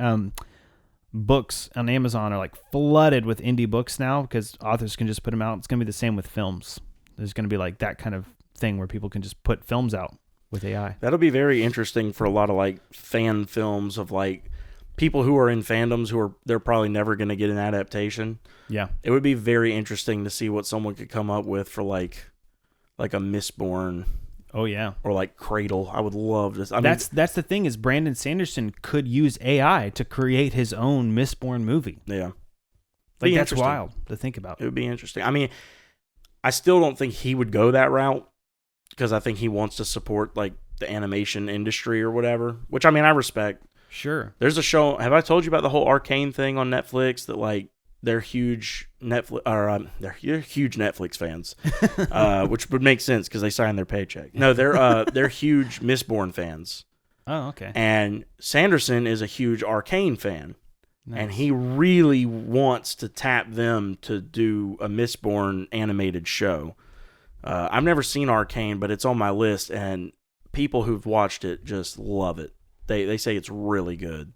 books on Amazon are like flooded with indie books now because authors can just put them out. It's going to be the same with films. There's going to be like that kind of thing where people can just put films out with AI. That'll be very interesting for a lot of like fan films of like people who are in fandoms they're probably never going to get an adaptation. Yeah. It would be very interesting to see what someone could come up with for like a Mistborn. Oh yeah. Or like Cradle. I would love this. That's the thing is Brandon Sanderson could use AI to create his own Mistborn movie. Yeah. Like that's wild to think about. It would be interesting. I mean, I still don't think he would go that route because I think he wants to support like the animation industry or whatever, which I mean, I respect. Sure. There's a show. Have I told you about the whole Arcane thing on Netflix that like they're huge Netflix they're huge Netflix fans, which would make sense because they signed their paycheck. No, they're huge Mistborn fans. Oh, okay. And Sanderson is a huge Arcane fan. Nice. And he really wants to tap them to do a Mistborn animated show. I've never seen Arcane, but it's on my list, and people who've watched it just love it. They say it's really good.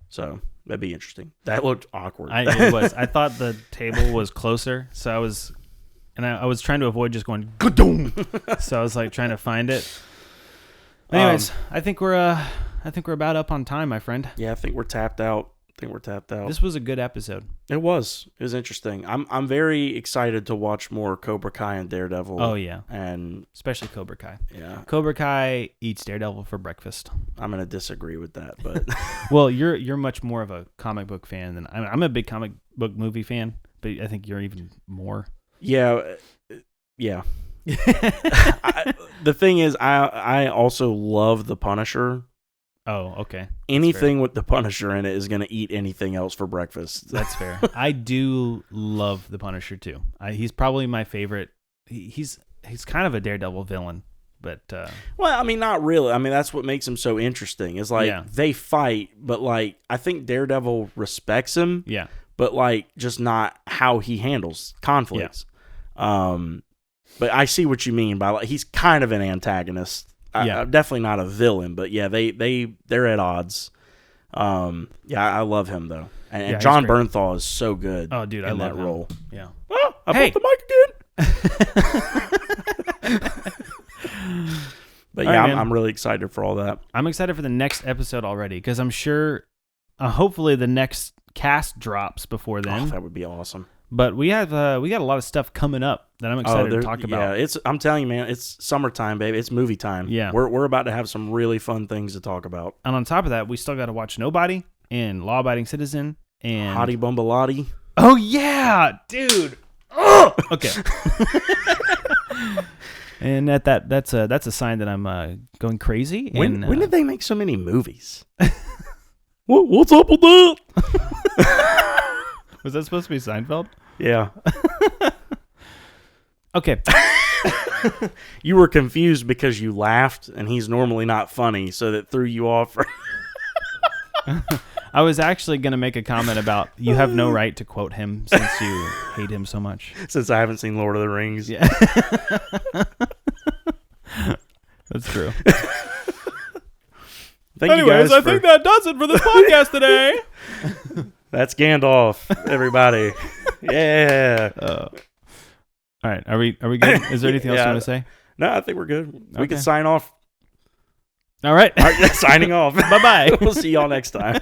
So that'd be interesting. That looked awkward. It was. I thought the table was closer, so I was trying to avoid just going ga-doom. So I was like trying to find it. Anyways, I think we're about up on time, my friend. Yeah, I think we're tapped out. This was a good episode. It was interesting. I'm very excited to watch more Cobra Kai and Daredevil. Oh yeah, and especially Cobra Kai. Yeah, Cobra Kai eats Daredevil for breakfast. I'm gonna disagree with that, but well, you're much more of a comic book fan than I'm a big comic book movie fan, but I think you're even more. Yeah. The thing is, I also love The Punisher. Oh, okay. Anything with The Punisher in it is going to eat anything else for breakfast. That's fair. I do love The Punisher too. He's probably my favorite. He's kind of a Daredevil villain, but well, I mean, not really. I mean, that's what makes him so interesting. Is like they fight, but like I think Daredevil respects him. Yeah. But like just not how he handles conflicts. Yeah. But I see what you mean by like he's kind of an antagonist. Definitely not a villain, but yeah, they're at odds. I love him though, and John Bernthal is so good. Oh, dude, I love that him. role. Yeah. Oh, I brought the mic again. But yeah, I'm really excited for all that. I'm excited for the next episode already because I'm sure, hopefully, the next cast drops before then. Oh, that would be awesome. But we got a lot of stuff coming up that I'm excited to talk about. Yeah, I'm telling you, man, it's summertime, baby. It's movie time. Yeah, we're about to have some really fun things to talk about. And on top of that, we still got to watch Nobody and Law Abiding Citizen and Hottie Bumbalati. Oh yeah, dude. Oh! Okay. And that's a sign that I'm going crazy. When did they make so many movies? What's up with that? Was that supposed to be Seinfeld? Yeah. Okay. You were confused because you laughed, and he's normally not funny, so that threw you off. I was actually going to make a comment about you have no right to quote him since you hate him so much. Since I haven't seen Lord of the Rings. Yeah. That's true. Anyways, I think that does it for this podcast today. That's Gandalf, everybody. Yeah. All right. Are we good? Is there anything else you want to say? No, I think we're good. We can sign off. All right. Signing off. Bye-bye. We'll see y'all next time.